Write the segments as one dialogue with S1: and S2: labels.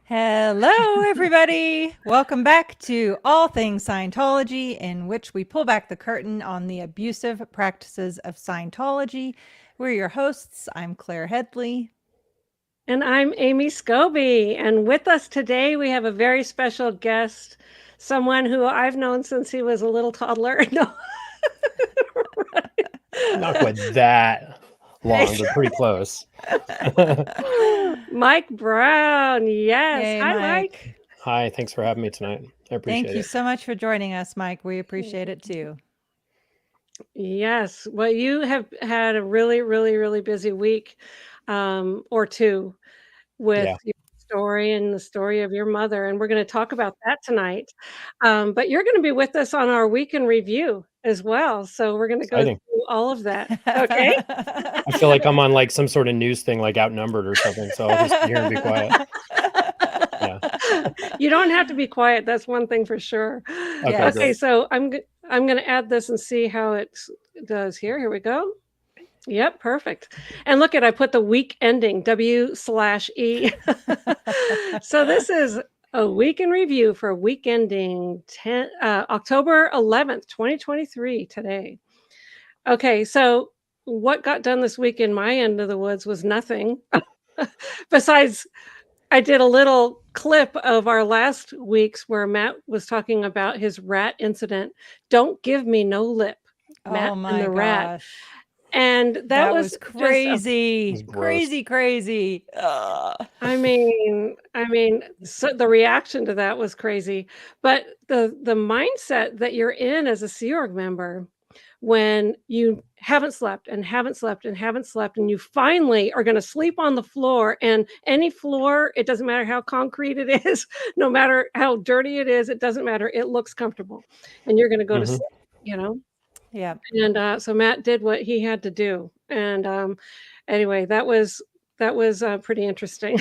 S1: Hello, everybody. Welcome back to All Things Scientology, in which we pull back the curtain on the abusive practices of Scientology. We're your hosts. I'm Claire Headley.
S2: And I'm Amy Scobie. And with us today, we have a very special guest, someone who I've known since he was a little toddler. No.
S3: Not quite that long, but pretty close.
S2: Mike Brown. Yes.
S1: Yay,
S2: Hi, Mike.
S3: Hi, thanks for having me tonight. I appreciate it.
S1: Thank you so much for joining us, Mike. We appreciate it too.
S2: Yes. Well, you have had a really, really, really busy week or two with
S3: Yeah.
S2: your story and the story of your mother. And we're going to talk about that tonight. But you're going to be with us on our week in review as well. So we're going to go
S3: Exciting.
S2: through all of that. Okay.
S3: I feel like I'm on like some sort of news thing, like Outnumbered or something. So I'll just sit here and be quiet. Yeah.
S2: You don't have to be quiet. That's one thing for sure.
S3: Okay,
S1: Yes.
S2: Okay,
S3: great.
S2: so I'm going to add this and see how it does here. Here we go. Yep, perfect. And look at, I put the week ending, W/E. So this is a week in review for week ending October 11th, 2023 today. Okay, so what got done this week in my end of the woods was nothing. Besides, I did a little clip of our last week's where Matt was talking about his rat incident. Don't give me no lip, Matt
S1: Oh my
S2: and the rat.
S1: gosh.
S2: And that was just
S1: crazy.
S3: It was gross.
S1: Crazy.
S2: I mean, so the reaction to that was crazy. But the mindset that you're in as a Sea Org member when you haven't slept and haven't slept and haven't slept, and you finally are going to sleep on the floor, and any floor, it doesn't matter how concrete it is, no matter how dirty it is, it doesn't matter. It looks comfortable, and you're going to go to sleep, you know?
S1: Yeah.
S2: And so Matt did what he had to do. And anyway, that was pretty interesting.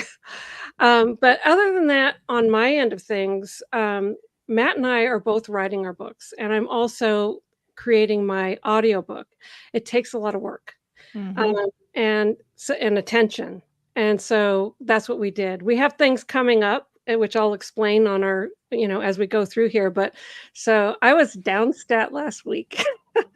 S2: But other than that, on my end of things, Matt and I are both writing our books, and I'm also creating my audiobook. It takes a lot of work and attention. And so that's what we did. We have things coming up, which I'll explain on our, as we go through here. But so I was down stat last week.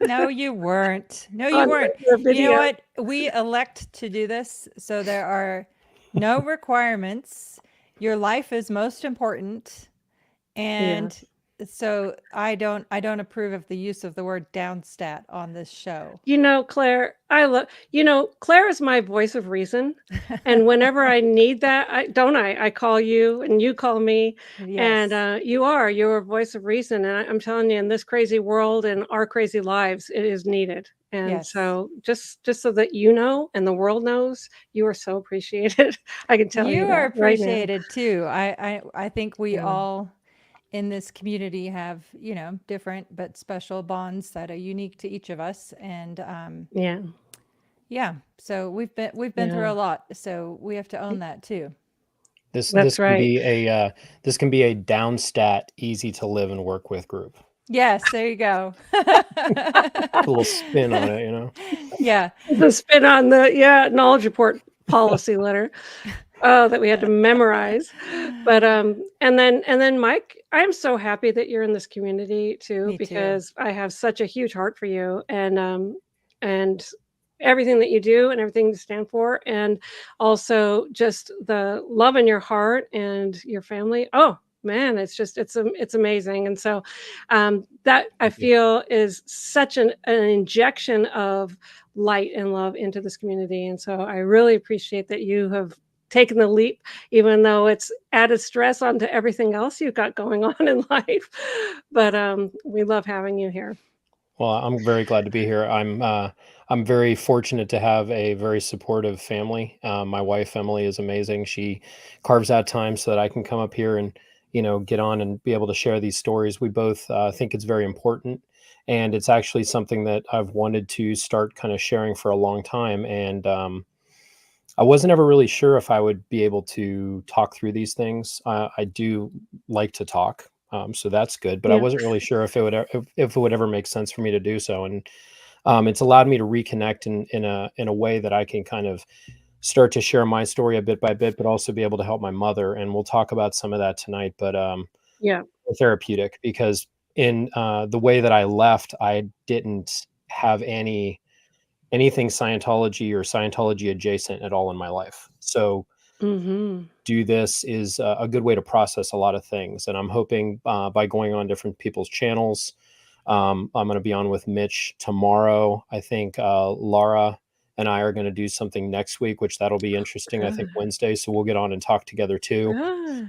S1: No, you weren't. No, you
S2: On
S1: weren't.
S2: the
S1: You
S2: video.
S1: know what? We elect to do this, so there are no requirements. Your life is most important, and so I don't approve of the use of the word downstat on this show.
S2: Claire, Claire is my voice of reason. And whenever I need that, I call you and you call me.
S1: Yes.
S2: And you're a voice of reason. And I'm telling you, in this crazy world and our crazy lives, it is needed. And
S1: Yes.
S2: so just so that you know and the world knows, you are so appreciated. I can tell you
S1: You
S2: that
S1: are
S2: right now.
S1: appreciated too. I think we
S2: Yeah.
S1: all in this community have, different but special bonds that are unique to each of us. And
S2: Yeah.
S1: so we've been through a lot. So we have to own that too.
S3: This
S2: That's
S3: can
S2: right.
S3: be a downstat, easy to live and work with group.
S1: Yes, there you go.
S3: A little spin on it,
S1: Yeah.
S2: The spin on the knowledge report policy letter that we had to memorize. But and then Mike, I'm so happy that you're in this community too,
S1: Me too.
S2: because I have such a huge heart for you and everything that you do and everything you stand for, and also just the love in your heart and your family. Oh man, it's amazing. And so that I feel is such an injection of light and love into this community. And so I really appreciate that you have taken the leap, even though it's added stress onto everything else you've got going on in life. But we love having you here.
S3: Well, I'm very glad to be here. I'm very fortunate to have a very supportive family. My wife, Emily, is amazing. She carves out time so that I can come up here and, get on and be able to share these stories. We both think it's very important. And it's actually something that I've wanted to start kind of sharing for a long time. And I wasn't ever really sure if I would be able to talk through these things. I do like to talk. So that's good. But I
S2: Yeah.
S3: wasn't really sure if it would ever make sense for me to do so. And it's allowed me to reconnect in a way that I can kind of start to share my story a bit by bit, but also be able to help my mother. And we'll talk about some of that tonight. But
S2: Yeah.
S3: therapeutic, because in the way that I left, I didn't have anything Scientology or Scientology adjacent at all in my life. So
S2: Mm-hmm.
S3: do this is a good way to process a lot of things. And I'm hoping by going on different people's channels, I'm going to be on with Mitch tomorrow. I think Laura and I are going to do something next week, which that'll be interesting. I think Wednesday. So we'll get on and talk together too.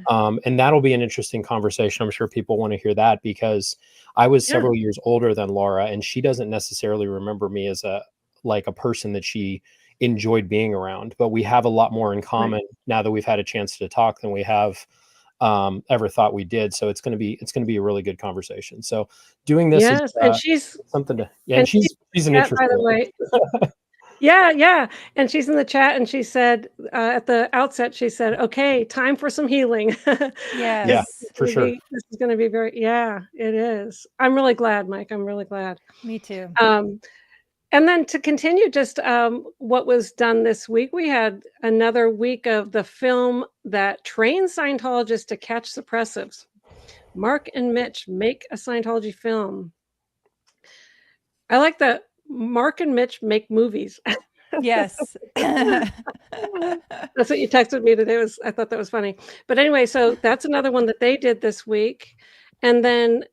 S3: And that'll be an interesting conversation. I'm sure people want to hear that, because I was
S2: Yeah.
S3: several years older than Laura, and she doesn't necessarily remember me as a person that she enjoyed being around. But we have a lot more in common now that we've had a chance to talk than we have ever thought we did. So it's going to be a really good conversation. So doing this is
S2: Yes, and she's
S3: something to,
S2: and
S3: and she's an
S2: chat, by the
S3: interesting
S2: way. Yeah, yeah, and she's in the chat, and she said, at the outset, she said, "Okay, time for some healing."
S3: Yeah,
S1: Yes,
S3: for sure.
S2: This is gonna be very, yeah, it is. I'm really glad, Mike, I'm really glad.
S1: me too.
S2: And then to continue just, what was done this week, we had another week of the film that trains Scientologists to catch suppressives. Mark and Mitch make a Scientology film. I like that Mark and Mitch make movies.
S1: Yes.
S2: That's what you texted me today. I thought that was funny. But anyway, so that's another one that they did this week. And then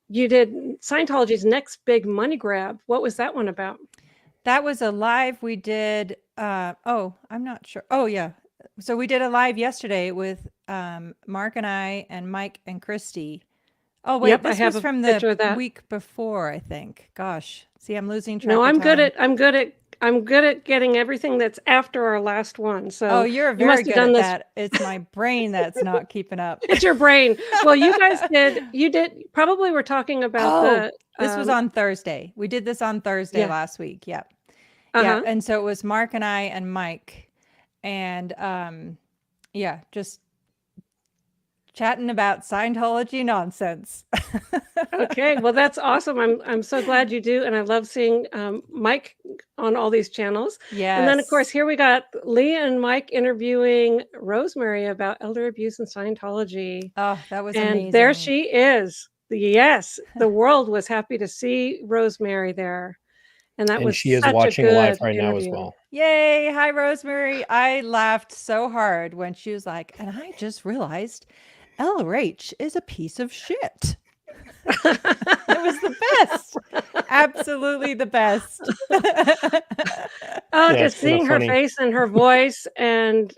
S2: you did Scientology's next big money grab. What was that one about?
S1: That was a live we did. Oh, I'm not sure. Oh, yeah. So we did a live yesterday with Mark and I and Mike and Christy. Oh, wait,
S2: Yep, I
S1: this
S2: have
S1: was
S2: a
S1: from the
S2: picture of that.
S1: week before, I think. Gosh, see, I'm losing track
S2: No,
S1: of
S2: I'm good
S1: time.
S2: at I'm good at getting everything that's after our last one.
S1: Oh,
S2: So
S1: you're
S2: you
S1: very
S2: must have
S1: good
S2: done
S1: at
S2: this.
S1: that. It's my brain that's not keeping up.
S2: It's your brain. Well, you did probably were talking about
S1: Oh,
S2: the
S1: this was on Thursday. We did this on Thursday
S2: yeah.
S1: last week. Yep. Yeah.
S2: Uh-huh.
S1: And so it was Mark and I and Mike. And yeah, just chatting about Scientology nonsense.
S2: Okay, well, that's awesome. I'm so glad you do, and I love seeing Mike on all these channels. And then, of course,
S1: Yes.
S2: here we got Leah and Mike interviewing Rosemary about elder abuse and Scientology,
S1: Oh, that was
S2: and there
S1: amazing.
S2: she is. Yes, the world was happy to see Rosemary there, and that
S3: And
S2: was
S3: she is
S2: such a
S3: watching live
S2: good
S3: right now as
S2: interview.
S3: well.
S1: Yay. Hi, Rosemary. I laughed so hard when she was like, and I just realized LRH is a piece of shit. It was the best. Absolutely the best.
S2: Oh,
S3: Yeah, it's
S2: just
S3: kind of
S2: seeing her
S3: funny.
S2: face and her voice, and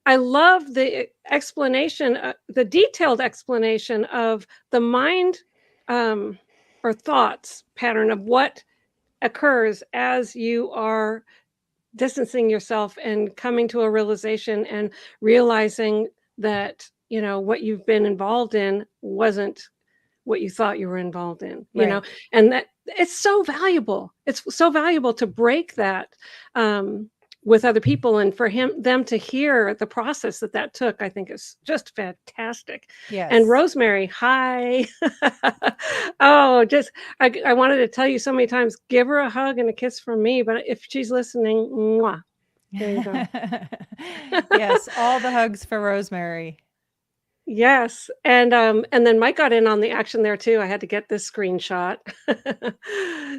S2: I love the explanation, the detailed explanation of the mind or thoughts pattern of what occurs as you are distancing yourself and coming to a realization and realizing that, what you've been involved in wasn't what you thought you were involved in,
S1: Right.
S2: and that it's so valuable. It's so valuable to break that with other people, and for them to hear the process that took, I think is just fantastic. And
S1: Yes.
S2: Rosemary, hi. Oh, just I wanted to tell you so many times, give her a hug and a kiss from me, but if she's listening, mwah, there you go.
S1: Yes, all the hugs for Rosemary.
S2: Yes, and then Mike got in on the action there too. I had to get this screenshot.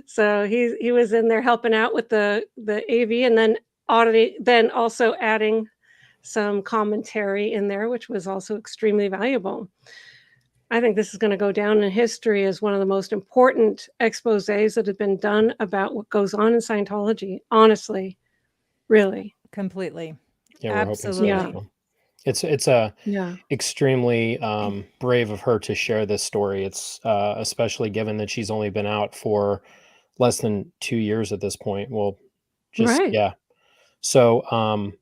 S2: So he was in there helping out with the AV, and then auditing, then also adding some commentary in there, which was also extremely valuable. I think this is going to go down in history as one of the most important exposés that have been done about what goes on in Scientology. Honestly, really.
S3: Yeah,
S1: Completely.
S3: we're hoping so as
S1: Absolutely.
S3: well. It's a
S2: Yeah.
S3: extremely brave of her to share this story. It's especially given that she's only been out for less than 2 years at this point. Well, just
S2: Right.
S3: yeah. So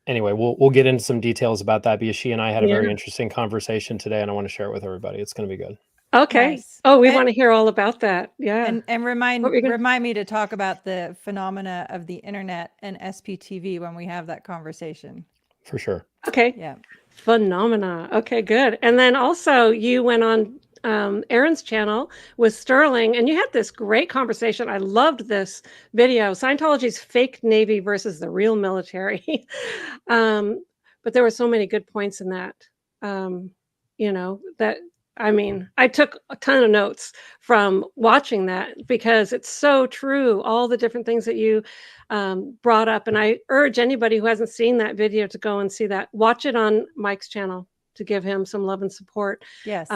S3: anyway, we'll get into some details about that, because she and I had a very
S2: Yeah.
S3: interesting conversation today, and I want to share it with everybody. It's going to be good.
S2: Okay.
S1: Nice.
S2: Oh, we want to hear all about that. Yeah.
S1: And
S2: What were you gonna?
S1: remind me to talk about the phenomena of the internet and SPTV when we have that conversation.
S3: For sure.
S2: Okay.
S1: Yeah.
S2: Phenomena. Okay, good. And then also you went on Aaron's channel with Sterling, and you had this great conversation. I loved this video, Scientology's fake Navy versus the real military. But there were so many good points in that. That I mean, I took a ton of notes from watching that because it's so true. All the different things that you brought up, and I urge anybody who hasn't seen that video to go and see that. Watch it on Mike's channel to give him some love and support.
S1: Yes.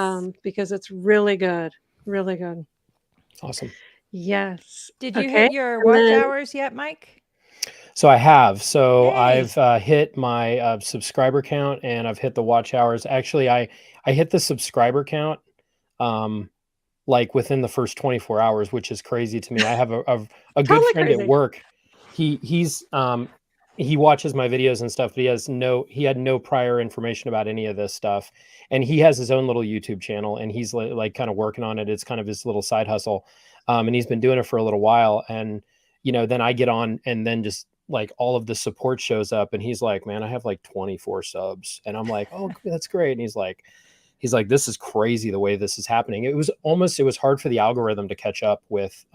S2: Because it's really good. Really good.
S3: Awesome.
S2: Yes.
S1: Did you hit your watch hours yet, Mike?
S3: So I have. So
S1: Hey.
S3: I've hit my subscriber count, and I've hit the watch hours. Actually, I hit the subscriber count like within the first 24 hours, which is crazy to me. I have a good
S2: Totally
S3: friend
S2: crazy.
S3: at work. He watches my videos and stuff, but he had no prior information about any of this stuff. And he has his own little YouTube channel, and he's like kind of working on it. It's kind of his little side hustle. And he's been doing it for a little while. And, then I get on, and then just like all of the support shows up, and he's like, man, I have like 24 subs. And I'm like, oh, that's great. And he's like, this is crazy the way this is happening. It was hard for the algorithm to catch up with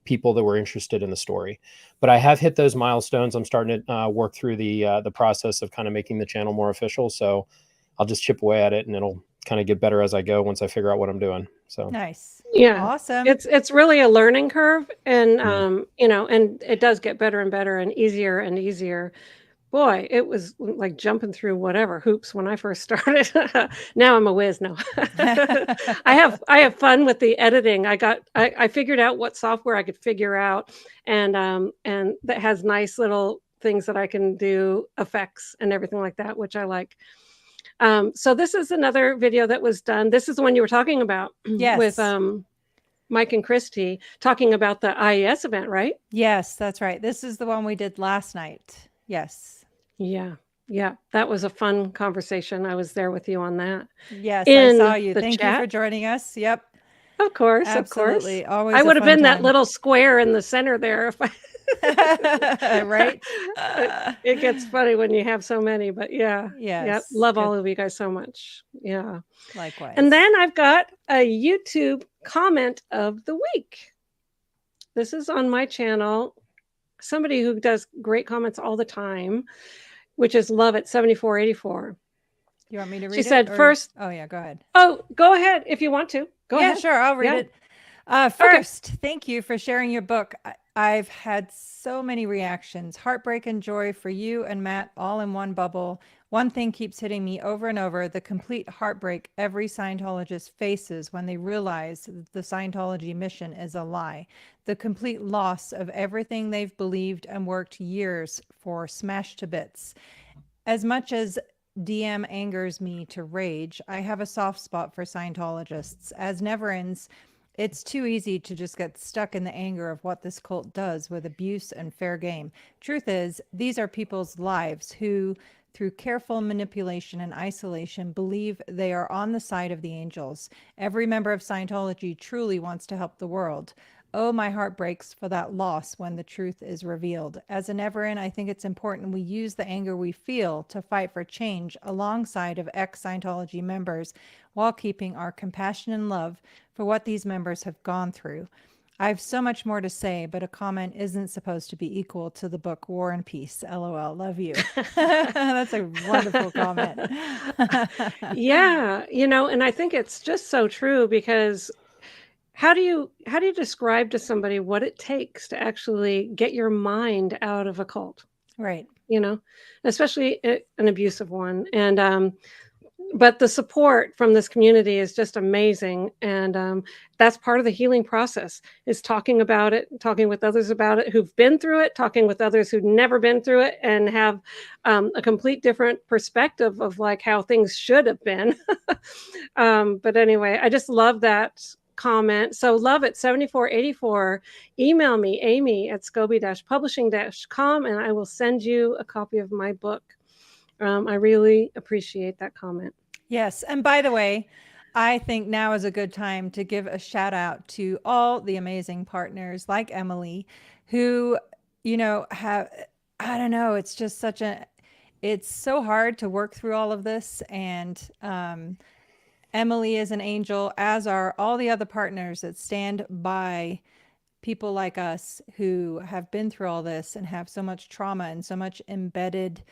S3: people that were interested in the story. But I have hit those milestones. I'm starting to work through the process of kind of making the channel more official. So I'll just chip away at it, and it'll kind of get better as I go once I figure out what I'm doing. So
S1: nice.
S2: Yeah.
S1: Awesome.
S2: It's really a learning curve, and and it does get better and better and easier. Boy, it was like jumping through whatever hoops when I first started. Now I'm a whiz. No, I have fun with the editing. I figured out what software I could figure out, and that has nice little things that I can do, effects and everything like that, which I like. So this is another video that was done. This is the one you were talking about.
S1: Yes.
S2: With Mike and Christy talking about the IES event, right?
S1: Yes, that's right. This is the one we did last night. Yes.
S2: Yeah. That was a fun conversation. I was there with you on that.
S1: Yes, I saw you. Thank
S2: chat.
S1: you for joining us. Yep.
S2: Of course,
S1: absolutely. Always.
S2: I would have been that little square in the center there if I.
S1: Right.
S2: It gets funny when you have so many, but yeah.
S1: Yes.
S2: Love all of you guys so much. Yeah.
S1: Likewise.
S2: And then I've got a YouTube comment of the week. This is on my channel. Somebody who does great comments all the time, which is Love It 7484.
S1: You want me to read it?
S2: She said first.
S1: Oh yeah, go ahead.
S2: Oh, go ahead if you want to. Go ahead.
S1: Yeah, sure. I'll read it. First, thank you for sharing your book. I've had so many reactions, heartbreak and joy for you and Matt all in one bubble. One thing keeps hitting me over and over, the complete heartbreak every Scientologist faces when they realize that the Scientology mission is a lie. The complete loss of everything they've believed and worked years for smashed to bits. As much as DM angers me to rage, I have a soft spot for Scientologists. As never-ends, it's too easy to just get stuck in the anger of what this cult does with abuse and fair game. Truth is, these are people's lives who, through careful manipulation and isolation, believe they are on the side of the angels. Every member of Scientology truly wants to help the world. Oh, my heart breaks for that loss when the truth is revealed. As a never-end, I think it's important we use the anger we feel to fight for change alongside of ex-Scientology members while keeping our compassion and love for what these members have gone through. I have so much more to say, but a comment isn't supposed to be equal to the book War and Peace. LOL. Love you. That's a wonderful comment.
S2: Yeah, and I think it's just so true because how do you describe to somebody what it takes to actually get your mind out of a cult?
S1: Right.
S2: Especially an abusive one. And but the support from this community is just amazing. And that's part of the healing process, is talking about it, talking with others about it who've been through it, talking with others who've never been through it and have a complete different perspective of like how things should have been. But anyway, I just love that comment. So Love It 7484, email me, amy@scoby-publishing.com, and I will send you a copy of my book. I really appreciate that comment.
S1: Yes. And by the way, I think now is a good time to give a shout out to all the amazing partners like Emily who, have, I don't know, it's just it's so hard to work through all of this. And Emily is an angel, as are all the other partners that stand by people like us who have been through all this and have so much trauma and so much embedded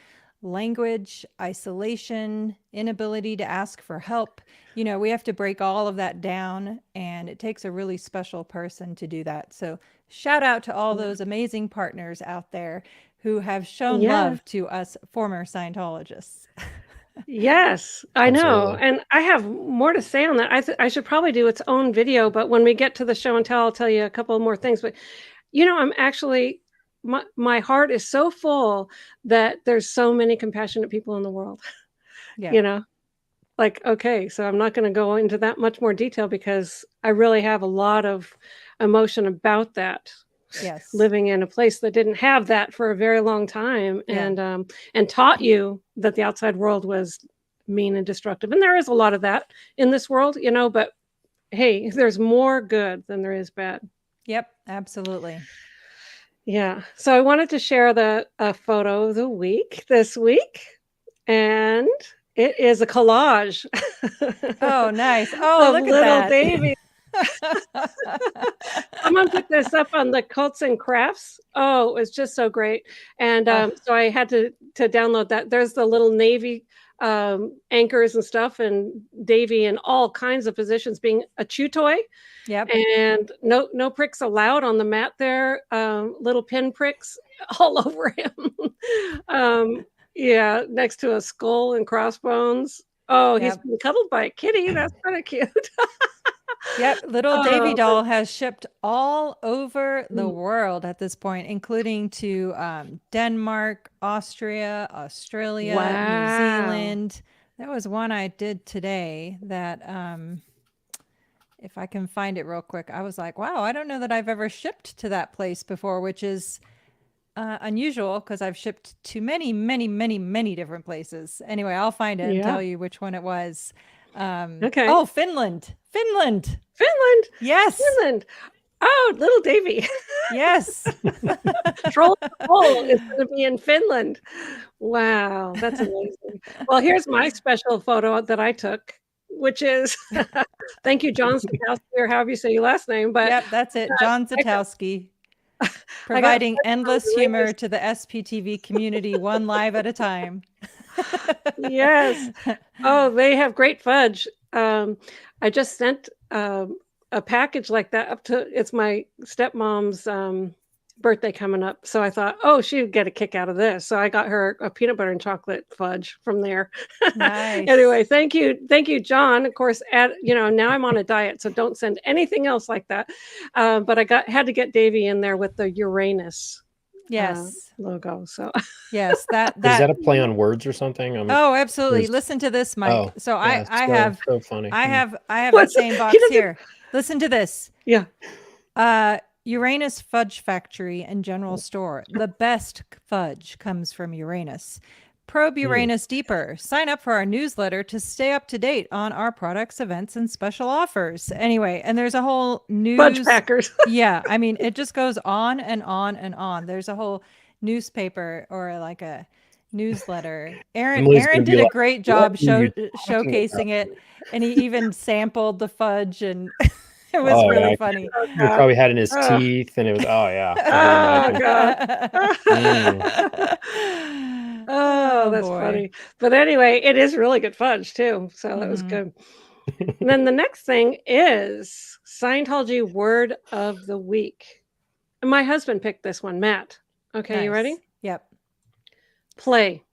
S1: language, isolation, inability to ask for help. You know, we have to break all of that down, and it takes a really special person to do that. So shout out to all those amazing partners out there who have shown
S2: Yeah.
S1: love to us former Scientologists.
S2: Yes, I know.
S3: Absolutely.
S2: And I have more to say on that. I should probably do its own video, but when we get to the show and tell, I'll tell you a couple more things. But I'm actually my heart is so full that there's so many compassionate people in the world.
S1: Yeah.
S2: Like, okay, so I'm not going to go into that much more detail because I really have a lot of emotion about that.
S1: Yes.
S2: Living in a place that didn't have that for a very long time,
S1: Yeah.
S2: and taught you that the outside world was mean and destructive. And there is a lot of that in this world, but hey, there's more good than there is bad.
S1: Yep, absolutely.
S2: Yeah. So I wanted to share the photo of the week this week, and it is a collage.
S1: Oh, nice. Oh,
S2: of
S1: look at
S2: little
S1: that.
S2: Davy. Someone put this up on the Cults and Crafts. Oh, it was just so great. And so I had to download that. There's the little Navy anchors and stuff, and Davy in all kinds of positions being a chew toy.
S1: Yep.
S2: And no pricks allowed on the mat there. Little pin pricks all over him. Yeah, next to a skull and crossbones. Oh, he's
S1: Yep.
S2: been cuddled by a kitty. That's kind of cute.
S1: Yep, little Davy
S2: Oh,
S1: doll has shipped all over the
S2: Mm.
S1: world at this point, including to Denmark, Austria, Australia, New
S2: Wow.
S1: Zealand. There was one I did today that, if I can find it real quick, I was like, wow, I don't know that I've ever shipped to that place before, which is unusual because I've shipped to many, many, many, many different places. Anyway, I'll find it and
S2: Yeah.
S1: tell you which one it was.
S2: Okay.
S1: Oh, Finland. Finland.
S2: Finland.
S1: Yes.
S2: Finland. Oh, little Davy.
S1: Yes.
S2: Troll is going to be in Finland. Wow, that's amazing. Well, here's my special photo that I took, which is thank you, John Stokowski, or however you say your last name. But
S1: Yep, that's it. John Zatowski. Providing endless humor to the SPTV community, one live at a time.
S2: Yes. Oh, they have great fudge. I just sent a package like that up to, it's my stepmom's birthday coming up. So I thought, oh, she'd get a kick out of this. So I got her a peanut butter and chocolate fudge from there.
S1: Nice.
S2: Anyway, thank you, John. Of course, now I'm on a diet, so don't send anything else like that. But I had to get Davy in there with the Uranus
S1: Yes.
S2: logo. So
S1: Yes, that
S3: Is that a play on words or something?
S1: Oh, absolutely.
S3: there's-
S1: Listen to this, Mike.
S3: Oh,
S1: So
S3: yeah,
S1: I
S3: so-
S1: have
S3: so funny.
S1: I
S3: Hmm.
S1: have the
S2: What's-
S1: same
S2: he
S1: box
S2: doesn't-
S1: here. Listen to this.
S2: yeah.
S1: Uranus Fudge Factory and General Store. The best fudge comes from Uranus. Probe Uranus deeper. Sign up for our newsletter to stay up to date on our products, events, and special offers. Anyway, and there's a whole news.
S2: Fudge packers.
S1: Yeah, I mean, it just goes on and on and on. There's a whole newspaper or like a newsletter.
S3: Emily's
S1: Aaron
S3: gonna be
S1: did a
S3: like,
S1: great
S3: "What
S1: job
S3: are you talking
S1: showcasing
S3: about?"
S1: it, and he even sampled the fudge, and it was
S3: Oh,
S1: really
S3: yeah.
S1: funny.
S3: He probably had it in his teeth, and it was, oh, yeah. I can imagine.
S2: Oh, that's
S1: boy.
S2: funny. But anyway, it is really good fudge too. So that was good. And then the next thing is Scientology word of the week. And my husband picked this one, Matt. Okay, you ready?
S1: Nice. Yep.
S2: Play.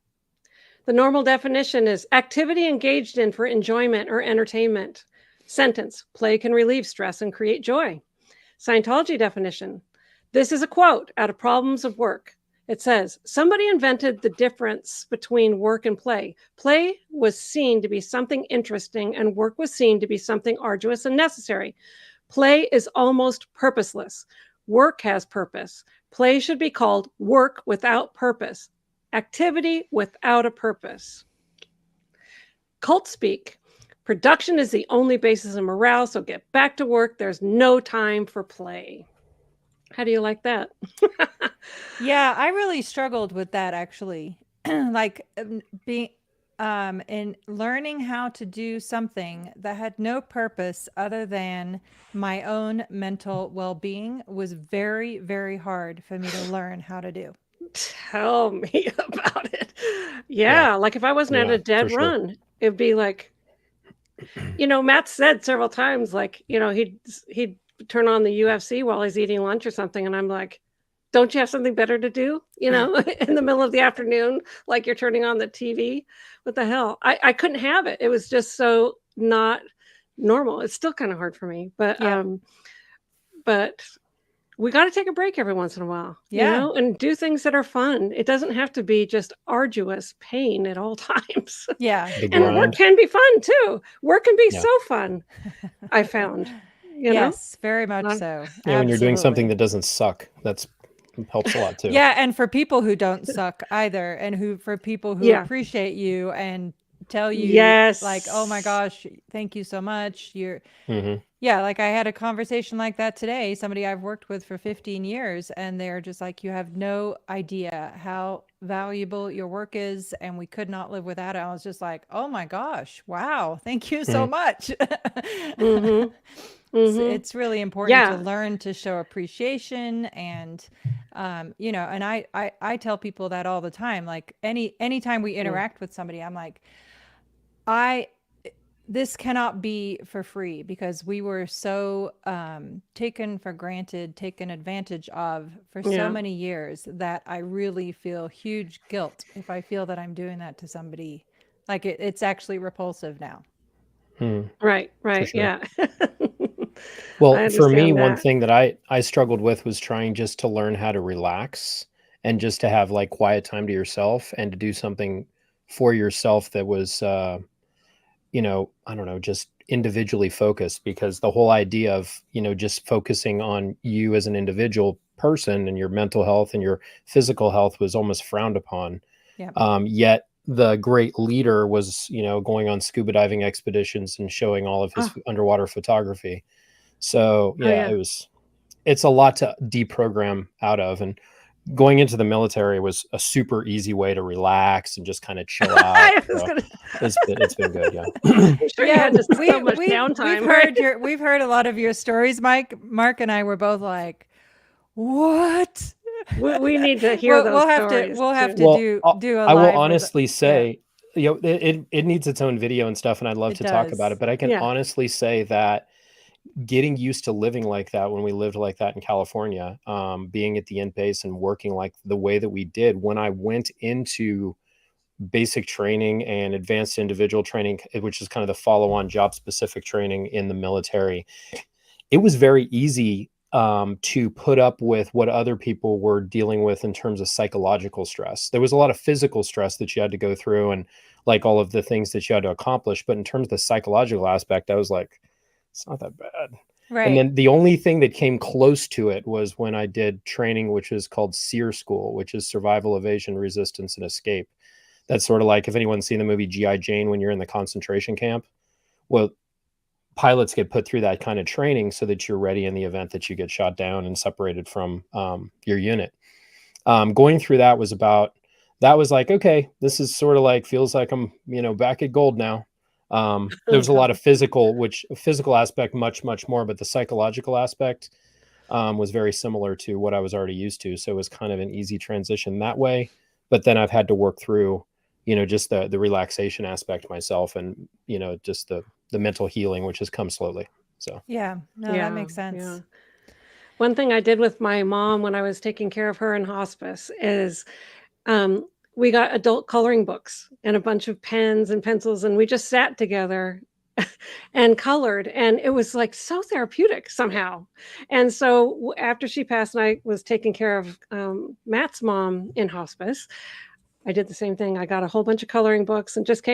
S2: The normal definition is activity engaged in for enjoyment or entertainment. Sentence, play can relieve stress and create joy. Scientology definition. This is a quote out of Problems of Work. It says, somebody invented the difference between work and play. Play was seen to be something interesting, and work was seen to be something arduous and necessary. Play is almost purposeless. Work has purpose. Play should be called work without purpose. Activity without a purpose. Cult speak. Production is the only basis of morale, so get back to work. There's no time for play. How do you like that?
S1: Yeah, I really struggled with that actually. like being in learning how to do something that had no purpose other than my own mental well-being was very, very hard for me to learn how to do.
S2: Tell me about it.
S3: Yeah.
S2: Yeah, like if I wasn't at
S3: Yeah,
S2: a dead
S3: for sure.
S2: run, it'd be like, Matt said several times, like, he'd turn on the UFC while he's eating lunch or something, and I'm like, "Don't you have something better to do?" In the middle of the afternoon, like you're turning on the TV. What the hell? I couldn't have it. It was just so not normal. It's still kind of hard for me,
S1: Yep.
S2: but we got to take a break every once in a while,
S1: Yeah.
S2: and do things that are fun. It doesn't have to be just arduous pain at all times.
S1: Yeah.
S3: The
S2: And work
S3: grind.
S2: can be fun too. Work can be
S3: Yeah.
S2: so fun, I found,
S1: Yes, very much
S2: Not-
S1: so.
S3: Yeah, when you're doing something
S1: Absolutely.
S3: that doesn't suck, that's helps a lot too.
S1: Yeah, and for people who don't suck either, and for people who
S2: Yeah.
S1: appreciate you and tell you like, "Oh my
S2: Yes.
S1: gosh, thank you so much."
S3: hmm
S1: Yeah, like I had a conversation like that today, somebody I've worked with for 15 years, and they're just like, "You have no idea how valuable your work is, and we could not live without it." I was just like, "Oh my gosh, wow, thank you so much."
S2: Mhm. Mhm.
S1: It's really important to
S2: Yeah.
S1: learn to show appreciation, and and I tell people that all the time. Like anytime we
S2: Yeah.
S1: interact with somebody, I'm like, I this cannot be for free, because we were so taken for granted, taken advantage of for so
S2: Yeah.
S1: many years, that I really feel huge guilt if I feel that I'm doing that to somebody. Like it's actually repulsive now.
S2: Right.
S3: For
S2: Right.
S3: sure.
S2: Yeah.
S3: Well,
S2: I
S3: for me,
S2: understand
S3: one
S2: that.
S3: thing that I struggled with was trying just to learn how to relax and just to have like quiet time to yourself and to do something for yourself that was I don't know, just individually focused, because the whole idea of, just focusing on you as an individual person and your mental health and your physical health was almost frowned upon.
S1: Yeah.
S3: Yet the great leader was, going on scuba diving expeditions and showing all of his
S2: Oh,
S3: underwater photography. So
S2: oh
S3: yeah,
S2: yeah.
S3: it's a lot to deprogram out of. And going into the military was a super easy way to relax and just kind of chill out.
S2: I was
S3: So
S2: gonna.
S3: it's been good. Yeah.
S2: I'm sure you
S1: Yeah,
S2: had just so much
S1: we've
S2: downtime,
S1: heard
S2: right?
S1: we've heard a lot of your stories, Mike. Mark and I were both like, "What?"
S2: We need to hear those stories
S1: we'll have to
S2: soon.
S3: Well,
S1: do a
S3: I will
S1: live with
S3: honestly
S1: yeah,
S3: say, it needs its own video and stuff, and I'd love
S1: it
S3: to talk about
S1: does.
S3: it. But I can
S2: Yeah.
S3: honestly say that getting used to living like that when we lived like that in California, being at the Int Base and working like the way that we did, when I went into basic training and advanced individual training, which is kind of the follow-on job specific training in the military, it was very easy to put up with what other people were dealing with in terms of psychological stress. There was a lot of physical stress that you had to go through and like all of the things that you had to accomplish. But in terms of the psychological aspect, I was like, it's not that bad. And
S1: Right.
S3: then the only thing that came close to it was when I did training, which is called SEER School, which is Survival, Evasion, Resistance, and Escape. That's sort of like if anyone's seen the movie G.I. Jane when you're in the concentration camp. Well, pilots get put through that kind of training so that you're ready in the event that you get shot down and separated from your unit. Going through that was like, okay, this is sort of like, feels like I'm, back at gold now. There
S2: Oh
S3: was a lot
S2: God.
S3: of physical aspect, much, much more, but the psychological aspect was very similar to what I was already used to. So it was kind of an easy transition that way. But then I've had to work through, just the relaxation aspect myself, and, just the mental healing, which has come slowly. So
S1: Yeah. No, that
S2: Yeah.
S1: makes sense.
S2: Yeah. One thing I did with my mom when I was taking care of her in hospice is we got adult coloring books and a bunch of pens and pencils, and we just sat together and colored, and it was like so therapeutic somehow. And so after she passed and I was taking care of Matt's mom in hospice, I did the same thing. I got a whole bunch of coloring books and just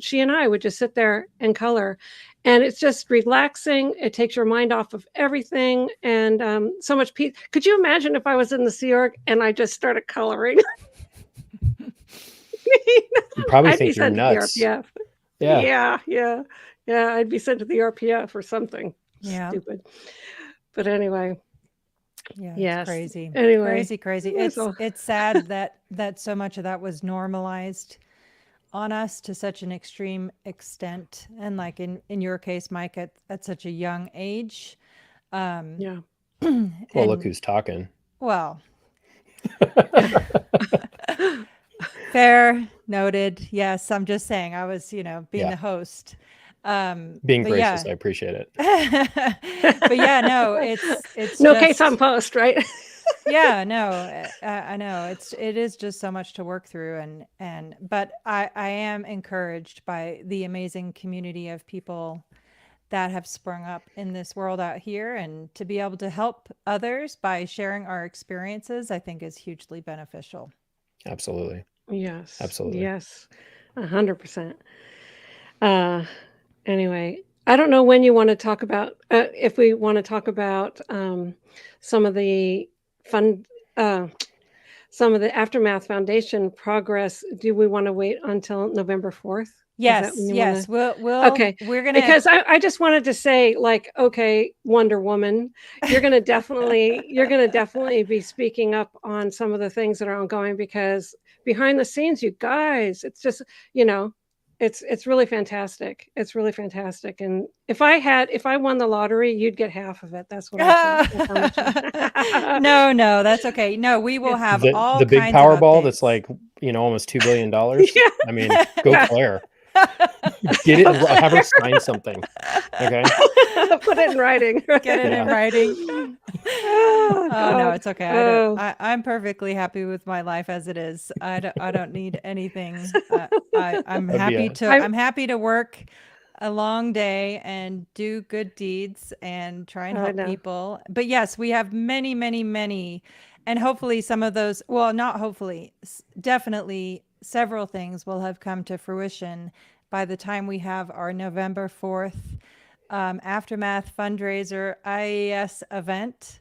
S2: she and I would just sit there and color. And it's just relaxing. It takes your mind off of everything, and so much peace. Could you imagine if I was in the Sea Org and I just started coloring?
S3: you probably
S2: I'd be
S3: think you're
S2: sent to the
S3: nuts.
S2: RPF.
S3: Yeah.
S2: Yeah. I'd be sent to the RPF or something
S1: Yeah.
S2: stupid. But anyway,
S1: Yeah, it's
S2: Yes.
S1: crazy.
S2: Anyway,
S1: Crazy.
S2: that's all.
S1: It's sad that so much of that was normalized on us to such an extreme extent. And like in your case, Mike, at such a young age.
S2: Yeah.
S3: Well, look
S1: And
S3: who's talking.
S1: well, fair, noted. Yes, I'm just saying I was, being
S3: Yeah.
S1: the host.
S3: Being
S1: But
S3: gracious,
S1: yeah.
S3: I appreciate it.
S1: But yeah, no, it's
S2: no
S1: just,
S2: case on post, right?
S1: yeah, no, I know it is just so much to work through, but I am encouraged by the amazing community of people that have sprung up in this world out here, and to be able to help others by sharing our experiences, I think is hugely beneficial.
S3: Absolutely.
S2: Yes.
S3: Absolutely.
S2: Yes. 100%. Anyway, I don't know when you want to talk about, if we want to talk about some of the fun, some of the Aftermath Foundation progress. Do we want to wait until November 4th? Is that when you want
S1: Yes,
S2: to?
S1: we're gonna,
S2: Because I just wanted to say, like, okay, Wonder Woman, you're gonna definitely be speaking up on some of the things that are ongoing, because behind the scenes, you guys, it's just, it's really fantastic. It's really fantastic. And if I won the lottery, you'd get half of it. That's what I think.
S1: no, that's okay. No, we will have all
S3: The big
S1: kinds of
S3: Powerball
S1: updates.
S3: that's like, almost $2 billion.
S2: Yeah.
S3: I mean, go Claire. Get it, have her sign something. Okay.
S2: Put it in writing.
S1: Get it in writing.
S2: Oh,
S1: Oh no, it's okay. I'm perfectly happy with my life as it is. I don't need anything. I'm happy to work a long day and do good deeds and try and help people. But yes, we have many, and hopefully some of those, well, not hopefully, definitely several things will have come to fruition by the time we have our November 4th Aftermath fundraiser IAS event.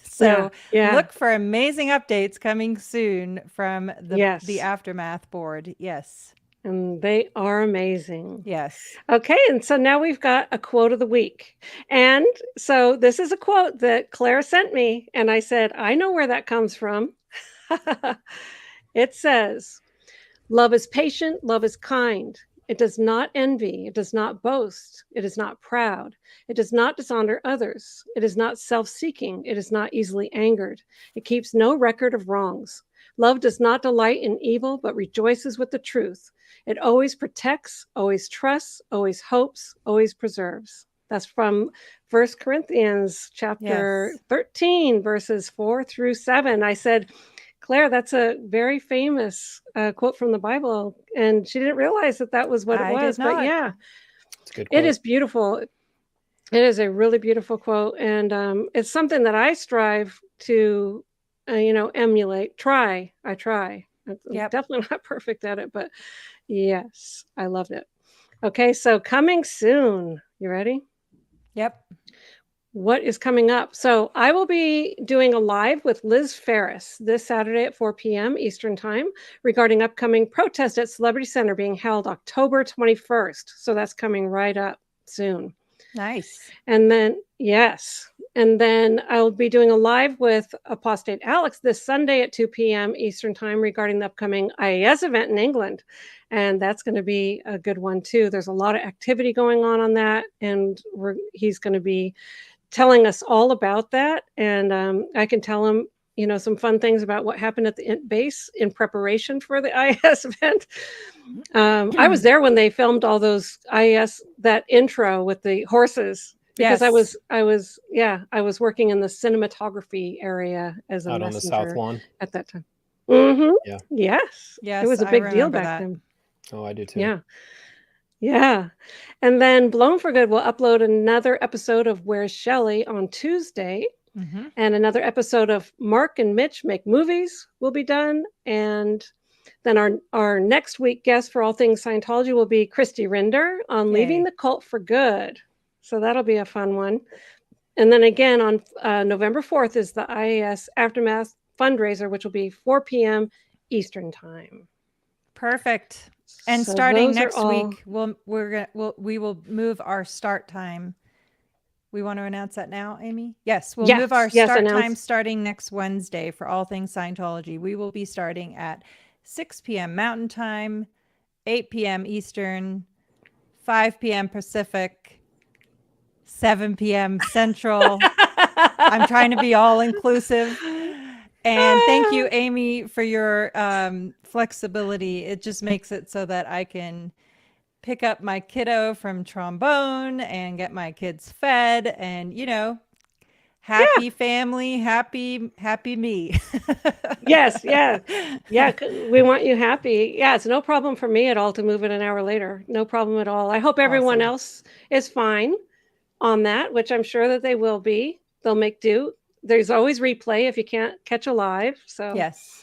S1: So look for amazing updates coming soon from the Aftermath board. Yes.
S2: And they are amazing.
S1: Yes.
S2: Okay, and so now we've got a quote of the week. And so this is a quote that Claire sent me, and I said, I know where that comes from. It says, "Love is patient, love is kind. It does not envy, it does not boast, it is not proud, it does not dishonor others, it is not self-seeking, it is not easily angered, it keeps no record of wrongs. Love does not delight in evil, but rejoices with the truth. It always protects, always trusts, always hopes, always preserves." That's from 1 Corinthians chapter 13, verses 4-7. I said, Claire, that's a very famous quote from the Bible, and she didn't realize that was what it was. But yeah,
S3: it's a good quote.
S2: It is beautiful. It is a really beautiful quote, and it's something that I strive to, emulate. I try. I'm definitely not perfect at it, but yes, I loved it. Okay, so coming soon. You ready?
S1: Yep.
S2: What is coming up? So I will be doing a live with Liz Ferris this Saturday at 4 p.m. Eastern Time regarding upcoming protest at Celebrity Center being held October 21st. So that's coming right up soon.
S1: Nice.
S2: And then, yes. And then I'll be doing a live with Apostate Alex this Sunday at 2 p.m. Eastern Time regarding the upcoming IAS event in England. And that's going to be a good one too. There's a lot of activity going on that. And he's going to be telling us all about that. And I can tell him, some fun things about what happened at the Int Base in preparation for the IAS event. I was there when they filmed all those IAS, that intro with the horses, because I was working in the cinematography area as a
S3: out
S2: messenger
S3: on the South Lawn
S2: at that time. Mm-hmm.
S3: Yeah.
S2: Yes. It was a big deal back then.
S3: Oh, I do too.
S2: Yeah. Yeah. And then Blown for Good will upload another episode of Where's Shelley on Tuesday.
S1: Mm-hmm.
S2: And another episode of Mark and Mitch Make Movies will be done. And then our next week guest for All Things Scientology will be Christy Rinder on Leaving the Cult for Good. So that'll be a fun one. And then again on November 4th is the IAS Aftermath fundraiser, which will be 4 p.m. Eastern Time.
S1: Perfect. And so starting next week, we will move our start time. We want to announce that now, Amy? Yes, we'll move our start time starting next Wednesday for All Things Scientology. We will be starting at 6 p.m. Mountain Time, 8 p.m. Eastern, 5 p.m. Pacific, 7 p.m. Central. I'm trying to be all inclusive. And thank you, Amy, for your flexibility. It just makes it so that I can pick up my kiddo from trombone and get my kids fed and, happy family, happy me.
S2: Yes. Yeah. We want you happy. Yeah. It's no problem for me at all to move it an hour later. No problem at all. I hope everyone else is fine on that, which I'm sure that they will be. They'll make do. There's always replay if you can't catch a live. So
S1: yes.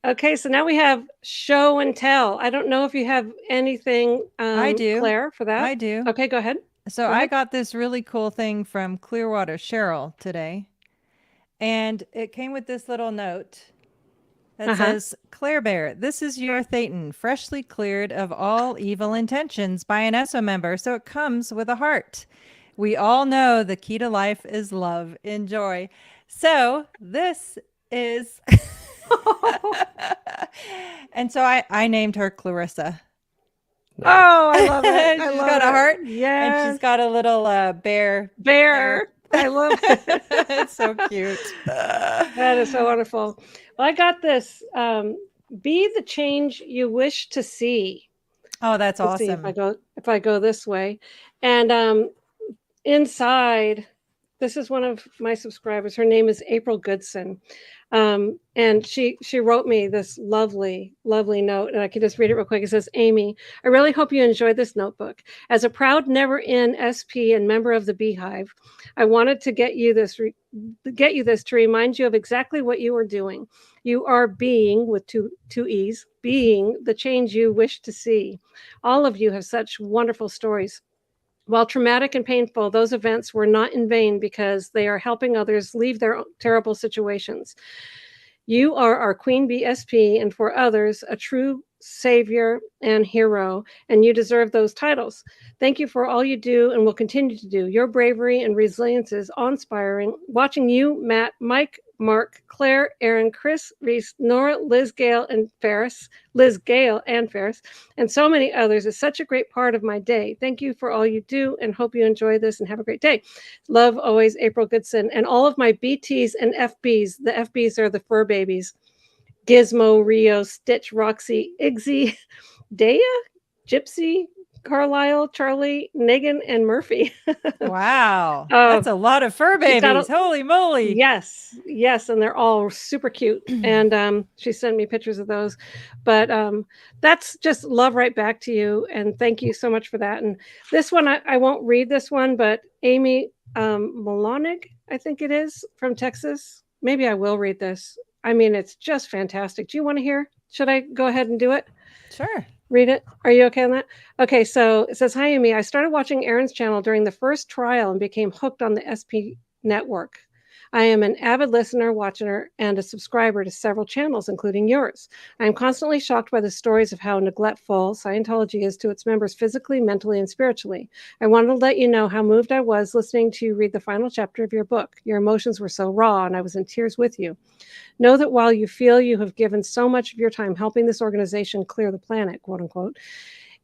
S2: Okay, so now we have show and tell. I don't know if you have anything,
S1: I do.
S2: Claire, for that.
S1: I do.
S2: Okay, go ahead.
S1: So I got this really cool thing from Clearwater Cheryl today. And it came with this little note that says, Claire Bear, this is your Thetan, freshly cleared of all evil intentions by an ESO member. So it comes with a heart. We all know the key to life is love. Enjoy. So this is... and so I named her Clarissa.
S2: Oh, I love it.
S1: She's got a heart.
S2: Yeah.
S1: And she's got a little bear.
S2: I love it.
S1: It's so cute.
S2: That is so wonderful. Well, I got this. Be the change you wish to see.
S1: Oh, that's awesome.
S2: If I go this way. And inside, this is one of my subscribers. Her name is April Goodson. And she wrote me this lovely, lovely note, and I can just read it real quick. It says, Amy, I really hope you enjoyed this notebook. As a proud never-in SP and member of the Beehive, I wanted to get you this to remind you of exactly what you are doing. You are being, with two E's, being the change you wish to see. All of you have such wonderful stories. While traumatic and painful, those events were not in vain because they are helping others leave their terrible situations. You are our Queen Bee SP, and for others, a true savior and hero, and you deserve those titles. Thank you for all you do and will continue to do. Your bravery and resilience is awe-inspiring. Watching you, Matt, Mike, Mark, Claire, Aaron, Chris, Reese, Nora, Liz Gale, and Ferris, and so many others is such a great part of my day. Thank you for all you do and hope you enjoy this and have a great day. Love always, April Goodson. And all of my BTs and FBs. The FBs are the fur babies. Gizmo, Rio, Stitch, Roxy, Iggsy, Daya, Gypsy, Carlisle, Charlie, Negan, and Murphy.
S1: Wow. That's a lot of fur babies. Holy moly.
S2: Yes. And they're all super cute. And she sent me pictures of those. But that's just love right back to you. And thank you so much for that. And this one, I won't read this one, but Amy Molonig, I think it is, from Texas. Maybe I will read this. I mean, it's just fantastic. Do you want to hear? Should I go ahead and do it?
S1: Sure.
S2: Read it. Are you okay on that? Okay, so it says, hi, Amy. I started watching Aaron's channel during the first trial and became hooked on the SP network. I am an avid listener, watcher, and a subscriber to several channels, including yours. I am constantly shocked by the stories of how neglectful Scientology is to its members physically, mentally, and spiritually. I wanted to let you know how moved I was listening to you read the final chapter of your book. Your emotions were so raw, and I was in tears with you. Know that while you feel you have given so much of your time helping this organization clear the planet, quote unquote,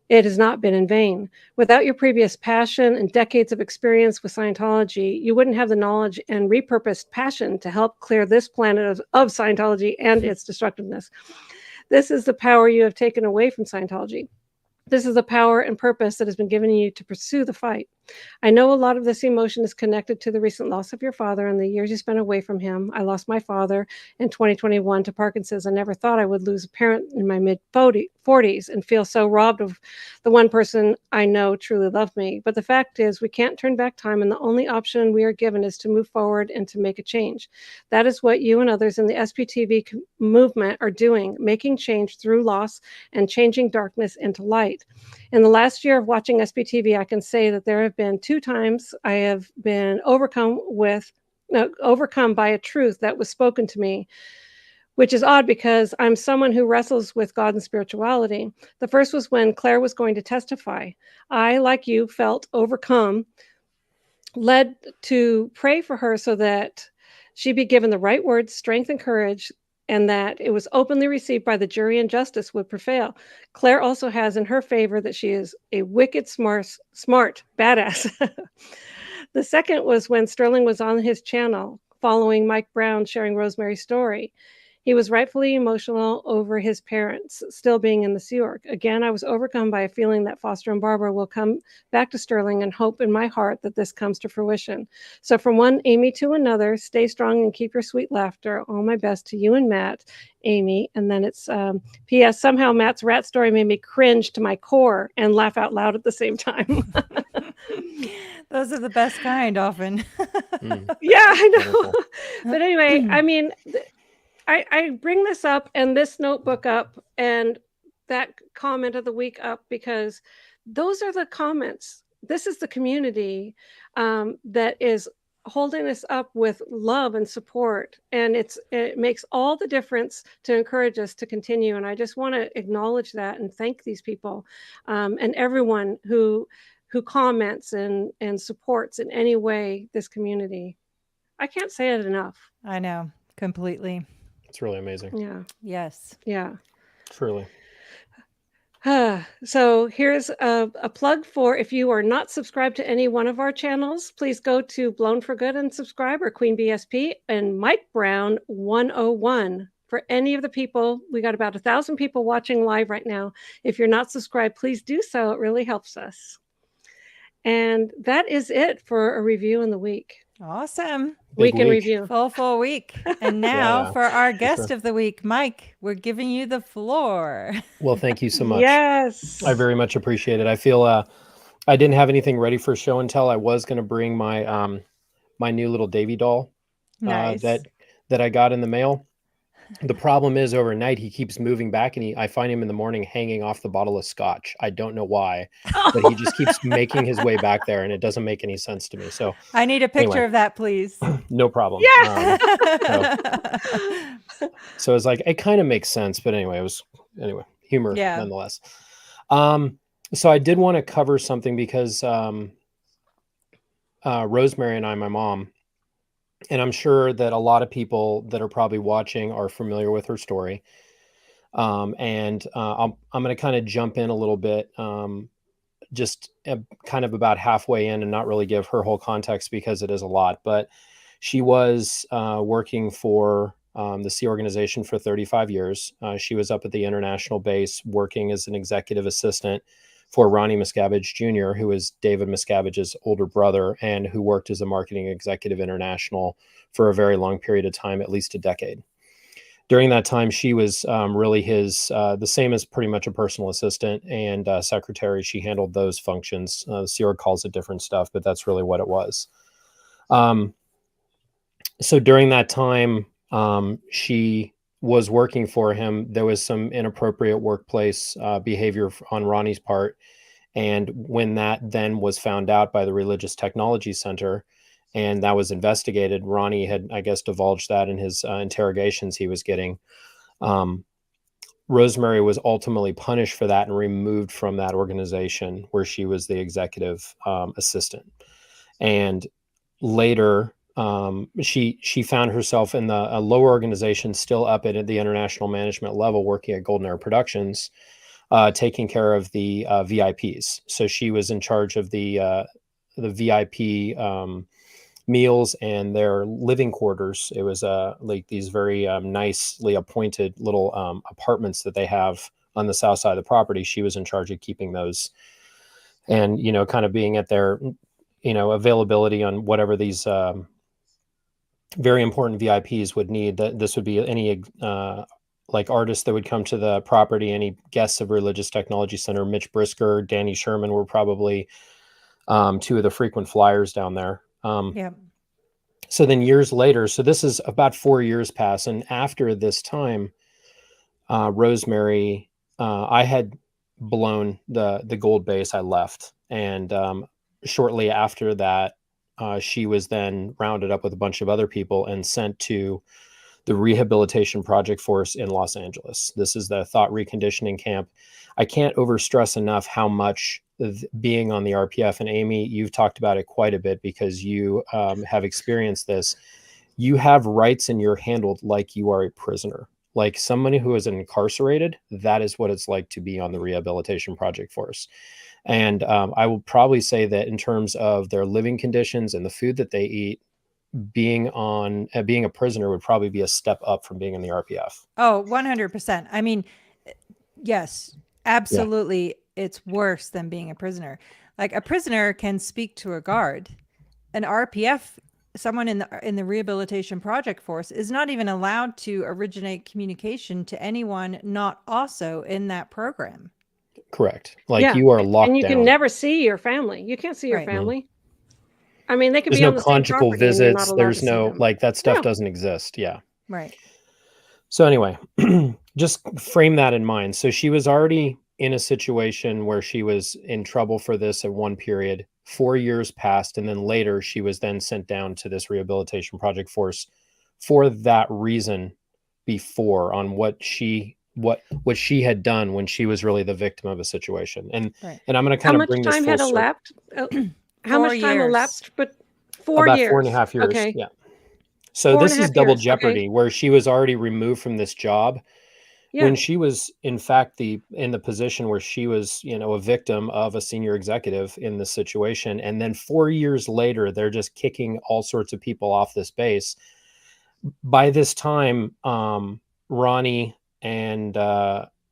S2: it has not been in vain. Without your previous passion and decades of experience with Scientology, you wouldn't have the knowledge and repurposed passion to help clear this planet of Scientology and its destructiveness. This is the power you have taken away from Scientology. This is the power and purpose that has been given you to pursue the fight. I know a lot of this emotion is connected to the recent loss of your father and the years you spent away from him. I lost my father in 2021 to Parkinson's. I never thought I would lose a parent in my mid-40s and feel so robbed of the one person I know truly loved me. But the fact is, we can't turn back time, and the only option we are given is to move forward and to make a change. That is what you and others in the SPTV movement are doing, making change through loss and changing darkness into light. In the last year of watching SPTV, I can say that there have been 2 times I have been overcome by a truth that was spoken to me, which is odd because I'm someone who wrestles with God and spirituality. The first was when Claire was going to testify. I, like you, felt overcome led to pray for her so that she be given the right words, strength, and courage, and that it was openly received by the jury and justice would prevail. Claire also has in her favor that she is a wicked, smart badass. The second was when Sterling was on his channel following Mike Brown sharing Rosemary's story. He was rightfully emotional over his parents still being in the Sea Org. Again, I was overcome by a feeling that Foster and Barbara will come back to Sterling and hope in my heart that this comes to fruition. So from one Amy to another, stay strong and keep your sweet laughter. All my best to you and Matt, Amy. And then it's P.S. Somehow Matt's rat story made me cringe to my core and laugh out loud at the same time.
S1: Those are the best kind often.
S2: Yeah, I know.
S3: Wonderful.
S2: But anyway, I mean, I bring this up and this notebook up and that comment of the week up because those are the comments. This is the community that is holding us up with love and support. And it makes all the difference to encourage us to continue. And I just want to acknowledge that and thank these people and everyone who comments and supports in any way this community. I can't say it enough.
S1: I know, completely.
S3: It's really amazing.
S2: Yeah.
S1: Yes.
S2: Yeah.
S3: Truly.
S2: So here's a plug for if you are not subscribed to any one of our channels, please go to Blown for Good and subscribe, or Queen BSP and Mike Brown 101. For any of the people, we got about 1,000 people watching live right now. If you're not subscribed, please do so. It really helps us. And that is it for a review in the week.
S1: Awesome.
S3: Big
S2: Week in
S3: week.
S2: review.
S1: Full week. And now
S3: Yeah,
S1: for our
S3: for
S1: guest
S3: sure.
S1: of the week, Mike, we're giving you the floor.
S3: Well, thank you so much.
S2: Yes.
S3: I very much appreciate it. I feel I didn't have anything ready for show and tell. I was going to bring my my new little Davy doll
S1: Nice.
S3: that I got in the mail. The problem is overnight he keeps moving back, and I find him in the morning hanging off the bottle of scotch. I don't know why, but he just keeps making his way back there, and it doesn't make any sense to me. So
S1: I need a picture
S3: anyway.
S1: of that, please.
S3: No problem.
S2: Yeah.
S3: So it's like it kind of makes sense, but anyway, humor
S1: Yeah.
S3: nonetheless. So I did want to cover something because Rosemary and I, my mom, and I'm sure that a lot of people that are probably watching are familiar with her story. I'm going to kind of jump in a little bit, just kind of about halfway in and not really give her whole context because it is a lot. But she was working for the Sea Organization for 35 years. She was up at the international base working as an executive assistant for Ronnie Miscavige Jr., who is David Miscavige's older brother and who worked as a marketing executive international for a very long period of time, at least a decade. During that time, she was really his, the same as pretty much a personal assistant and secretary. She handled those functions. The Sea Org calls it different stuff, but that's really what it was. So during that time, she was working for him. There was some inappropriate workplace behavior on Ronnie's part. And when that then was found out by the Religious Technology Center and that was investigated, Ronnie had, I guess, divulged that in his interrogations he was getting. Rosemary was ultimately punished for that and removed from that organization where she was the executive assistant. And later, she found herself in a lower organization, still up at the international management level, working at Golden Era Productions, taking care of the VIPs. So she was in charge of the VIP meals and their living quarters. It was like these very nicely appointed little apartments that they have on the south side of the property. She was in charge of keeping those, and kind of being at their availability on whatever these very important VIPs would need. That this would be any like artists that would come to the property, any guests of Religious Technology Center. Mitch Brisker, Danny Sherman were probably two of the frequent flyers down there.
S1: Yeah.
S3: So then years later, so this is about 4 years pass, and after this time, Rosemary, I had blown the gold base. I left, and shortly after that, she was then rounded up with a bunch of other people and sent to the Rehabilitation Project Force in Los Angeles. This is the thought reconditioning camp. I can't overstress enough how much being on the RPF, and Amy, you've talked about it quite a bit because you have experienced this. You have rights and you're handled like you are a prisoner. Like somebody who is incarcerated, that is what it's like to be on the Rehabilitation Project Force. And I will probably say that in terms of their living conditions and the food that they eat, being a prisoner would probably be a step up from being in the RPF.
S1: Oh, 100%. I mean, yes, absolutely. It's worse than being a prisoner. Like a prisoner can speak to a guard. An RPF, someone in the Rehabilitation Project Force, is not even allowed to originate communication to anyone not also in that program.
S3: Correct. Like you are locked down.
S2: And you can never see your family. You can't see your family. I mean, they could be on the same property.
S3: There's no conjugal visits. There's no,
S2: them.
S3: like that stuff doesn't exist. Yeah.
S1: Right.
S3: So anyway, just frame that in mind. So she was already in a situation where she was in trouble for this at one period. 4 years passed, and then later she was then sent down to this Rehabilitation Project Force for that reason before, on what she had done when she was really the victim of a situation. And and I'm going to kind of bring this full circle.
S2: How much time elapsed? But 4
S3: About
S2: years.
S3: 4.5 years.
S2: Okay.
S3: Yeah. So this is double jeopardy, where she was already removed from this job. When she was, in fact, in the position where she was, a victim of a senior executive in this situation. And then 4 years later, they're just kicking all sorts of people off this base. By this time, Ronnie and,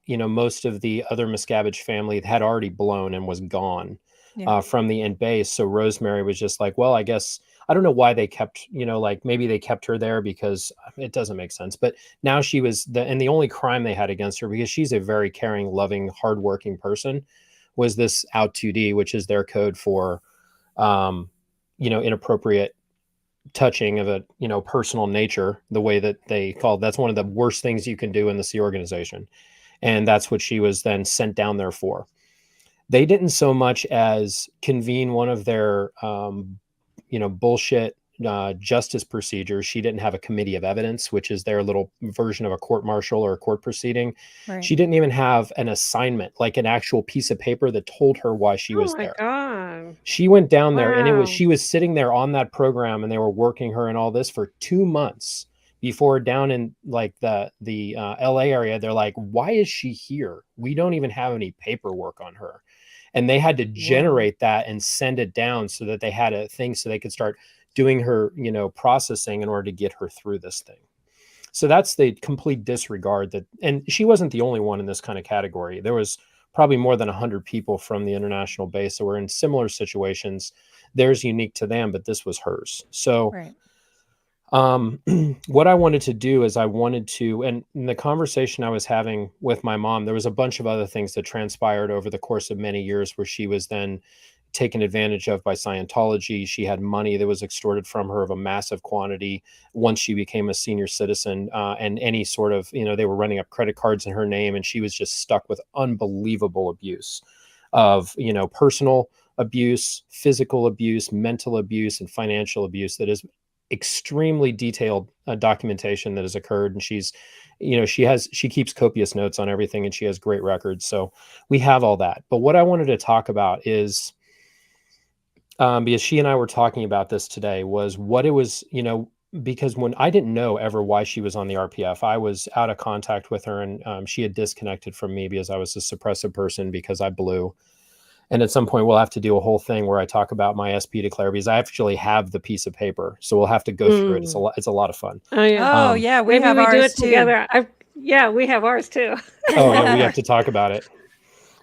S3: most of the other Miscavige family had already blown and was gone from the Int Base. So Rosemary was just like, well, I guess, I don't know why they kept, like maybe they kept her there because it doesn't make sense. But now she was and the only crime they had against her, because she's a very caring, loving, hardworking person, was this out 2D, which is their code for, inappropriate touching of a, personal nature, the way that they call, that's one of the worst things you can do in the Sea organization. And that's what she was then sent down there for. They didn't so much as convene one of their, bullshit justice procedures. She didn't have a committee of evidence, which is their little version of a court martial or a court proceeding. Right. She didn't even have an assignment, like an actual piece of paper that told her why she was there.
S2: God.
S3: She went down there and she was sitting there on that program, and they were working her and all this for 2 months before, down in like the LA area, they're like, why is she here? We don't even have any paperwork on her. And they had to generate that and send it down so that they had a thing so they could start doing her, processing in order to get her through this thing. So that's the complete disregard that, and she wasn't the only one in this kind of category. There was probably more than 100 people from the international base that were in similar situations. Theirs unique to them, but this was hers. So what I wanted to do is and in the conversation I was having with my mom, there was a bunch of other things that transpired over the course of many years where she was then taken advantage of by Scientology. She had money that was extorted from her of a massive quantity once she became a senior citizen, and any sort of, they were running up credit cards in her name, and she was just stuck with unbelievable abuse of, personal abuse, physical abuse, mental abuse, and financial abuse that is extremely detailed documentation that has occurred. And she's, she keeps copious notes on everything, and she has great records. So we have all that. But what I wanted to talk about is, because she and I were talking about this today, was what it was, because when I didn't know ever why she was on the RPF, I was out of contact with her, and she had disconnected from me because I was a suppressive person because I blew. And at some point we'll have to do a whole thing where I talk about my SP declare, because I actually have the piece of paper. So we'll have to go through it. It's a lot of fun.
S2: Oh yeah.
S1: We have ours
S2: do it
S1: too.
S2: Together. We have ours too.
S3: Oh yeah, we have to talk about it.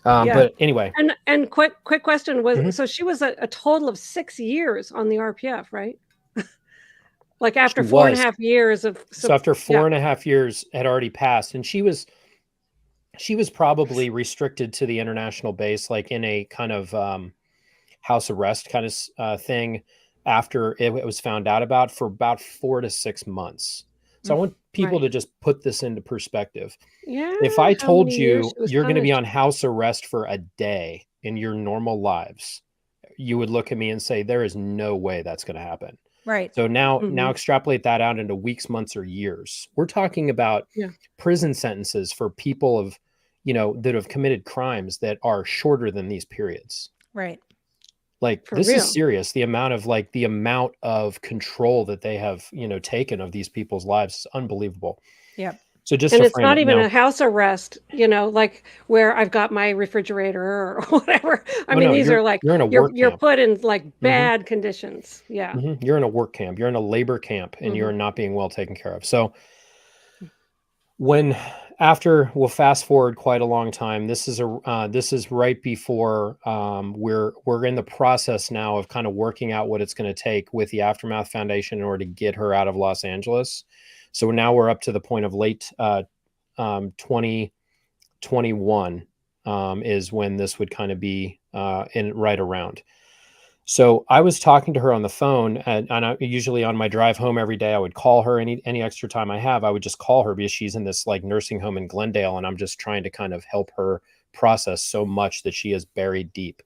S3: But anyway.
S2: And quick question was, so she was a total of 6 years on the RPF, right? Like after 4.5 years of.
S3: So after 4.5 years had already passed, and she was probably restricted to the international base, like in a kind of house arrest kind of thing after it was found out about, for about 4 to 6 months. So I want people to just put this into perspective. Yeah. If I told you you're going to be on house arrest for a day in your normal lives, you would look at me and say, there is no way that's going to happen.
S1: Right.
S3: So now extrapolate that out into weeks, months, or years. We're talking about prison sentences for people of, that have committed crimes that are shorter than these periods.
S1: Right.
S3: Like,
S2: For
S3: this
S2: real.
S3: is serious. The amount of control that they have, taken of these people's lives is unbelievable.
S1: Yep.
S3: So just
S2: And
S3: to
S2: it's
S3: frame
S2: not
S3: it
S2: even
S3: now,
S2: a house arrest, like where I've got my refrigerator or whatever. I
S3: oh
S2: mean,
S3: no,
S2: these are like
S3: you're in a work
S2: you're
S3: camp.
S2: put in like bad conditions. Yeah.
S3: You're in a work camp. You're in a labor camp, and you're
S2: Mhm.
S3: not being well taken care of. So we'll fast forward quite a long time. This is right before we're in the process now of kind of working out what it's going to take with the Aftermath Foundation in order to get her out of Los Angeles. So now we're up to the point of late 2021 is when this would kind of be in right around. So I was talking to her on the phone, and I usually on my drive home every day, I would call her any extra time I have. I would just call her because she's in this like nursing home in Glendale, and I'm just trying to kind of help her process so much that she is buried deep.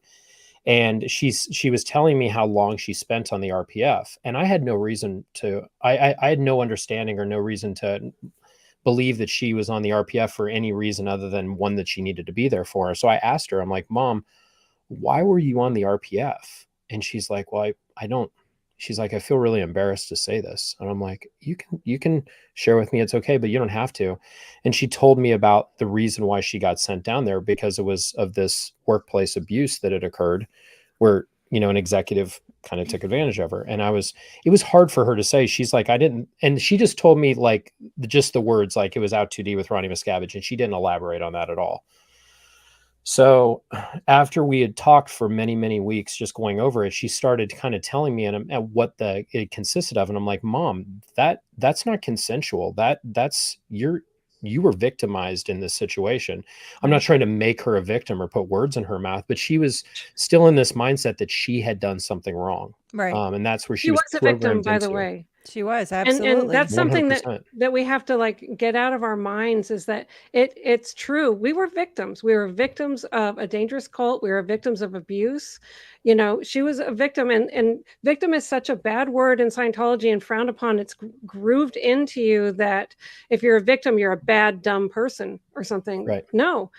S3: And she was telling me how long she spent on the RPF, and I had no reason to. I had no understanding or no reason to believe that she was on the RPF for any reason other than one that she needed to be there for. So I asked her, I'm like, Mom, why were you on the RPF? And she's like, well, I don't, she's like, I feel really embarrassed to say this. And I'm like, you can share with me. It's okay, but you don't have to. And she told me about the reason why she got sent down there, because it was of this workplace abuse that had occurred where, an executive kind of took advantage of her. And it was hard for her to say. She's like, I didn't, and she just told me like just the words, like it was out 2D with Ronnie Miscavige, and she didn't elaborate on that at all. So after we had talked for many, many weeks, just going over it, she started kind of telling me and what it consisted of. And I'm like, Mom, that's not consensual. You were victimized in this situation. I'm not trying to make her a victim or put words in her mouth, but she was still in this mindset that she had done something wrong.
S1: Right.
S3: And that's where she
S2: She
S3: was
S2: was a victim,
S3: programmed
S2: by the
S3: into.
S2: way.
S1: She was,
S2: And
S1: absolutely.
S2: that's something
S3: 100%.
S2: that we have to like get out of our minds, is that it's true. We were victims. We were victims of a dangerous cult. We were victims of abuse. She was a victim, and victim is such a bad word in Scientology and frowned upon. It's grooved into you that if you're a victim, you're a bad, dumb person or something.
S3: Right.
S2: No.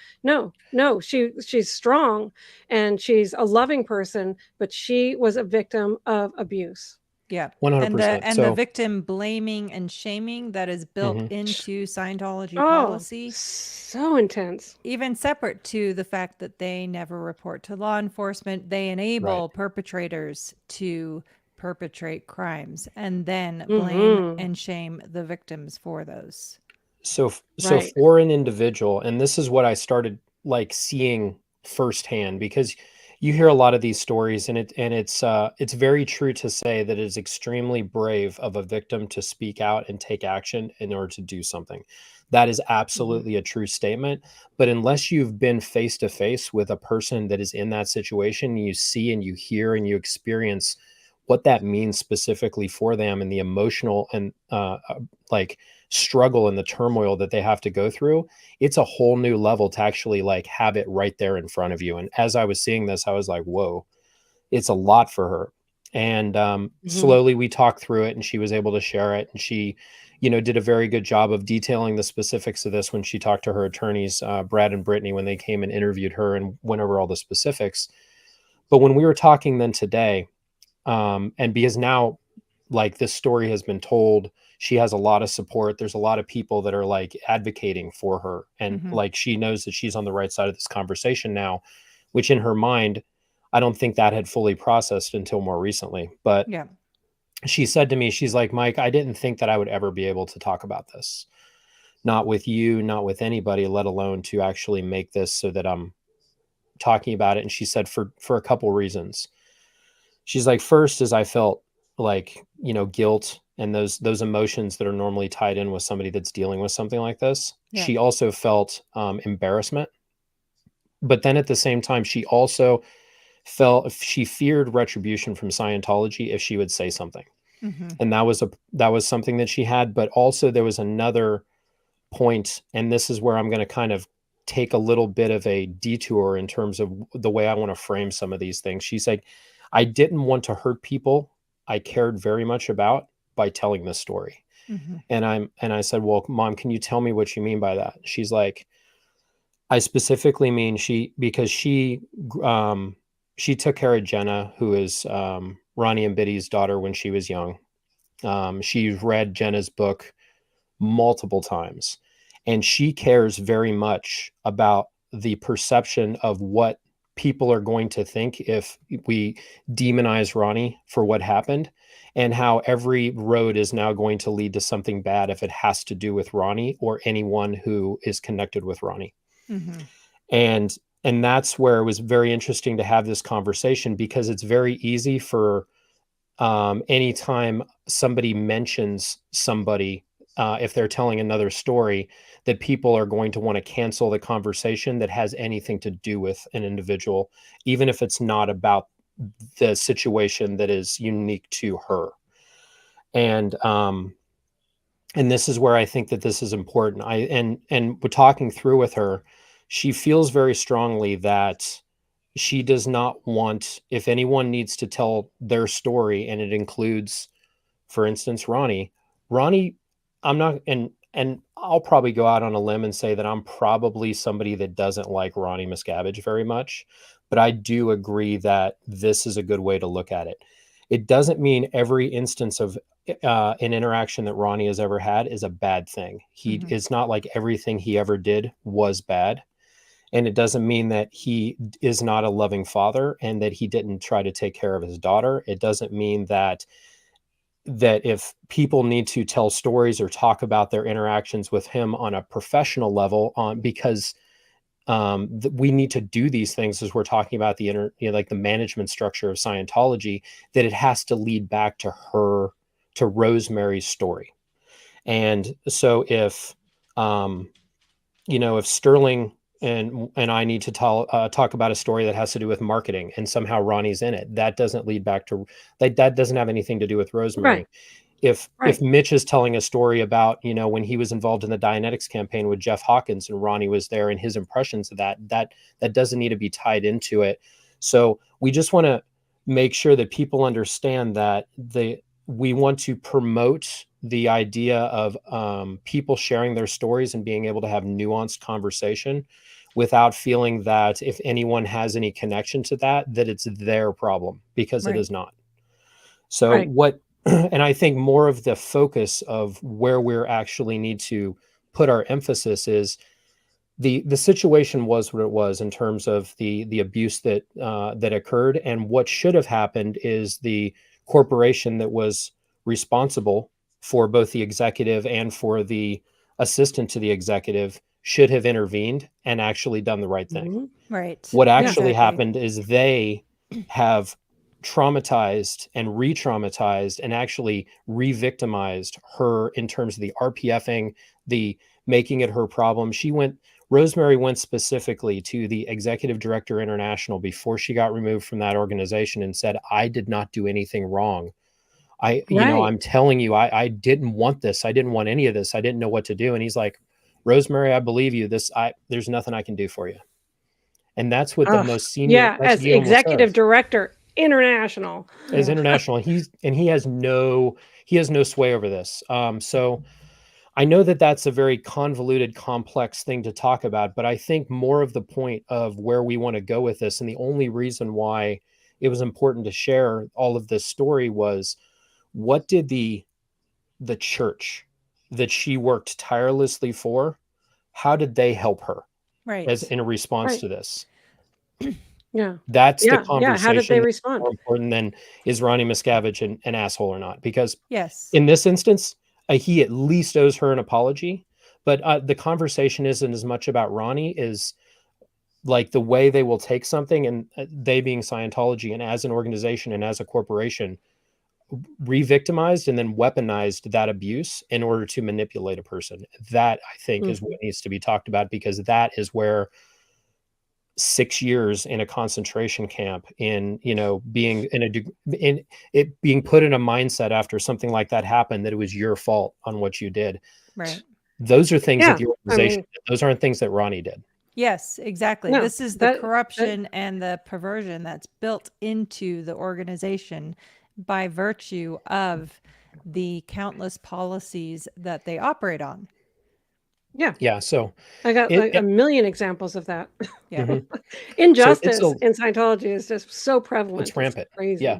S2: She's strong and she's a loving person, but she was a victim of abuse.
S1: Yeah.
S3: 100%.
S1: And the victim blaming and shaming that is built into Scientology policy.
S2: So intense.
S1: Even separate to the fact that they never report to law enforcement, they enable perpetrators to perpetrate crimes and then blame and shame the victims for those.
S3: So for an individual, and this is what I started like seeing firsthand, because you hear a lot of these stories, and it's very true to say that it is extremely brave of a victim to speak out and take action in order to do something. That is absolutely a true statement. But unless you've been face to face with a person that is in that situation, you see and you hear and you experience what that means specifically for them, and the emotional and like struggle and the turmoil that they have to go through, it's a whole new level to actually like have it right there in front of you. And as I was seeing this, I was like, whoa, it's a lot for her. And slowly we talked through it, and she was able to share it. And she, did a very good job of detailing the specifics of this when she talked to her attorneys, Brad and Brittany, when they came and interviewed her and went over all the specifics. But when we were talking then today, and because now like this story has been told, she has a lot of support. There's a lot of people that are like advocating for her. And like, she knows that she's on the right side of this conversation now, which in her mind, I don't think that had fully processed until more recently. But she said to me, she's like, Mike, I didn't think that I would ever be able to talk about this. Not with you, not with anybody, let alone to actually make this so that I'm talking about it. And she said for a couple reasons. She's like, first is I felt like, guilt and those emotions that are normally tied in with somebody that's dealing with something like this. She also felt embarrassment. But then at the same time, she also she feared retribution from Scientology if she would say something. And that was something that she had. But also there was another point, and this is where I'm going to kind of take a little bit of a detour in terms of the way I want to frame some of these things. She's like, I didn't want to hurt people I cared very much about by telling this story. And I said, well, Mom, can you tell me what you mean by that? She's like, I specifically mean because she took care of Jenna, who is Ronnie and Biddy's daughter, when she was young. She read Jenna's book multiple times, and she cares very much about the perception of what people are going to think if we demonize Ronnie for what happened, and how every road is now going to lead to something bad if it has to do with Ronnie or anyone who is connected with Ronnie. And that's where it was very interesting to have this conversation, because it's very easy for anytime somebody mentions somebody, if they're telling another story, that people are going to want to cancel the conversation that has anything to do with an individual, even if it's not about the situation that is unique to her. And this is where I think that this is important. And we're talking through with her, she feels very strongly that she does not want, if anyone needs to tell their story, and it includes, for instance, Ronnie, I'm not, and I'll probably go out on a limb and say that I'm probably somebody that doesn't like Ronnie Miscavige very much, but I do agree that this is a good way to look at it. It doesn't mean every instance of an interaction that Ronnie has ever had is a bad thing. It's not like everything he ever did was bad. And it doesn't mean that he is not a loving father and that he didn't try to take care of his daughter. It doesn't mean that if people need to tell stories or talk about their interactions with him on a professional level, because we need to do these things as we're talking about like the management structure of Scientology, that it has to lead back to Rosemary's story. And so if Sterling and I need to talk about a story that has to do with marketing, and somehow Ronnie's in it, that doesn't lead back to that doesn't have anything to do with Rosemary.
S2: Right.
S3: If Mitch is telling a story about, when he was involved in the Dianetics campaign with Jeff Hawkins and Ronnie was there and his impressions of that doesn't need to be tied into it. So we just want to make sure that people understand that we want to promote the idea of people sharing their stories and being able to have nuanced conversation without feeling that if anyone has any connection to that it's their problem, because it is not. So and I think more of the focus of where we're actually need to put our emphasis is the situation was what it was in terms of the abuse that occurred, and what should have happened is the corporation that was responsible for both the executive and for the assistant to the executive should have intervened and actually done the right thing.
S1: Right.
S3: What actually happened is they have traumatized and re-traumatized and actually re-victimized her in terms of the RPFing, the making it her problem. Rosemary went specifically to the executive director international before she got removed from that organization and said, I did not do anything wrong. I'm telling you, I didn't want this. I didn't want any of this. I didn't know what to do. And he's like, Rosemary, I believe you. There's nothing I can do for you. And that's what the most senior,
S2: as executive director international,
S3: as international. And he has no sway over this. So I know that that's a very convoluted, complex thing to talk about, but I think more of the point of where we want to go with this, and the only reason why it was important to share all of this story was, what did the church that she worked tirelessly for, how did they help her as in a response to this? That's the conversation.
S2: How did they respond?
S3: More important than is Ronnie Miscavige an asshole or not? Because
S1: in
S3: this instance, he at least owes her an apology. But the conversation isn't as much about Ronnie as like the way they will take something, and they being Scientology and as an organization and as a corporation, re-victimized and then weaponized that abuse in order to manipulate a person. That, I think, is what needs to be talked about, because that is where 6 years in a concentration camp, in being being put in a mindset after something like that happened, that it was your fault on what you did.
S1: Right.
S3: Those are things that the organization did. Those aren't things that Ronnie did.
S1: Yes, exactly. This is the corruption and the perversion that's built into the organization by virtue of the countless policies that they operate on.
S2: Yeah.
S3: Yeah. So
S2: I got like a
S3: it
S2: million examples of that.
S1: Yeah.
S3: mhm. So
S2: Injustice in Scientology is just so prevalent.
S3: it's rampant.
S2: Crazy.
S3: Yeah.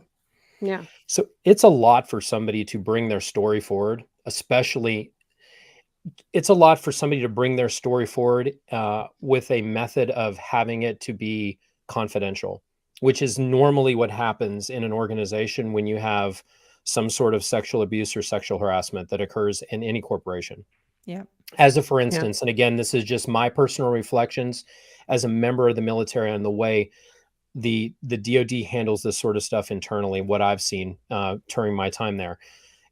S2: Yeah.
S3: So it's a lot for somebody to bring their story forward, especially it's a lot for somebody to bring their story forward with a method of having it to be confidential, which is normally what happens in an organization when you have some sort of sexual abuse or sexual harassment that occurs in any corporation.
S1: Yeah.
S3: As a for
S2: Yeah.
S3: instance, and again, this is just my personal reflections as a member of the military on the way the DoD handles this sort of stuff internally, what I've seen during my time there.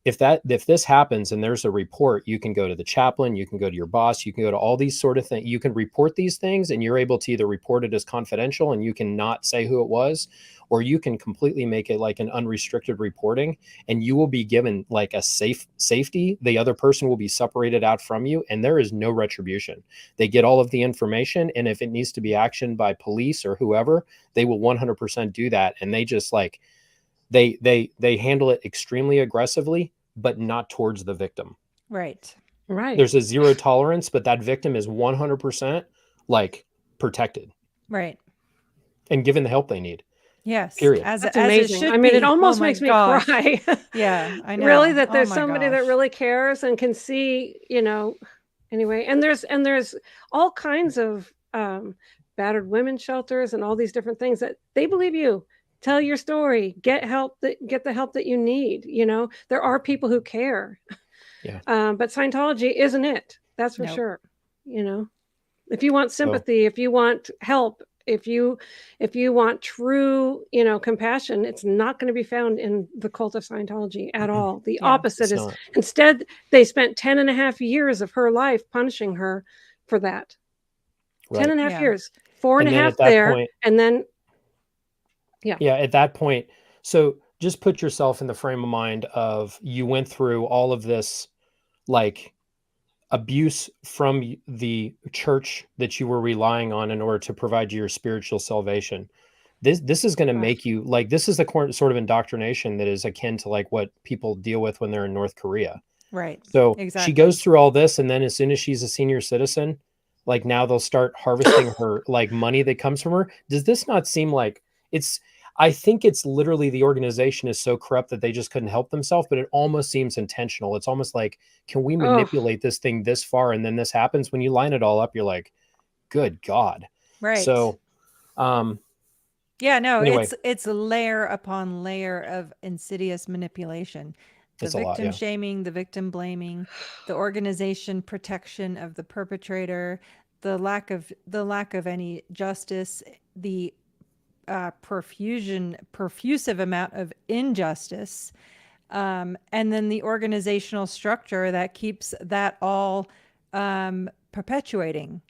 S3: If this happens and there's a report, you can go to the chaplain, you can go to your boss, you can go to all these sort of things. You can report these things and you're able to either report it as confidential and you can not say who it was, or you can completely make it like an unrestricted reporting and you will be given like a safety. The other person will be separated out from you and there is no retribution. They get all of the information. And if it needs to be actioned by police or whoever, they will 100% do that. And they just like, they handle it extremely aggressively, but not towards the victim.
S1: Right.
S2: Right.
S3: There's a zero tolerance, but that victim is 100% like protected
S1: Right.
S3: and given the help they need.
S1: Yes.
S3: Period.
S1: As
S2: That's
S1: it
S2: amazing.
S1: should
S2: I mean,
S1: be.
S2: it almost
S1: Oh my
S2: makes me
S1: gosh.
S2: cry.
S1: Yeah, I know.
S2: Really, that
S1: Oh
S2: there's
S1: my
S2: somebody that
S1: gosh.
S2: really cares and can see, anyway. And there's all kinds of battered women shelters and all these different things that they believe you. Tell your story. Get the help that you need. There are people who care.
S3: Yeah.
S2: But Scientology isn't it. That's for
S1: Nope.
S2: sure. If you want sympathy, if you want help, if you want true, compassion, it's not going to be found in the cult of Scientology at all. The
S1: Yeah.
S2: opposite
S3: It's
S2: is
S3: not.
S2: instead they spent 10 and a half years of her life punishing her for that.
S3: Right.
S2: 10 and a half
S1: Yeah.
S2: years, 4 and a
S3: And then
S2: half
S3: at that
S2: there,
S3: point,
S2: and then
S3: yeah, at that point, so just put yourself in the frame of mind of you went through all of this like abuse from the church that you were relying on in order to provide you your spiritual salvation. This is going to make you like, this is the sort of indoctrination that is akin to like what people deal with when they're in North Korea.
S1: Right.
S3: So
S1: Exactly.
S3: she goes through all this, and then as soon as she's a senior citizen, like now they'll start harvesting her like money that comes from her. Does this not seem like I think it's literally the organization is so corrupt that they just couldn't help themselves, but it almost seems intentional. It's almost like, can we manipulate this thing this far and then this happens? When you line it all up, you're like, good God.
S1: Right.
S3: So,
S1: yeah, no,
S3: anyway.
S1: it's layer upon layer of insidious manipulation. The
S3: It's a lot,
S1: victim
S3: yeah.
S1: shaming, the victim blaming, the organization protection of the perpetrator, the lack of any justice, the perfusive amount of injustice, and then the organizational structure that keeps that all perpetuating.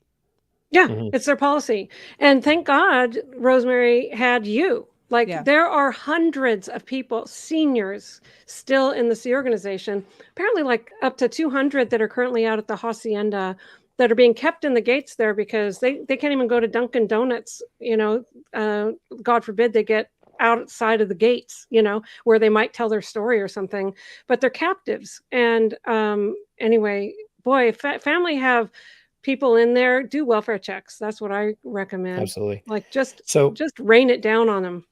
S2: Yeah,
S3: Mhm.
S2: it's their policy. And thank God Rosemary had you. Like
S1: Yeah.
S2: there are hundreds of people, seniors, still in the Sea organization, apparently like up to 200 that are currently out at the hacienda that are being kept in the gates there because they can't even go to Dunkin' Donuts, God forbid they get outside of the gates, where they might tell their story or something, but they're captives. And anyway, boy, family have people in there, do welfare checks. That's what I recommend.
S3: Absolutely.
S2: Like just
S3: So
S2: rain it down on them.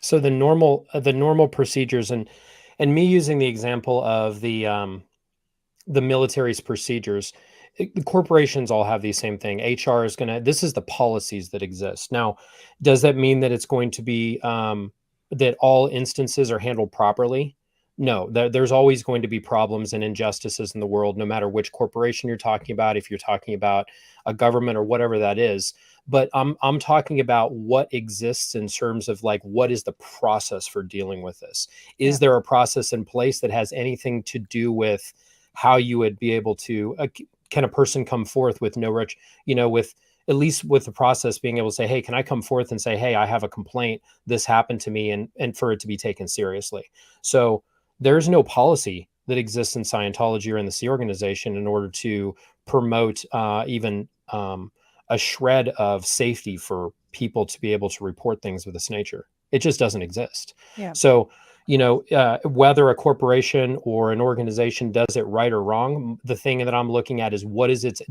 S3: So the normal procedures and me using the example of the military's procedures, the corporations all have the same thing. HR is this is the policies that exist. Now, does that mean that it's going to be that all instances are handled properly? No, there's always going to be problems and injustices in the world, no matter which corporation you're talking about, if you're talking about a government or whatever that is. But I'm talking about what exists in terms of like, what is the process for dealing with this? Is there a process in place that has anything to do with how you would be able to, can a person come forth with with at least with the process being able to say, hey, can I come forth and say, hey, I have a complaint, this happened to me, and for it to be taken seriously. So there's no policy that exists in Scientology or in the Sea organization in order to promote even a shred of safety for people to be able to report things of this nature. It just doesn't exist.
S1: Yeah.
S3: So whether a corporation or an organization does it right or wrong, the thing that I'm looking at is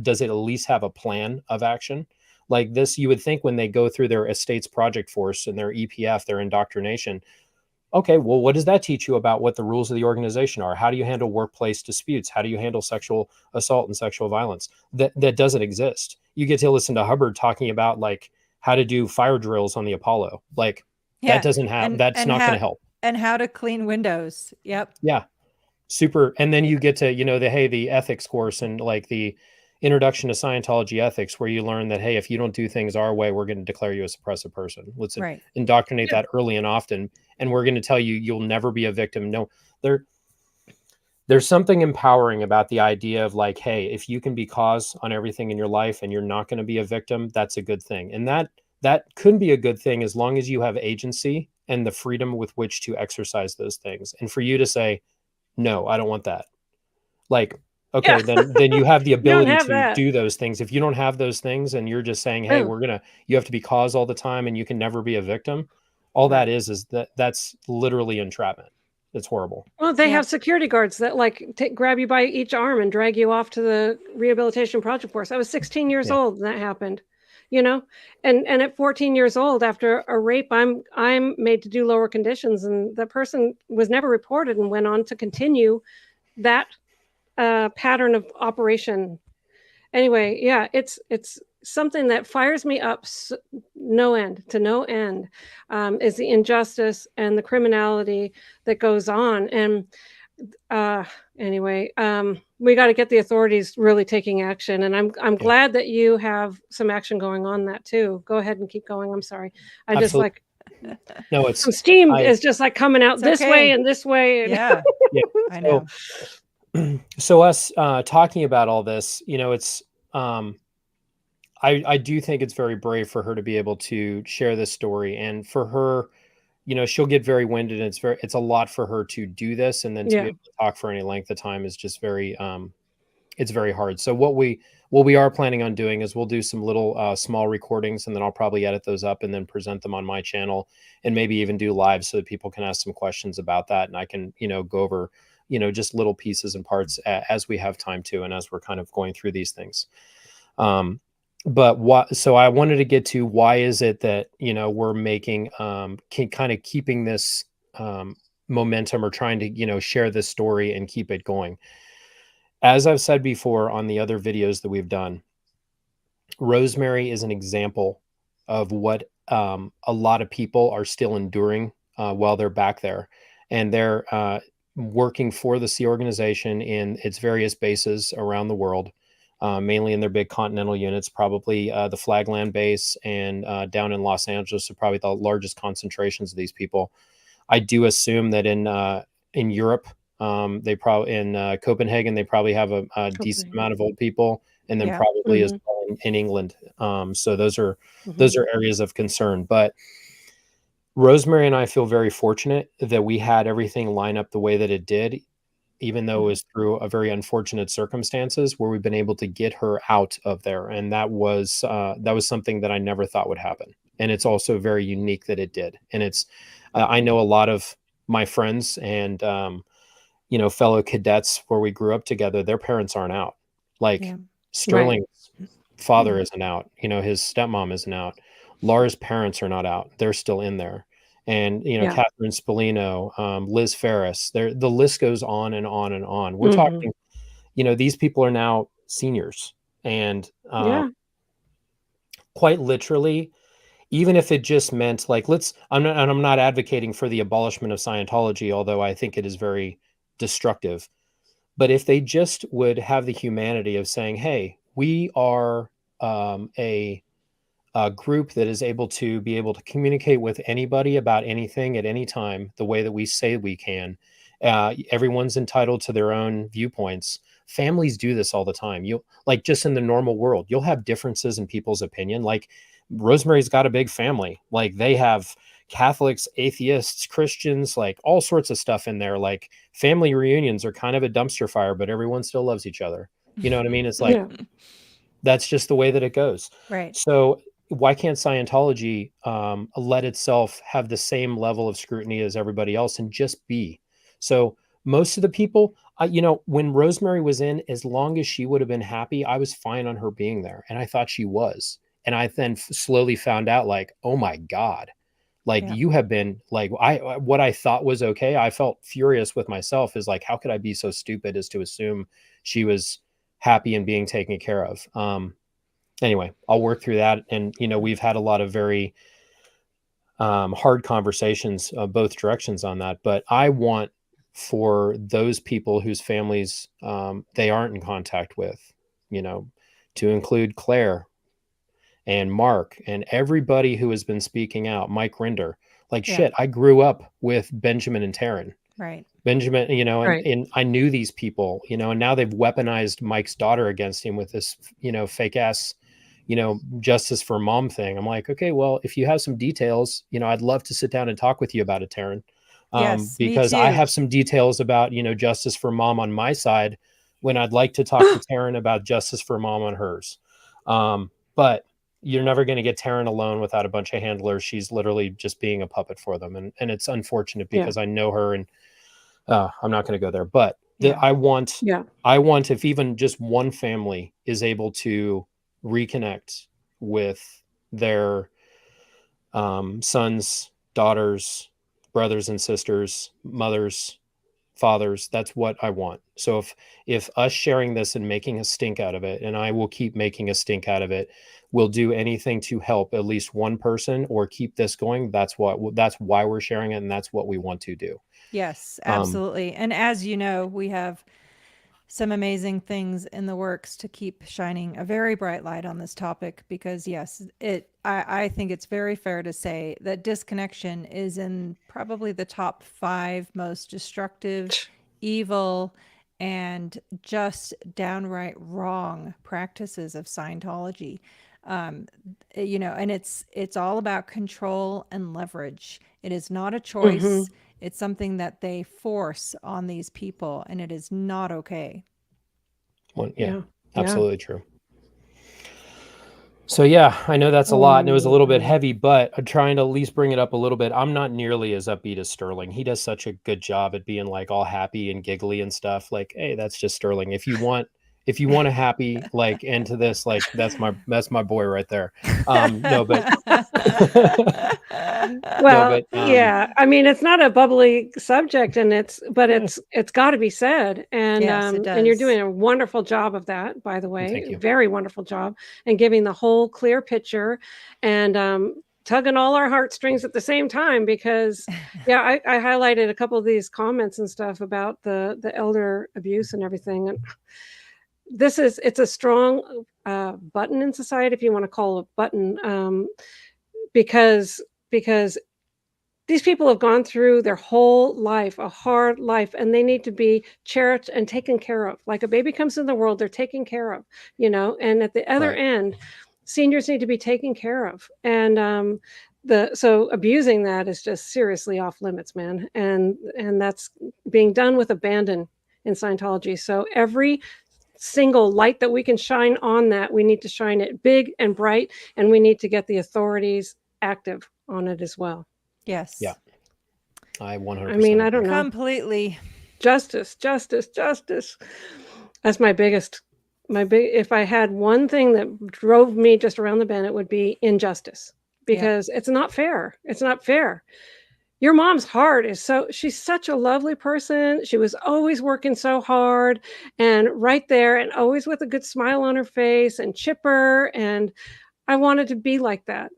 S3: does it at least have a plan of action? Like this, you would think when they go through their estates project force and their EPF, their indoctrination, okay, well, what does that teach you about what the rules of the organization are? How do you handle workplace disputes? How do you handle sexual assault and sexual violence? That doesn't exist. You get to listen to Hubbard talking about like how to do fire drills on the Apollo. Like that doesn't have, that's not going to help.
S1: And how to clean windows. Yep.
S3: Yeah. Super. And then you get to, the ethics course and like the introduction to Scientology ethics, where you learn that, hey, if you don't do things our way, we're going to declare you a suppressive person. Let's indoctrinate that early and often. And we're going to tell you, you'll never be a victim. No, there's something empowering about the idea of like, hey, if you can be cause on everything in your life and you're not going to be a victim, that's a good thing. And that could be a good thing as long as you have agency and the freedom with which to exercise those things. And for you to say, no, I don't want that. Like, okay, then you have the ability to do those things. If you don't have those things and you're just saying, hey, you have to be cause all the time and you can never be a victim. All that is that's literally entrapment. It's horrible.
S2: Well, they have security guards that like grab you by each arm and drag you off to the rehabilitation project force. I was 16 years old when that happened, and at 14 years old, after a rape, I'm made to do lower conditions, and the person was never reported and went on to continue that pattern of operation. Anyway, it's something that fires me up to no end, is the injustice and the criminality that goes on. And anyway, we got to get the authorities really taking action. And I'm glad that you have some action going on that too. Go ahead and keep going. I'm sorry. I just like,
S3: no, it's
S2: some steam is just like coming out this way and this way. And
S1: yeah, I know.
S3: So us talking about all this, it's I do think it's very brave for her to be able to share this story, and for her, she'll get very winded, and it's a lot for her to do this, and then to be able to talk for any length of time is just very it's very hard. So what we are planning on doing is we'll do some little small recordings, and then I'll probably edit those up and then present them on my channel, and maybe even do live so that people can ask some questions about that, and I can go over just little pieces and parts as we have time to, and as we're kind of going through these things. So I wanted to get to why is it that, we're making, kind of keeping this momentum, or trying to, share this story and keep it going. As I've said before on the other videos that we've done, Rosemary is an example of what a lot of people are still enduring while they're back there. And they're working for the Sea Organization in its various bases around the world. Mainly in their big continental units, probably the Flagland base and down in Los Angeles are probably the largest concentrations of these people. I do assume that in Europe, they probably in Copenhagen, they probably have a decent amount of old people, and then probably as well in England. So those are areas of concern. But Rosemary and I feel very fortunate that we had everything line up the way that it did, even though it was through a very unfortunate circumstances, where we've been able to get her out of there. And that was something that I never thought would happen. And it's also very unique that it did. And it's, I know a lot of my friends and, fellow cadets where we grew up together, their parents aren't out. Like Sterling's father isn't out, his stepmom isn't out. Laura's parents are not out. They're still in there. And, Catherine Spallino, Liz Ferris, the list goes on and on and on. We're talking, these people are now seniors, and quite literally, even if it just meant like, I'm not advocating for the abolishment of Scientology, although I think it is very destructive. But if they just would have the humanity of saying, hey, we are a group that is able to communicate with anybody about anything at any time, the way that we say we can. Everyone's entitled to their own viewpoints. Families do this all the time. Just in the normal world, you'll have differences in people's opinion. Like Rosemary's got a big family. Like they have Catholics, atheists, Christians, like all sorts of stuff in there. Like family reunions are kind of a dumpster fire, but everyone still loves each other. You know what I mean? It's like, that's just the way that it goes.
S1: Right.
S3: So Scientology let itself have the same level of scrutiny as everybody else and just be? So most of the people, when Rosemary was in, as long as she would have been happy, I was fine on her being there. And I thought she was. And I then slowly found out, like, oh my God, like you have been like, what I thought was okay. I felt furious with myself, is like, how could I be so stupid as to assume she was happy and being taken care of? Anyway, I'll work through that. And, we've had a lot of very hard conversations both directions on that. But I want for those people whose families they aren't in contact with, to include Claire and Mark and everybody who has been speaking out, Mike Rinder. Like, shit, I grew up with Benjamin and Taryn.
S1: Right.
S3: Benjamin, and I knew these people, and now they've weaponized Mike's daughter against him with this, fake ass, justice for mom thing. I'm like, okay, well, if you have some details, I'd love to sit down and talk with you about it, Taryn.
S1: Yes,
S3: because
S1: me
S3: I
S1: too.
S3: have some details about, justice for mom on my side, when I'd like to talk to Taryn about justice for mom on hers. But you're never going to get Taryn alone without a bunch of handlers. She's literally just being a puppet for them. And it's unfortunate because I know her, and I'm not going to go there, but I want, if even just one family is able to reconnect with their sons, daughters, brothers and sisters, mothers, fathers, that's what I want. So if us sharing this and making a stink out of it, and I will keep making a stink out of it, will do anything to help at least one person or keep this going, that's why we're sharing it, and that's what we want to do.
S1: Yes, absolutely. And as you know, we have some amazing things in the works to keep shining a very bright light on this topic, because yes, I think it's very fair to say that disconnection is in probably the top 5 most destructive, evil, and just downright wrong practices of Scientology. And it's all about control and leverage. It is not a choice. It's something that they force on these people, and it is not okay.
S3: Well, absolutely true. So I know that's a lot, and it was a little bit heavy, but I'm trying to at least bring it up a little bit. I'm not nearly as upbeat as Sterling. He does such a good job at being like all happy and giggly and stuff. Like, hey, that's just Sterling. If you want a happy like end to this, like that's my boy right there. No, but
S2: well, I mean, it's not a bubbly subject, and it's got to be said, and
S1: Yes, it
S2: and you're
S1: does.
S2: doing a wonderful job of that, by the way.
S3: Thank you.
S2: Very wonderful job, and giving the whole clear picture, and tugging all our heartstrings at the same time, because I highlighted a couple of these comments and stuff about the elder abuse and everything, and it's a strong button in society, if you want to call it a button, because these people have gone through their whole life, a hard life, and they need to be cherished and taken care of. Like a baby comes in the world, they're taken care of, and at the other end, seniors need to be taken care of. And so abusing that is just seriously off limits, man. And that's being done with abandon in Scientology. So every single light that we can shine on that, we need to shine it big and bright, and we need to get the authorities active on it as well.
S1: Yes.
S3: Yeah. I 100%.
S2: I mean, I don't know.
S1: Completely.
S2: Justice. That's if I had one thing that drove me just around the bend, it would be injustice, because it's not fair. It's not fair. Your mom's heart she's such a lovely person. She was always working so hard and right there, and always with a good smile on her face and chipper. And I wanted to be like that,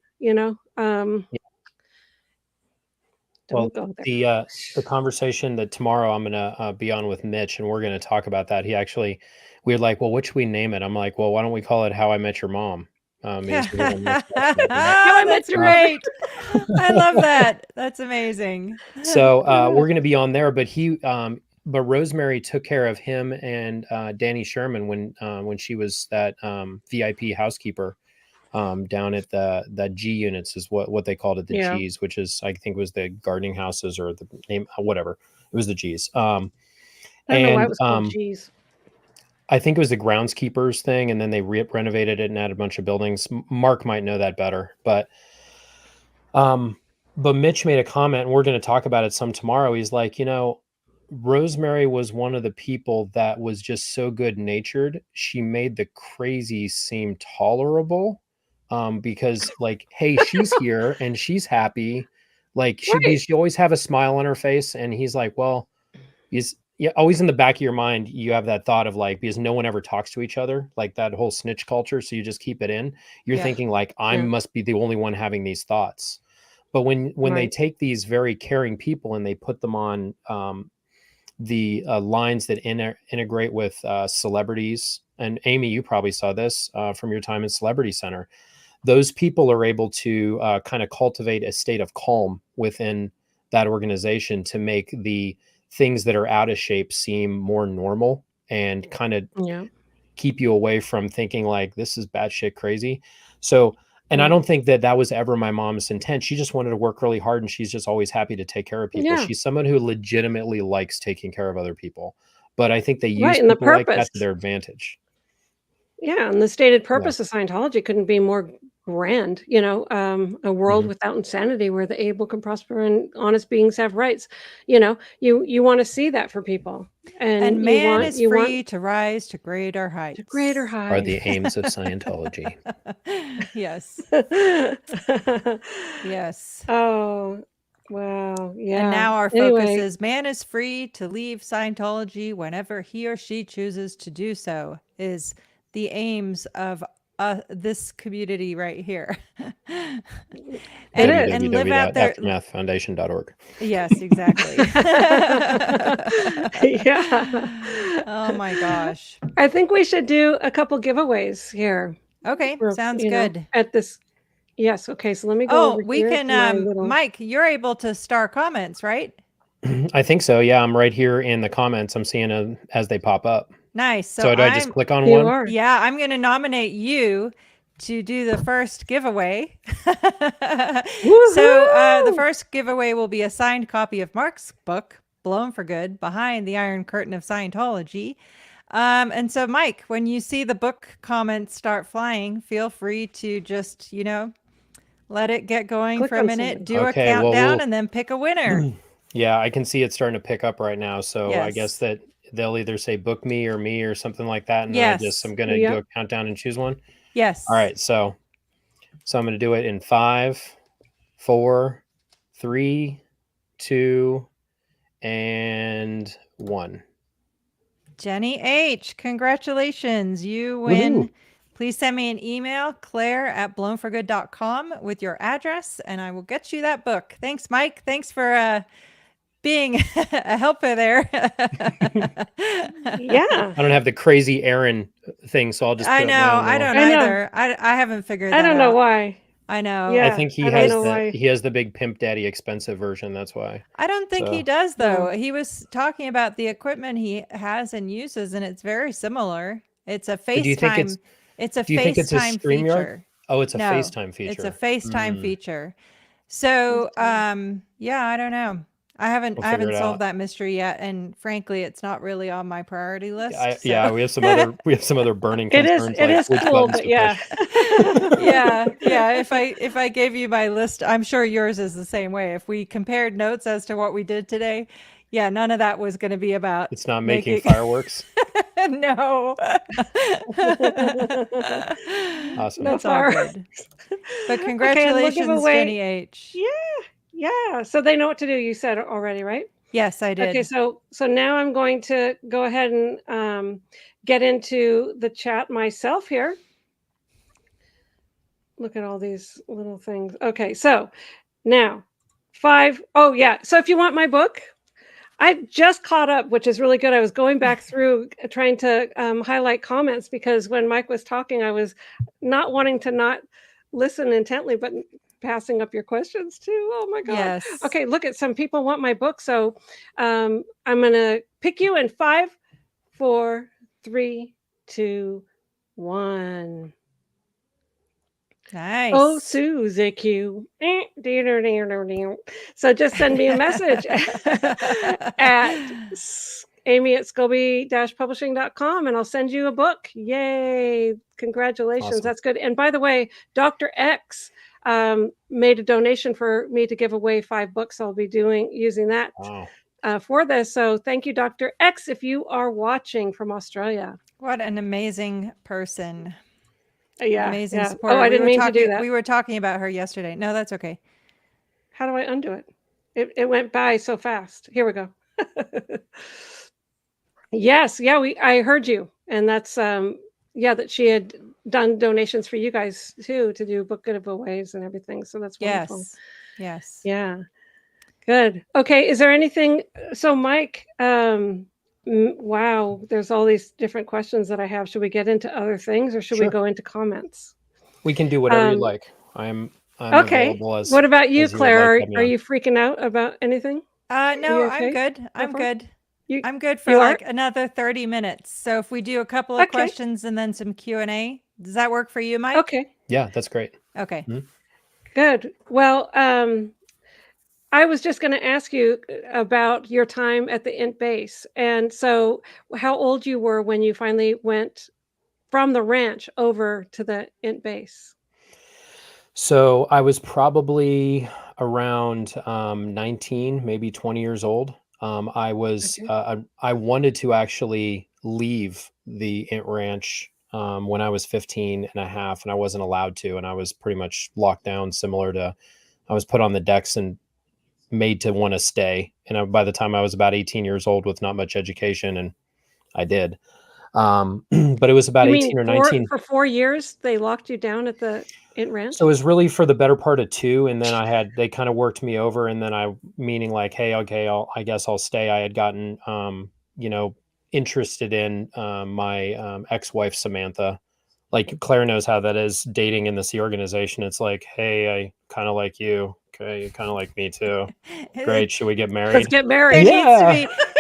S3: Well,
S2: Don't go there.
S3: the conversation that tomorrow I'm gonna be on with Mitch, and we're gonna talk about that. We were like, well, what should we name it? I'm like, well, why don't we call it How I Met Your Mom?
S1: That's great. I love that. That's amazing.
S3: So we're gonna be on there, but Rosemary took care of him and Danny Sherman when she was that VIP housekeeper. Down at the G units is what they called it, the G's, which is, I think, was the gardening houses, or the name, whatever. It was the G's.
S2: I don't know why it was called G's.
S3: I think it was the groundskeepers thing, and then they renovated it and added a bunch of buildings. Mark might know that better, but Mitch made a comment, and we're going to talk about it some tomorrow. He's like, Rosemary was one of the people that was just so good natured. She made the crazy seem tolerable, because like, hey, she's here and she's happy. Like
S2: Right.
S3: she always have a smile on her face. And he's like, well, always in the back of your mind, you have that thought of like, because no one ever talks to each other, like that whole snitch culture. So you just keep it in. You're
S1: Yeah.
S3: thinking like, I
S2: Yeah.
S3: must be the only one having these thoughts. But when they
S2: Right.
S3: take these very caring people and they put them on the lines that integrate with celebrities, and Amy, you probably saw this from your time in Celebrity Center, those people are able to kind of cultivate a state of calm within that organization to make the things that are out of shape seem more normal and kind of
S2: Yeah.
S3: keep you away from thinking like this is batshit crazy. So, and I
S2: Yeah.
S3: don't think that was ever my mom's intent. She just wanted to work really hard, and she's just always happy to take care of people.
S2: Yeah.
S3: She's someone who legitimately likes taking care of other people, but I think they use
S2: Right. And the
S3: people like that
S2: purpose.
S3: to their advantage.
S2: Yeah. And the stated
S3: Yeah.
S2: purpose of Scientology couldn't be more grand, a world
S3: Mhm.
S2: without insanity where the able can prosper and honest beings have rights. You want to see that for people.
S1: And
S2: And
S1: man is
S2: you want
S1: free to rise to greater
S2: to greater
S1: heights.
S3: Are
S2: heights.
S3: the aims of Scientology.
S1: Yes. Yes.
S2: Oh, wow.
S1: And
S2: Yeah.
S1: now our focus
S2: Anyway,
S1: is man is free to leave Scientology whenever he or she chooses to do so, is the aims of this community right here.
S2: it
S1: and live out their
S3: www.aftermathfoundation.org.
S1: yes, exactly.
S2: Yeah.
S1: Oh my gosh.
S2: I think we should do a couple giveaways here.
S1: Okay,
S2: for,
S1: sounds good.
S2: At this. Yes. Okay. So let me go
S1: Oh,
S2: over
S1: we
S2: here
S1: can
S2: to my little.
S1: Mike, you're able to star comments, right?
S3: I think so. Yeah, I'm right here in the comments. I'm seeing them as they pop up.
S1: Nice.
S3: So do I just click on
S2: You
S3: one?
S2: are.
S1: Yeah, I'm going to nominate you to do the first giveaway. So the
S2: Woohoo!
S1: first giveaway will be a signed copy of Mark's book, Blown for Good, Behind the Iron Curtain of Scientology. And so, Mike, when you see the book comments start flying, feel free to just, let it get going
S2: Click
S1: for a
S2: on
S1: minute,
S2: something.
S1: do a
S3: Okay, well,
S1: countdown, and then pick a winner.
S3: Yeah, I can see it starting to pick up right now. So I guess
S1: Yes.
S3: that they'll either say book me or something like that. And then
S1: Yes.
S3: I'm going to
S2: Yep.
S3: do a countdown and choose one.
S1: Yes.
S3: All right. So I'm going to do it in 5, 4, 3, 2, and 1.
S1: Jenny H., congratulations. You win.
S3: Woohoo.
S1: Please send me an email, claire@blownforgood.com, with your address, and I will get you that book. Thanks, Mike. Thanks for being a helper there.
S2: Yeah.
S3: I don't have the crazy Aaron thing, so I'll just put
S1: I
S3: up my
S1: know.
S3: own
S1: I
S3: little-
S1: don't
S2: I know.
S1: either. I haven't figured that
S2: I don't know
S1: out.
S2: why.
S1: I know.
S2: Yeah.
S3: I think he
S2: I don't
S3: has
S2: know why.
S3: he has the big Pimp Daddy expensive version. That's why.
S1: I don't think he
S3: So-
S1: does, though.
S2: No.
S1: He was talking about the equipment he has and uses, and it's very similar. It's a
S3: But do you think
S1: FaceTime. It's a
S3: do you think it's a
S1: FaceTime
S3: StreamYard?
S1: feature.
S3: Oh, it's a
S1: No,
S3: FaceTime feature.
S1: It's a FaceTime
S3: Hmm.
S1: feature. So, yeah, I don't know. I haven't
S3: We'll figure
S1: haven't
S3: it
S1: solved
S3: out.
S1: that mystery yet, and frankly, it's not really on my priority list.
S3: Yeah,
S1: so-
S3: we have some other burning
S2: It is.
S3: concerns.
S2: It
S3: like
S2: is
S3: which
S2: cool,
S3: buttons
S2: but
S3: to
S2: yeah.
S3: push.
S1: yeah. If I gave you my list, I'm sure yours is the same way. If we compared notes as to what we did today, yeah, none of that was going to be about.
S3: It's not making fireworks.
S1: No.
S3: Awesome.
S2: No
S1: That's all
S2: fire.
S1: good. But
S2: Okay, and we'll give
S1: congratulations,
S2: away.
S1: Jenny H.
S2: Yeah. So they know what to do. You said already, right?
S1: Yes, I did.
S2: Okay. So now I'm going to go ahead and get into the chat myself here. Look at all these little things. Okay. So now 5. Oh yeah. So if you want my book, I just caught up, which is really good. I was going back through trying to highlight comments because when Mike was talking, I was not wanting to not listen intently, but passing up your questions too. Oh my God.
S1: Yes.
S2: Okay, look at some people want my book. So I'm going to pick you in 5, 4, 3, 2, 1.
S1: Nice.
S2: Oh, Susie Q. So just send me a message at amy@scobie-publishing.com, and I'll send you a book. Yay. Congratulations.
S3: Awesome.
S2: That's good. And by the way, Dr. X made a donation for me to give away 5 books. I'll be using that
S3: Wow.
S2: for this. So thank you, Dr. X, if you are watching from Australia.
S1: What an amazing person.
S2: Yeah.
S1: Amazing
S2: Yeah.
S1: supporter.
S2: Oh, I didn't mean to do that.
S1: We were talking about her yesterday. No, that's okay.
S2: How do I undo it? It went by so fast. Here we go. Yes. Yeah. I heard you. And that's, that she had done donations for you guys too, to do book giveaways and everything. So that's wonderful.
S1: Yes. Yes.
S2: Yeah. Good. Okay. Is there anything? So Mike, wow, there's all these different questions that I have. Should we get into other things or should we
S3: Sure.
S2: go into comments?
S3: We can do whatever you'd like. I'm
S2: Okay.
S3: available as
S2: What about you,
S3: as you would
S2: Claire?
S3: like to have me
S2: Are
S3: on.
S2: you freaking out about anything?
S1: No,
S2: okay
S1: I'm good. I'm
S2: far?
S1: good.
S2: You-
S1: I'm good for
S2: you
S1: like
S2: are?
S1: another 30 minutes. So if we do a couple of
S2: Okay.
S1: questions and then some Q&A, does that work for you, Mike?
S2: Okay.
S3: Yeah, that's great.
S1: Okay.
S2: Good. Well, I was just going to ask you about your time at the Int Base. And so how old you were when you finally went from the ranch over to the Int Base?
S3: So I was probably around 19, maybe 20 years old. I was
S2: Okay.
S3: I wanted to actually leave the Int Ranch when I was 15 and a half, and I wasn't allowed to, and I was pretty much locked down, similar to I was put on the decks and made to want to stay. And by the time I was about 18 years old with not much education, and I did. But it was about
S2: You
S3: 18
S2: mean
S3: or 19.
S2: for 4 years they locked you down at the Int Ranch?
S3: So it was really for the better part of 2, and then they kind of worked me over, and then meaning like, hey, okay, I guess I'll stay. I had gotten, interested in my ex-wife Samantha. Like Claire knows how that is dating in this organization. It's like, hey, I kind of like you. Okay, you kind of like me too. Great, should we get
S2: Let's
S3: married?
S2: get married.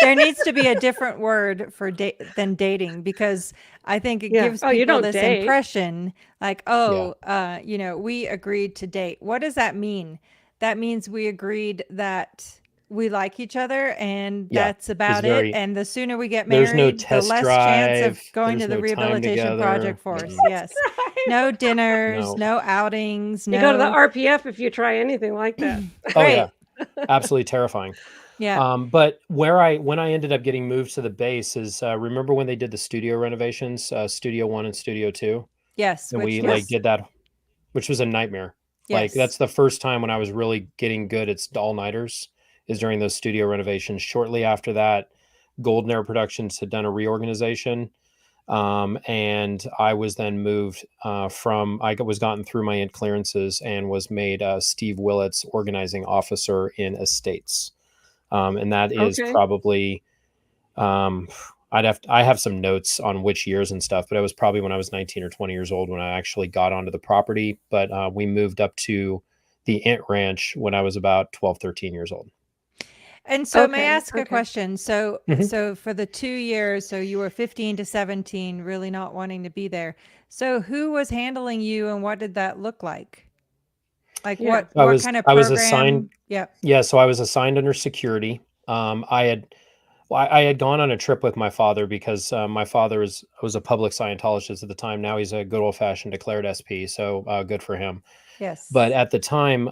S1: There needs to be a different word for than dating, because I think it gives
S2: Oh, you
S1: people
S2: don't
S1: this
S2: date.
S1: impression like, we agreed to date. What does that mean? That means we agreed that we like each other, and
S3: Yeah,
S1: that's about
S3: very-
S1: it. And the sooner we get
S3: There's no
S1: married, the
S3: test
S1: less chance of
S3: drive,
S1: going
S3: there's
S1: to the
S3: no time
S1: rehabilitation
S3: together.
S1: project force.
S3: Mm-mm.
S1: Yes. No dinners,
S3: No.
S1: no outings,
S2: You go to the
S1: no.
S2: RPF if you try anything like that.
S3: Oh
S1: Right.
S3: yeah, absolutely terrifying.
S1: Yeah.
S3: But when I ended up getting moved to the base is remember when they did the studio renovations, Studio 1 and Studio 2,
S1: Yes.
S3: and we
S1: Which
S3: like
S1: was,
S3: did that, which was a nightmare. Like
S1: yes.
S3: that's the first time when I was really getting good at all-nighters, is during those studio renovations. Shortly after that, Golden Air Productions had done a reorganization. And I was then moved I was gotten through my Int clearances and was made Steve Willett's organizing officer in estates. And that is
S2: Okay.
S3: probably, I have some notes on which years and stuff, but it was probably when I was 19 or 20 years old when I actually got onto the property. But we moved up to the Int Ranch when I was about 12, 13 years old.
S1: And so may I
S2: Okay,
S1: ask a
S2: okay.
S1: question? So,
S3: Mhm.
S1: so for the 2 years, so you were 15 to 17, really not wanting to be there. So who was handling you, and what did that look like? Like
S2: Yeah.
S1: what kind of
S3: I was
S1: program?
S3: assigned,
S1: Yep.
S3: yeah, so I was assigned under security. I had gone on a trip with my father because my father was a public Scientologist at the time. Now he's a good old fashioned declared SP. So good for him.
S1: Yes.
S3: But at the time,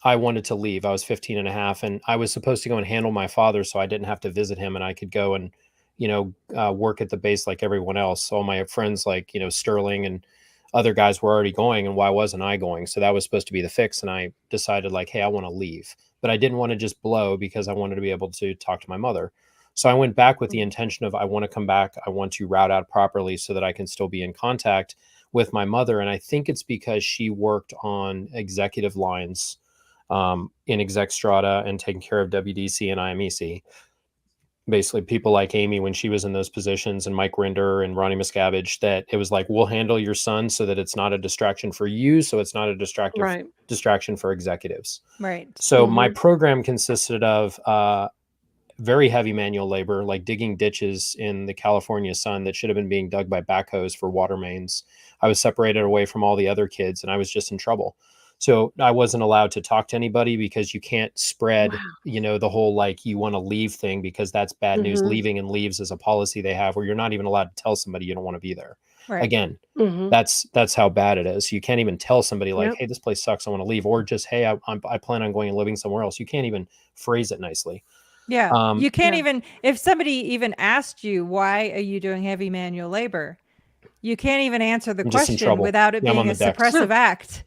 S3: I wanted to leave. I was 15 and a half, and I was supposed to go and handle my father so I didn't have to visit him, and I could go and, work at the base like everyone else. All my friends like, Sterling and other guys were already going, and why wasn't I going? So that was supposed to be the fix. And I decided like, hey, I want to leave, but I didn't want to just blow because I wanted to be able to talk to my mother. So I went back with the intention of, I want to come back. I want to route out properly so that I can still be in contact with my mother. And I think it's because she worked on executive lines in exec strata and taking care of WDC and IMEC. Basically people like Amy when she was in those positions, and Mike Rinder and Ronnie Miscavige, that it was like, we'll handle your son so that it's not a distraction for you. So it's not a distraction for executives.
S1: Right.
S3: So my program consisted of very heavy manual labor, like digging ditches in the California sun that should have been being dug by backhoes for water mains. I was separated away from all the other kids, and I was just in trouble. So I wasn't allowed to talk to anybody because you can't spread,
S2: Wow.
S3: the whole like you want to leave thing, because that's bad news.
S2: Mhm.
S3: Leaving and leaves is a policy they have where you're not even allowed to tell somebody you don't want to be there.
S1: Right.
S3: Again,
S2: Mhm.
S3: that's how bad it is. You can't even tell somebody like,
S2: Yep.
S3: hey, this place sucks, I want to leave, or just, hey, I plan on going and living somewhere else. You can't even phrase it nicely.
S1: Yeah. You can't
S2: Yeah.
S1: even, if somebody even asked you, why are you doing heavy manual labor? You can't even answer the
S3: I'm just in
S1: question
S3: trouble.
S1: without it
S3: Yeah, I'm
S1: being
S3: on
S1: a
S3: the decks.
S1: suppressive act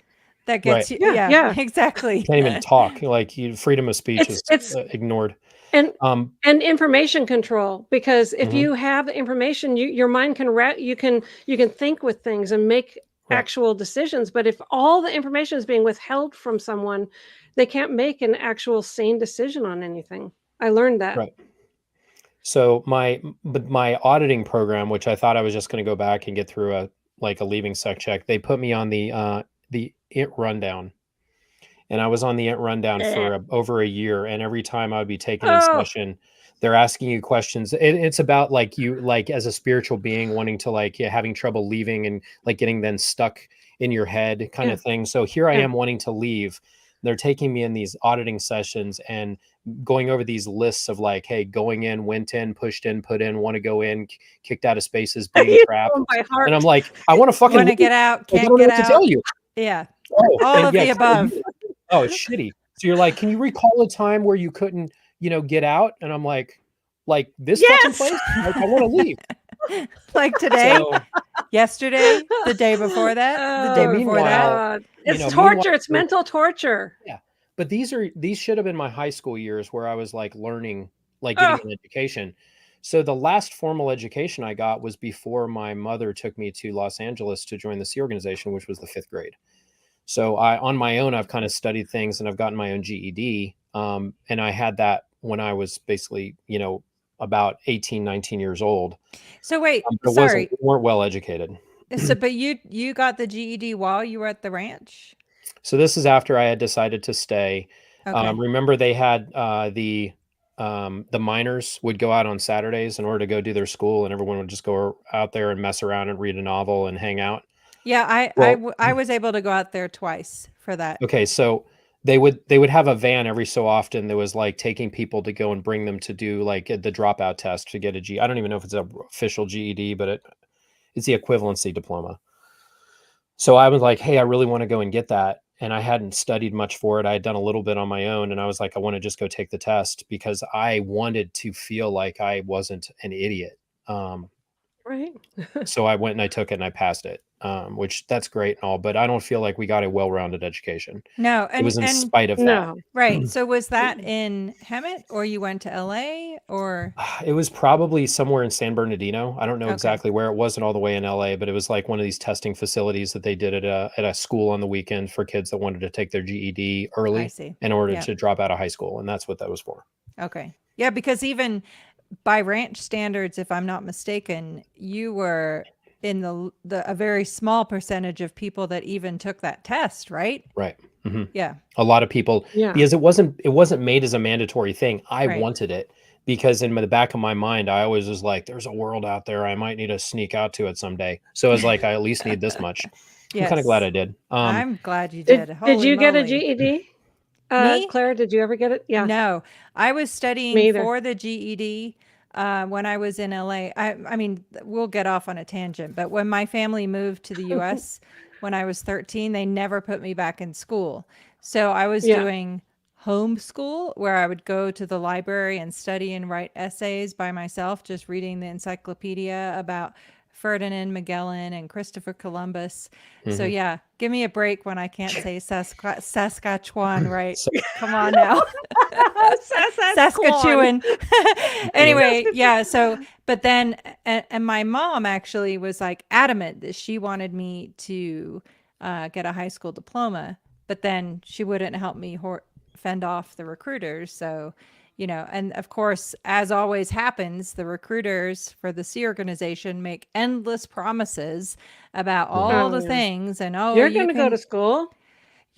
S1: that
S3: Right.
S1: gets you.
S2: Yeah,
S1: Yeah,
S2: yeah.
S1: exactly.
S3: Can't even talk. Like freedom of speech is
S2: It's
S3: ignored.
S2: and
S3: Um,
S2: and information control, because if
S3: mhm,
S2: you have the information, your mind can you can think with things and make
S3: right,
S2: actual decisions. But if all the information is being withheld from someone, they can't make an actual sane decision on anything. I learned that.
S3: right. So my auditing program, which I thought I was just going to go back and get through a leaving sec check, they put me on the Int rundown, and I was on the Int rundown
S2: Eh.
S3: for over a year. And every time I would be taken in
S2: Oh,
S3: session, they're asking you questions. It's about like you, like as a spiritual being, wanting to like, yeah, having trouble leaving and like getting then stuck in your head kind
S2: yeah,
S3: of thing. So here I
S2: yeah.
S3: am wanting to leave. They're taking me in these auditing sessions and going over these lists of like, hey, going in, went in, pushed in, put in, want to go in, kicked out of spaces, being
S2: You
S3: trapped.
S2: know 'em by
S3: And I'm
S2: heart.
S3: like, I want to fucking
S1: Want to
S3: leave.
S1: get out,
S3: Like, I
S1: can't
S3: don't know
S1: get
S3: what to tell
S1: out.
S3: you.
S1: Yeah.
S3: Oh,
S1: All
S3: and
S1: of
S3: yeah,
S1: the above.
S3: oh, it's shitty. So you're like, can you recall a time where you couldn't, get out? And I'm like this fucking
S2: Yes.
S3: place? Like, I want to leave.
S1: Like today,
S3: So,
S1: yesterday, the day before that, the
S3: so
S1: day
S2: Oh
S1: before that.
S3: meanwhile,
S2: God. It's
S3: meanwhile,
S2: torture. It's mental torture.
S3: yeah. But these should have been my high school years where I was like learning, like getting
S2: Oh,
S3: an education. So the last formal education I got was before my mother took me to Los Angeles to join the Sea Organization, which was the 5th grade. So on my own, I've kind of studied things and I've gotten my own GED. And I had that when I was basically, about 18, 19 years old.
S1: So wait,
S3: But
S1: sorry.
S3: we weren't well educated.
S1: So, but you got the GED while you were at the ranch?
S3: So this is after I had decided to stay.
S1: Okay.
S3: Remember they had the miners would go out on Saturdays in order to go do their school, and everyone would just go out there and mess around and read a novel and hang out.
S1: Yeah,
S3: Well,
S1: I was able to go out there twice for that.
S3: okay, so they would have a van every so often that was like taking people to go and bring them to do like the dropout test to get a G. I don't even know if it's a official GED, but it's the equivalency diploma. So I was like, hey, I really want to go and get that. And I hadn't studied much for it. I had done a little bit on my own. And I was like, I want to just go take the test because I wanted to feel like I wasn't an idiot. Um,
S2: right.
S3: so I went and I took it and I passed it, which that's great and all, but I don't feel like we got a well-rounded education.
S1: No,
S3: It was in
S1: and
S3: spite of that.
S2: No.
S1: right. So was that in Hemet or you went to LA or
S3: It was probably somewhere in San Bernardino. I don't know
S1: okay.
S3: exactly where. It wasn't all the way in LA, but it was like one of these testing facilities that they did at a school on the weekend for kids that wanted to take their GED
S1: I
S3: early
S1: see.
S3: in order
S1: Yeah.
S3: to drop out of high school, and that's what that was for.
S1: Okay. Yeah, because even by ranch standards, if I'm not mistaken, you were in a very small percentage of people that even took that test, right?
S3: Right. hmm
S1: Yeah.
S3: A lot of people,
S2: Yeah.
S3: because it wasn't made as a mandatory thing. I
S1: Right.
S3: wanted it because in the back of my mind, I always was like, "There's a world out there. I might need to sneak out to it someday." So I was like, I at least need this much. I'm kind of glad
S1: Yes.
S3: I did.
S1: I'm glad you did.
S2: Did
S1: Holy
S2: you get a
S1: moly.
S2: GED?
S1: Me?
S2: Claire, did you ever get it? Yeah.
S1: No, I was
S2: Me
S1: studying
S2: either.
S1: for the GED when I was in LA. I mean, we'll get off on a tangent, but when my family moved to the US when I was 13, they never put me back in school. So I was
S2: Yeah.
S1: doing homeschool where I would go to the library and study and write essays by myself, just reading the encyclopedia about Ferdinand Magellan and Christopher Columbus. So
S3: Mhm.
S1: yeah, give me a break when I can't say Saskatchewan, right?
S3: So
S1: Come on now. Saskatchewan. Anyway, yeah. So, but then, and my mom actually was like adamant that she wanted me to get a high school diploma, but then she wouldn't help me fend off the recruiters. So, and of course, as always happens, the recruiters for the Sea Organization make endless promises about all
S2: Oh,
S1: the
S2: yeah.
S1: things. And
S2: You're going to go to school?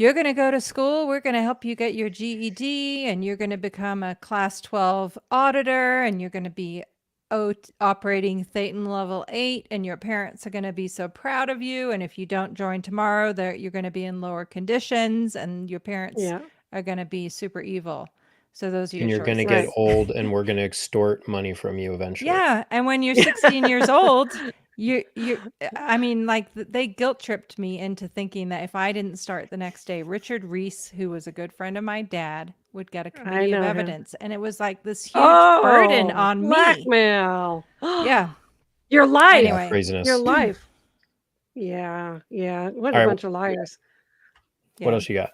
S1: you're going to go to school. We're going to help you get your GED and you're going to become a class 12 auditor and you're going to be operating Thetan level 8, and your parents are going to be so proud of you. And if you don't join tomorrow, you're going to be in lower conditions, and your parents
S2: Yeah.
S1: are going to be super evil. So those are
S3: And
S1: your
S3: you're going to
S1: choices.
S3: get old, and we're going to extort money from you eventually.
S1: Yeah, and when you're 16 years old, I mean, like they guilt tripped me into thinking that if I didn't start the next day, Richard Reese, who was a good friend of my dad, would get a
S2: I
S1: committee of
S2: know him.
S1: evidence, and it was like this huge burden
S2: Oh,
S1: on me.
S2: blackmail.
S1: Yeah.
S2: Your life.
S3: Yeah,
S1: Anyway,
S3: craziness.
S2: Your life. Yeah. Yeah. What
S3: All
S2: a
S3: right,
S2: bunch of liars.
S3: what
S1: yeah.
S3: else you got?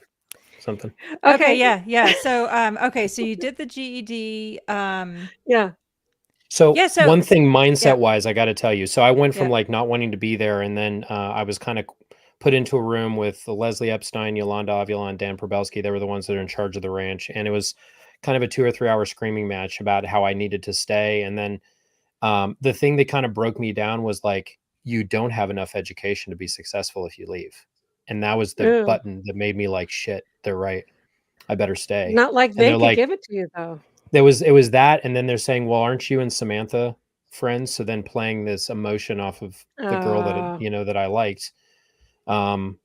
S3: Something.
S1: Okay, yeah. So, okay, so you did the GED.
S2: Yeah.
S3: So
S1: Yeah, so
S3: one thing
S1: yeah,
S3: mindset wise, I got to tell you. So I went from
S1: yeah,
S3: like not wanting to be there, and then I was kind of put into a room with Leslie Epstein, Yolanda Avila, and Dan Probelski. They were the ones that are in charge of the ranch, and it was kind of a 2 or 3 hour screaming match about how I needed to stay. And then the thing that kind of broke me down was like, you don't have enough education to be successful if you leave. And that was the
S2: Ew.
S3: button that made me like, shit, they're right. I better stay.
S2: Not like
S3: And
S2: they
S3: they're
S2: could
S3: like,
S2: give it to you, though.
S3: it was that. And then they're saying, well, aren't you and Samantha friends? So then playing this emotion off of the girl that, that I liked. And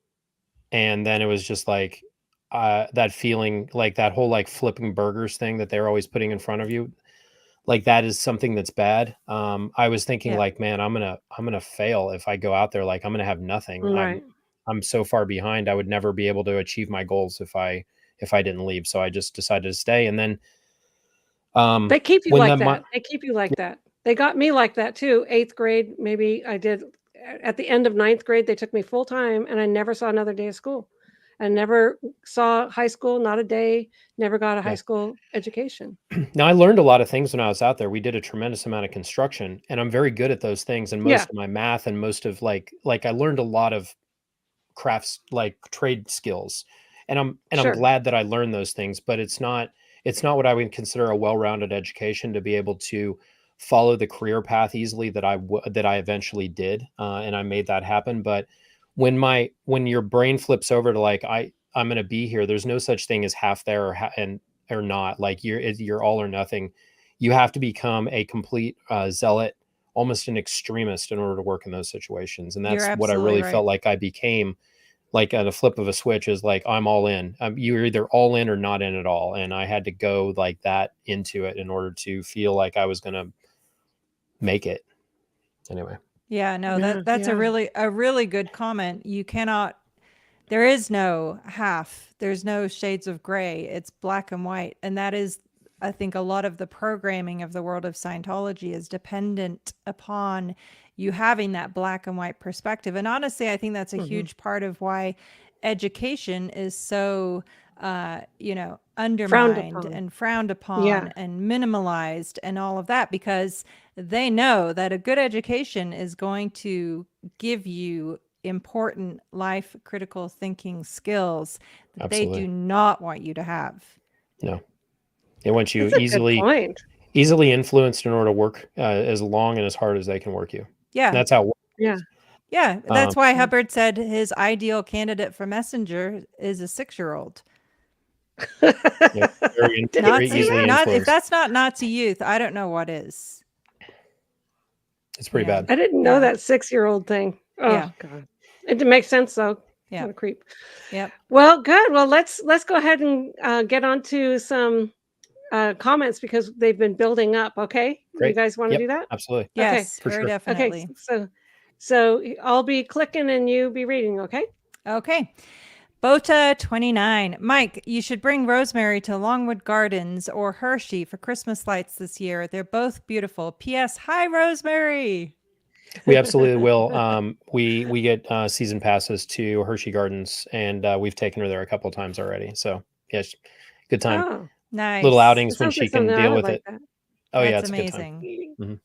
S3: then it was just like, that feeling, like that whole like flipping burgers thing that they're always putting in front of you, like that is something that's bad. I was thinking
S1: yeah.
S3: like, man, I'm gonna fail if I go out there. Like I'm gonna have nothing.
S2: Right.
S3: I'm so far behind. I would never be able to achieve my goals if I didn't leave. So I just decided to stay. And then
S2: They keep you
S3: when
S2: like
S3: the
S2: that. They keep you like that. They got me like that too. 8th grade, maybe I did. At the end of 9th grade, they took me full time, and I never saw another day of school. I never saw high school, not a day, never got a high
S3: Yeah.
S2: school education.
S3: Now I learned a lot of things when I was out there. We did a tremendous amount of construction, and I'm very good at those things. And most
S2: Yeah.
S3: of my math and most of like I learned a lot of crafts, like trade skills. And I'm
S2: Sure.
S3: glad that I learned those things, but it's not what I would consider a well-rounded education to be able to follow the career path easily that I eventually did. And I made that happen. But when your brain flips over to like, I'm going to be here, there's no such thing as half there or not. Like you're all or nothing. You have to become a complete zealot, almost an extremist, in order to work in those situations. And
S1: You're
S3: that's what I
S1: absolutely
S3: really
S1: right.
S3: felt like I became. Like at a flip of a switch is like, I'm all in. You're either all in or not in at all. And I had to go like that into it in order to feel like I was going to make it. Anyway.
S1: Yeah, no,
S2: Yeah.
S1: that's
S2: Yeah.
S1: a really good comment. You cannot, there is no half, there's no shades of gray. It's black and white. And that is, I think, a lot of the programming of the world of Scientology is dependent upon you having that black and white perspective. And honestly, I think that's a huge part of why education is so, undermined
S2: upon.
S1: and frowned upon
S2: Yeah.
S1: and minimalized and all of that, because they know that a good education is going to give you important life critical thinking skills that they
S3: Absolutely.
S1: do not want you to have.
S3: No. They want you
S2: That's a good point.
S3: easily influenced in order to work as long and as hard as they can work you.
S1: Yeah.
S3: And that's how it works.
S2: Yeah.
S1: Yeah. That's why Hubbard said his ideal candidate for messenger is a 6-year-old.
S3: Yeah, very easily
S1: If
S3: influenced.
S1: that's not Nazi youth, I don't know what is.
S3: It's pretty
S1: Yeah.
S3: bad.
S2: I didn't know that 6-year-old thing. Oh
S1: Yeah.
S2: God. It makes sense though.
S1: Yeah.
S2: What a creep.
S1: Yep.
S2: Well, good. Well, let's go ahead and get on to some comments because they've been building up. Okay.
S3: Great.
S2: You guys want to
S3: Yep,
S2: do that?
S3: absolutely.
S1: Yes,
S3: for
S1: very
S3: sure.
S1: definitely.
S2: Okay. So I'll be clicking and you be reading. Okay.
S1: Okay. Bota 29. Mike, you should bring Rosemary to Longwood Gardens or Hershey for Christmas lights this year. They're both beautiful. P.S. Hi, Rosemary.
S3: We absolutely will. We get season passes to Hershey Gardens, and we've taken her there a couple of times already. So yes, good time.
S2: Oh,
S1: Nice.
S3: Little
S2: it
S3: outings when
S2: sounds
S3: she
S2: like
S3: can
S2: something I
S3: deal
S2: would
S3: with
S2: like
S3: it.
S2: that.
S3: Oh yeah,
S1: That's
S3: it's a good time.
S1: amazing.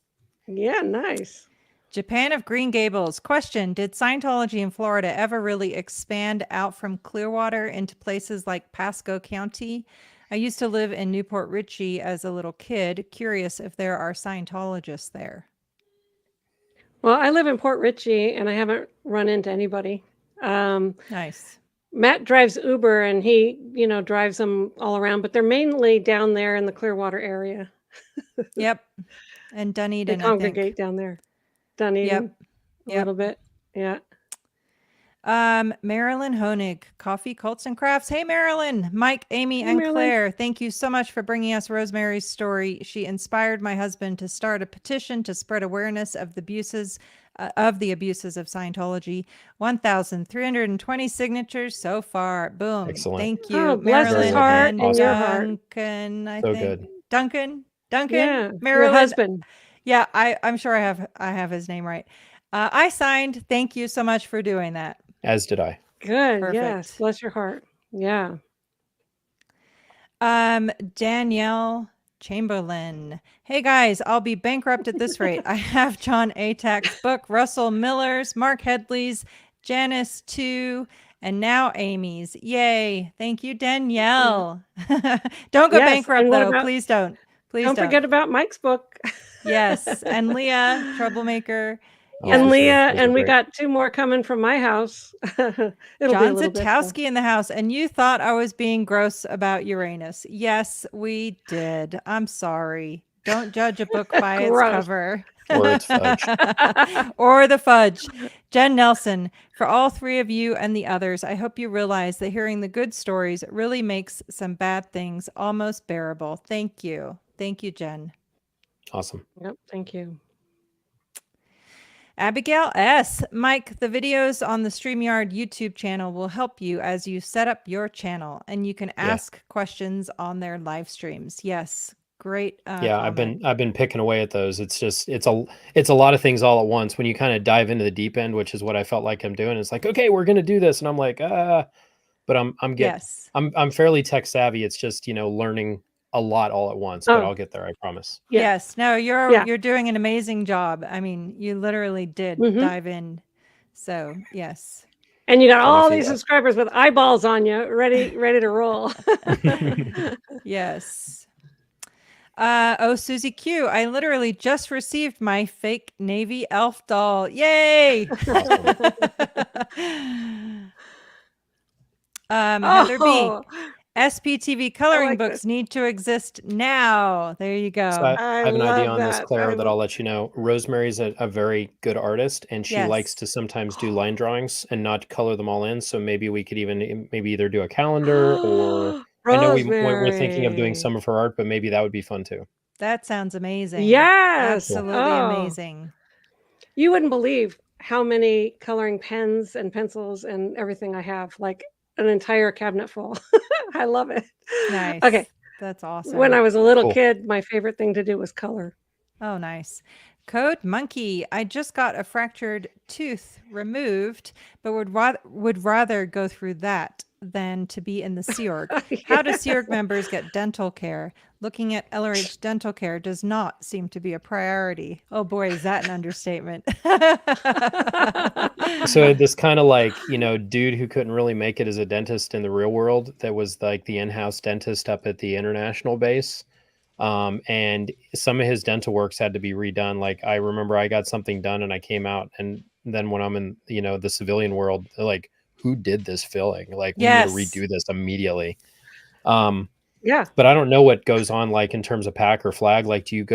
S2: Yeah, nice.
S1: Japan of Green Gables. Question: did Scientology in Florida ever really expand out from Clearwater into places like Pasco County? I used to live in Newport Richey as a little kid. Curious if there are Scientologists there.
S2: Well, I live in Port Richey and I haven't run into anybody.
S1: Nice.
S2: Matt drives Uber and he, drives them all around, but they're mainly down there in the Clearwater area.
S1: Yep. And
S2: They
S1: Dunedin, I
S2: congregate
S1: think.
S2: down there. Dunedin, a
S1: Yep.
S2: little bit. Yeah.
S1: Marilyn Honig, Coffee, Cults, and Crafts. Hey, Marilyn, Mike, Amy,
S2: Hey,
S1: and
S2: Marilyn.
S1: Claire. Thank you so much for bringing us Rosemary's story. She inspired my husband to start a petition to spread awareness of the abuses of Scientology. 1,320 signatures so far. Boom.
S3: Excellent.
S1: Thank you,
S2: Oh, bless his
S1: Marilyn
S2: heart
S1: and
S2: and your heart.
S1: Duncan. I
S3: So
S1: think
S3: good.
S1: Duncan,
S2: Yeah, your
S1: Marilyn.
S2: husband.
S1: Yeah, I'm sure I have his name right. I signed. Thank you so much for doing that.
S3: As did I.
S2: Good. Yes.
S1: Perfect.
S2: Bless your heart. Yeah.
S1: Danielle Chamberlain. Hey guys, I'll be bankrupt at this rate. I have John Atack's book, Russell Miller's, Mark Headley's, Janice 2, and now Amy's. Yay. Thank you, Danielle. Don't go
S2: Yes,
S1: bankrupt
S2: and what
S1: though.
S2: about-
S1: Please don't. Please
S2: Don't forget about Mike's book.
S1: Yes. And Leah, Troublemaker.
S3: Oh,
S2: And
S3: for sure.
S2: Leah,
S3: Those are
S2: and we
S3: great.
S2: got 2 more coming from my house. It'll be a
S1: John
S2: little bit.
S1: Zatowski in the house, and you thought I was being gross about Uranus. Yes, we did. I'm sorry. Don't judge a book by its
S2: Gross.
S1: cover.
S3: Or it's fudge.
S1: Or the fudge. Jen Nelson, for all 3 of you and the others, I hope you realize that hearing the good stories really makes some bad things almost bearable. Thank you. Thank you, Jen.
S3: Awesome.
S2: Yep. Thank you.
S1: Abigail S. Mike, the videos on the StreamYard YouTube channel will help you as you set up your channel, and you can ask questions on their live streams. Yes, great.
S3: Yeah,
S1: comment.
S3: I've been picking away at those. It's just it's a lot of things all at once. When you kind of dive into the deep end, which is what I felt like I'm doing, it's like, okay, we're gonna do this, and I'm like, but I'm fairly tech savvy. It's just learning a lot all at once, but
S2: Oh.
S3: I'll get there, I promise.
S2: Yeah.
S1: Yes, no,
S2: Yeah.
S1: you're doing an amazing job. I mean, you literally did dive in. So yes.
S2: And you got
S3: Got my
S2: all
S3: feet
S2: these
S3: wet.
S2: subscribers with eyeballs on you, ready to roll.
S1: Yes. Susie Q, I literally just received my fake Navy elf doll. Yay! Heather B, SPTV coloring
S2: like
S1: books need to exist now. There you go.
S3: So I have an idea on this,
S2: that.
S3: Claire, that I'll let you know. Rosemary's a very good artist, and she likes to sometimes do line drawings and not color them all in. So maybe we could maybe either do a calendar or I know we're thinking of doing some of her art, but maybe that would be fun too.
S1: That sounds amazing.
S2: Yes.
S1: Absolutely amazing.
S2: You wouldn't believe how many coloring pens and pencils and everything I have, like an entire cabinet full. I love it.
S1: Nice.
S2: Okay.
S1: That's awesome.
S2: When I was a little kid, my favorite thing to do was color.
S1: Oh, nice. Code Monkey, I just got a fractured tooth removed, but would rather go through that than to be in the Sea Org. How do Sea Org members get dental care? Looking at LRH dental care does not seem to be a priority. Oh boy, is that an understatement.
S3: So this kind of like, dude who couldn't really make it as a dentist in the real world, that was like the in-house dentist up at the international base. And some of his dental works had to be redone. Like I remember I got something done and I came out, and then when I'm in, the civilian world, they're like, who did this filling? Like, we need to redo this immediately.
S2: Yeah.
S3: But I don't know what goes on, like in terms of PAC or flag. Like, do you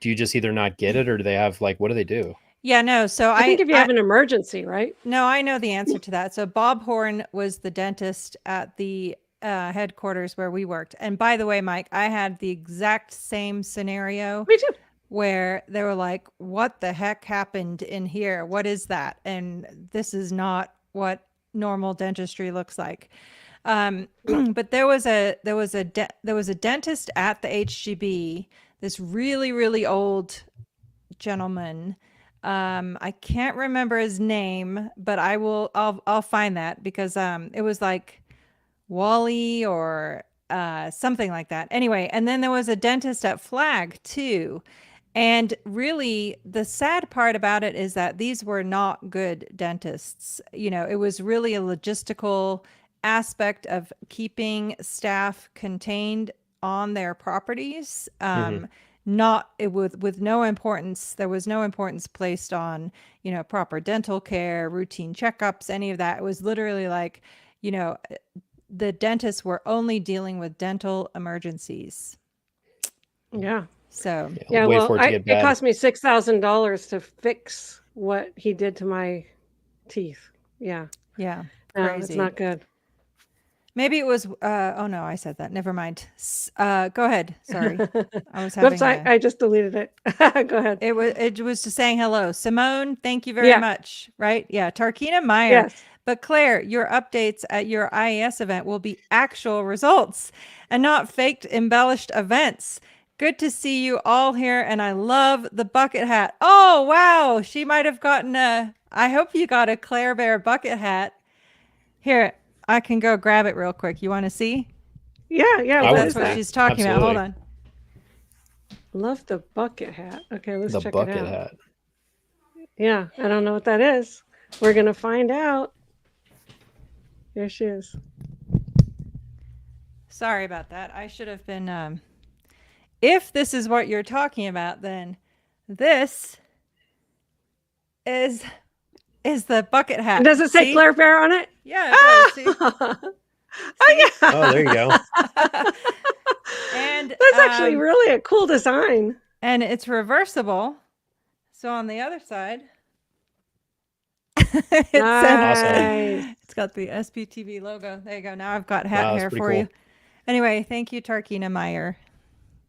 S3: just either not get it, or do they have what do they do?
S1: Yeah, no. So
S2: I think if you have an emergency, right?
S1: No, I know the answer to that. So Bob Horn was the dentist at the headquarters where we worked. And by the way, Mike, I had the exact same scenario.
S2: Me too.
S1: Where they were like, what the heck happened in here? What is that? And this is not what normal dentistry looks like. But there was a dentist at the HGB, this really, really old gentleman. I can't remember his name, but I'll find that, because it was like Wally or something like that. Anyway, and then there was a dentist at Flag too. And really, the sad part about it is that these were not good dentists. It was really a logistical aspect of keeping staff contained on their properties. Not with no importance. There was no importance placed on, proper dental care, routine checkups, any of that. It was literally like, the dentists were only dealing with dental emergencies.
S2: Yeah.
S1: So
S2: Yeah,
S3: wait
S2: well,
S3: for it to get
S2: it
S3: bad.
S2: cost me $6,000 to fix what he did to my teeth. Yeah,
S1: yeah,
S2: no, it's
S1: crazy.
S2: not good.
S1: Maybe it was. Oh no, I said that. Never mind. Go ahead. Sorry, I was having.
S2: Whoops, I just deleted it. Go ahead.
S1: It was just saying hello, Simone. Thank you very
S2: Yeah.
S1: much. Right? Yeah, Tarkina Meyer.
S2: Yes.
S1: But Claire, your updates at your IES event will be actual results and not faked, embellished events. Good to see you all here, and I love the bucket hat. Oh wow, she might have gotten a. I hope you got a Claire Bear bucket hat. Here, I can go grab it real quick. You want to see?
S2: Yeah.
S3: I
S2: What
S3: would.
S2: is
S1: That's what
S2: that?
S1: she's talking about. Hold
S3: Absolutely.
S1: on.
S2: Love the bucket hat. Okay, let's
S3: The
S2: check it
S3: bucket
S2: out.
S3: hat.
S2: Yeah, I don't know what that is. We're gonna find out. There she is.
S1: Sorry about that. I should have been. If this is what you're talking about, then this is the bucket hat.
S2: Does it say
S1: See?
S2: Claire Bear on it?
S1: Yeah, it does. See?
S2: Oh yeah.
S3: Oh, there you go.
S1: And
S2: That's actually really a cool design.
S1: and it's reversible. So on the other side, it's
S2: Nice.
S1: it's got the Sptv logo. There you go. Now I've got hat
S3: Wow, that's
S1: hair
S3: pretty
S1: for
S3: cool.
S1: you. Anyway, thank you, Tarkina Meyer.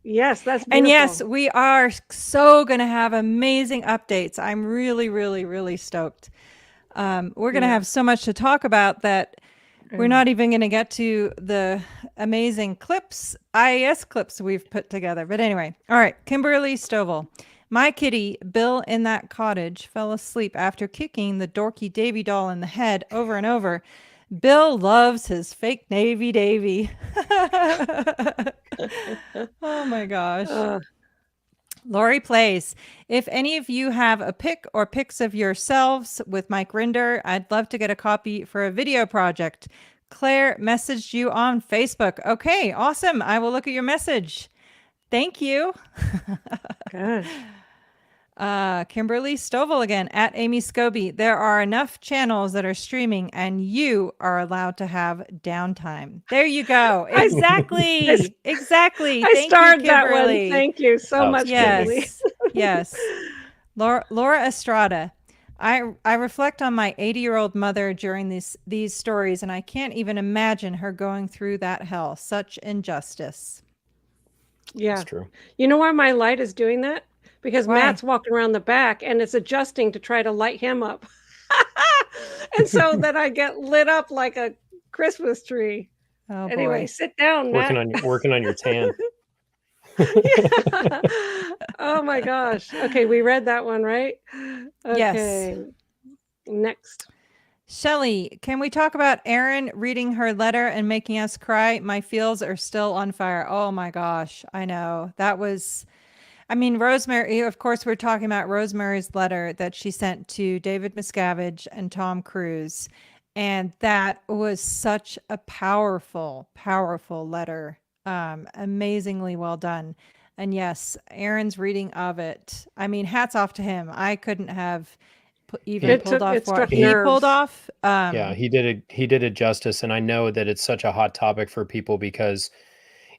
S2: Yes, that's beautiful.
S1: And yes, we are so going to have amazing updates. I'm really, really, really stoked. We're going to have so much to talk about that we're not even going to get to the amazing clips, IES clips we've put together. But anyway, all right, Kimberly Stovall. My kitty, Bill in that cottage, fell asleep after kicking the dorky Davy doll in the head over and over. Bill loves his fake Navy Davy. Oh my gosh. Lori Plays. If any of you have a pic or pics of yourselves with Mike Rinder, I'd love to get a copy for a video project. Claire messaged you on Facebook. Okay, awesome. I will look at your message. Thank you.
S2: Good.
S1: Kimberly Stovall again at Amy Scobie. There are enough channels that are streaming and you are allowed to have downtime. There you go. Exactly. Exactly.
S2: I
S1: Thank
S2: starred
S1: you,
S2: that one.
S1: Kimberly.
S2: Thank you so much, Kimberly.
S1: Yes. Yes. Laura Estrada. I reflect on my 80-year-old mother during these stories, and I can't even imagine her going through that hell. Such injustice.
S2: Yeah.
S3: That's true.
S2: You know why my light is doing that? Because
S1: Why?
S2: Matt's walking around the back and it's adjusting to try to light him up. And so that I get lit up like a Christmas tree.
S1: Oh,
S2: Anyway,
S1: boy.
S2: sit down, Matt.
S3: Working on your tan.
S2: Yeah. Oh my gosh. Okay, we read that one, right? Okay.
S1: Yes.
S2: Next.
S1: Shelley, can we talk about Erin reading her letter and making us cry? My feels are still on fire. Oh my gosh. I know. That was, I mean, Rosemary, of course, we're talking about Rosemary's letter that she sent to David Miscavige and Tom Cruise. And that was such a powerful, powerful letter. Amazingly well done. And yes, Aaron's reading of it. I mean, hats off to him. I couldn't have pulled off what he pulled off.
S3: Yeah, he did it justice. And I know that it's such a hot topic for people because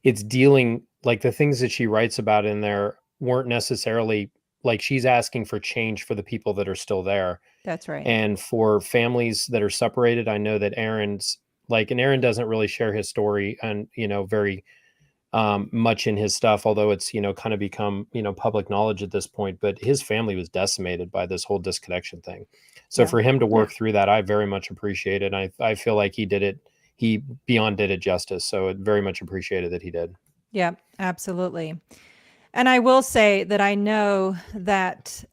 S3: it's dealing, like, the things that she writes about in there weren't necessarily, like, she's asking for change for the people that are still there.
S1: That's right.
S3: And for families that are separated, I know that Aaron's like, and Aaron doesn't really share his story and, very much in his stuff, although it's, kind of become, public knowledge at this point, but his family was decimated by this whole disconnection thing. So for him to work through that, I very much appreciate it. And I feel like he beyond did it justice. So it very much appreciated that he did.
S1: Yeah, absolutely. And I will say that I know that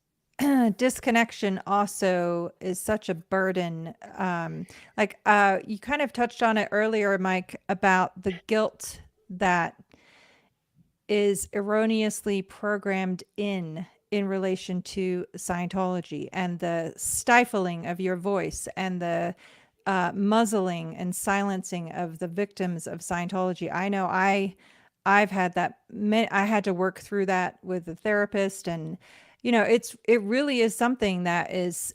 S1: disconnection also is such a burden. You kind of touched on it earlier, Mike, about the guilt that is erroneously programmed in relation to Scientology and the stifling of your voice and the muzzling and silencing of the victims of Scientology. I know I've had that. I had to work through that with a therapist, and it really is something that it's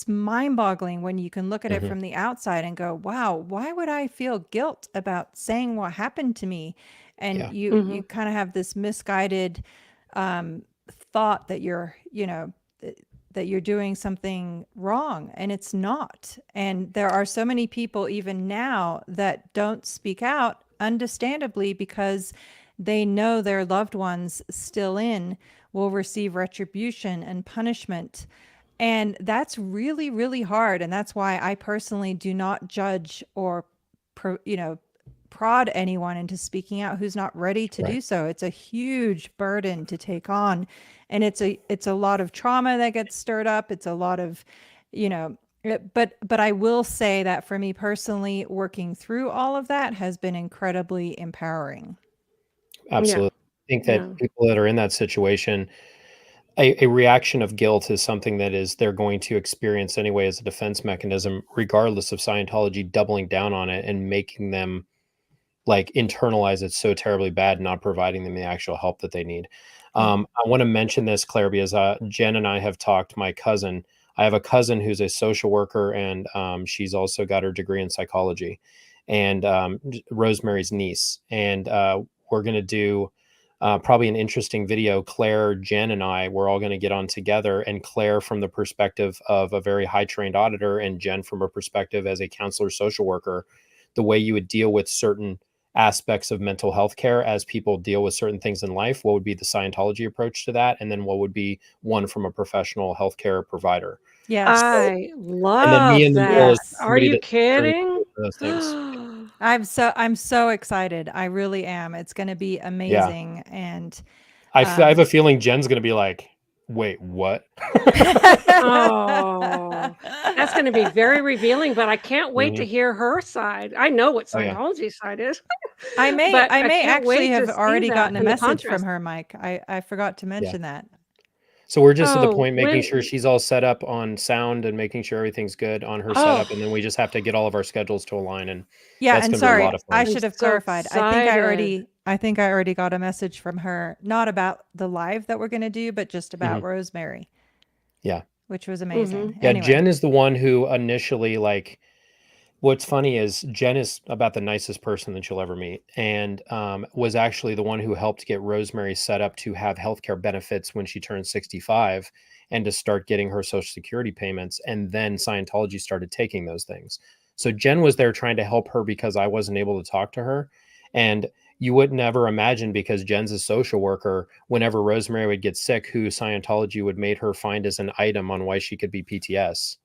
S1: mind-boggling when you can look at it from the outside and go, wow, why would I feel guilt about saying what happened to me? And you kind of have this misguided thought that you're, that you're doing something wrong, and it's not. And there are so many people even now that don't speak out, understandably, because they know their loved ones still in will receive retribution and punishment. And that's really, really hard. And that's why I personally do not judge or, prod anyone into speaking out who's not ready to do so. It's a huge burden to take on. And it's a lot of trauma that gets stirred up. It's a lot of, but I will say that for me personally, working through all of that has been incredibly empowering.
S3: Absolutely. I think that people that are in that situation, a reaction of guilt is something that they're going to experience anyway as a defense mechanism, regardless of Scientology doubling down on it and making them like internalize it so terribly bad, not providing them the actual help that they need. I want to mention this, Claire, because Jen and I have talked. I have a cousin who's a social worker, and she's also got her degree in psychology, and Rosemary's niece. And we're going to do probably an interesting video. Claire, Jen, and we're all going to get on together, and Claire from the perspective of a very high trained auditor, and Jen from a perspective as a counselor social worker, the way you would deal with certain aspects of mental health care as people deal with certain things in life. What would be the Scientology approach to that? And then what would be one from a professional healthcare provider?
S1: Yes.
S2: I love
S3: and then me in the middle
S2: that.
S3: is
S2: Are you
S3: that's
S2: kidding?
S3: those things.
S1: I'm so excited. I really am. It's going to be amazing. And
S3: I have a feeling Jen's going to be like, wait, what?
S2: Oh, that's going to be very revealing, but I can't wait to hear her side. I know what Scientology's side is.
S1: I may
S2: can't wait
S1: actually
S2: to
S1: have
S2: see
S1: already
S2: that
S1: gotten a
S2: and the
S1: message from
S2: contrast.
S1: her, Mike. I forgot to mention that.
S3: So we're just at the
S2: Oh,
S3: point making
S2: when-
S3: sure she's all set up on sound and making sure everything's good on her setup, and then we just have to get all of our schedules to align. And that's
S1: and
S3: gonna be a
S1: sorry,
S3: lot of fun.
S1: I should have
S2: so
S1: clarified.
S2: excited.
S1: I think I already got a message from her, not about the live that we're going to do, but just about Rosemary.
S3: Yeah.
S1: Which was amazing.
S3: Yeah,
S1: Anyway.
S3: Jen is the one who initially, like, what's funny is Jen is about the nicest person that you'll ever meet, and was actually the one who helped get Rosemary set up to have healthcare benefits when she turned 65 and to start getting her Social Security payments. And then Scientology started taking those things. So Jen was there trying to help her because I wasn't able to talk to her. And you would never imagine, because Jen's a social worker, whenever Rosemary would get sick, who Scientology would make her find as an item on why she could be PTS.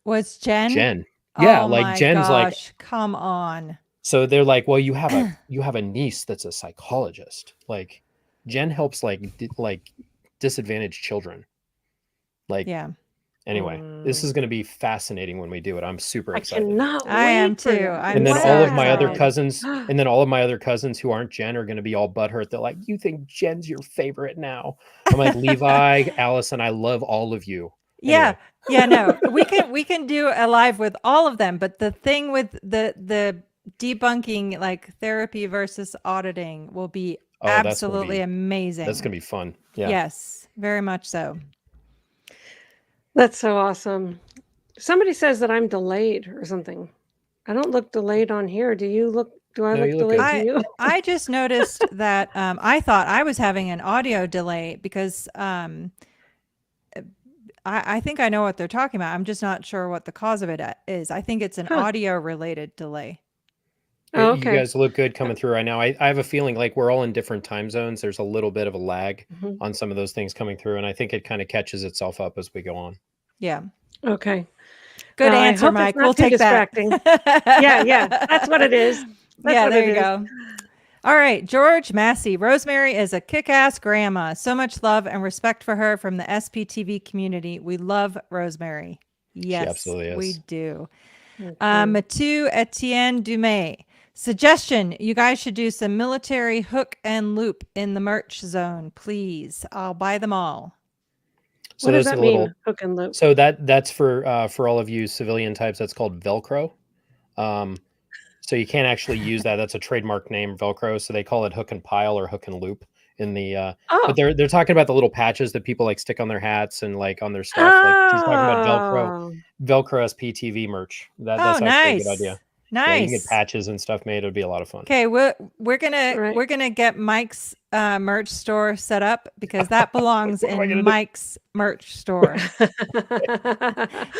S1: Was Jen?
S3: Jen. Yeah,
S1: oh
S3: like
S1: my
S3: Jen's
S1: gosh,
S3: like,
S1: come on.
S3: So they're like, well, you have a niece that's a psychologist. Like, Jen helps like disadvantaged children. Like, anyway, this is going to be fascinating when we do it. I'm super excited.
S2: I cannot wait.
S1: I am
S2: for
S1: too.
S2: that.
S3: And then
S1: so
S3: all of my other
S1: excited.
S3: cousins, who aren't Jen are going to be all butthurt. They're like, you think Jen's your favorite now? I'm like, Levi, Allison, I love all of you. Anyway.
S1: Yeah, no, we can do a live with all of them. But the thing with the debunking, like therapy versus auditing, will be absolutely amazing.
S3: That's going to be fun. Yeah.
S1: Yes, very much so.
S2: That's so awesome. Somebody says that I'm delayed or something. I don't look delayed on here. Do I look delayed to you?
S1: I just noticed that I thought I was having an audio delay because I think I know what they're talking about. I'm just not sure what the cause of it is. I think it's an audio related delay.
S2: Oh, okay.
S3: You guys look good coming through right now. I have a feeling like we're all in different time zones. There's a little bit of a lag on some of those things coming through, and I think it kind of catches itself up as we go on.
S1: Yeah.
S2: Okay.
S1: Good answer, Mike. We'll take that.
S2: Yeah. That's what it is.
S1: There you go. All right, George Massey. Rosemary is a kick-ass grandma. So much love and respect for her from the SPTV community. We love Rosemary. Yes,
S3: she absolutely is.
S1: We do. Mathieu Etienne Dumais. Suggestion: you guys should do some military hook and loop in the merch zone, please. I'll buy them all.
S3: So
S2: what does that mean? Hook and loop.
S3: So that's for all of you civilian types. That's called Velcro. So you can't actually use that. That's a trademark name, Velcro. So they call it hook and pile or hook and loop in the. But they're talking about the little patches that people like stick on their hats and like on their stuff. Like she's talking about Velcro SPTV merch. That's actually
S1: nice.
S3: a good idea. Yeah, you can get
S1: Nice.
S3: patches and stuff made. It'd be a lot of fun.
S1: Okay, we're gonna
S2: Right.
S1: we're gonna get Mike's merch store set up because that belongs
S3: What am I
S1: in
S3: gonna do?
S1: Mike's merch store.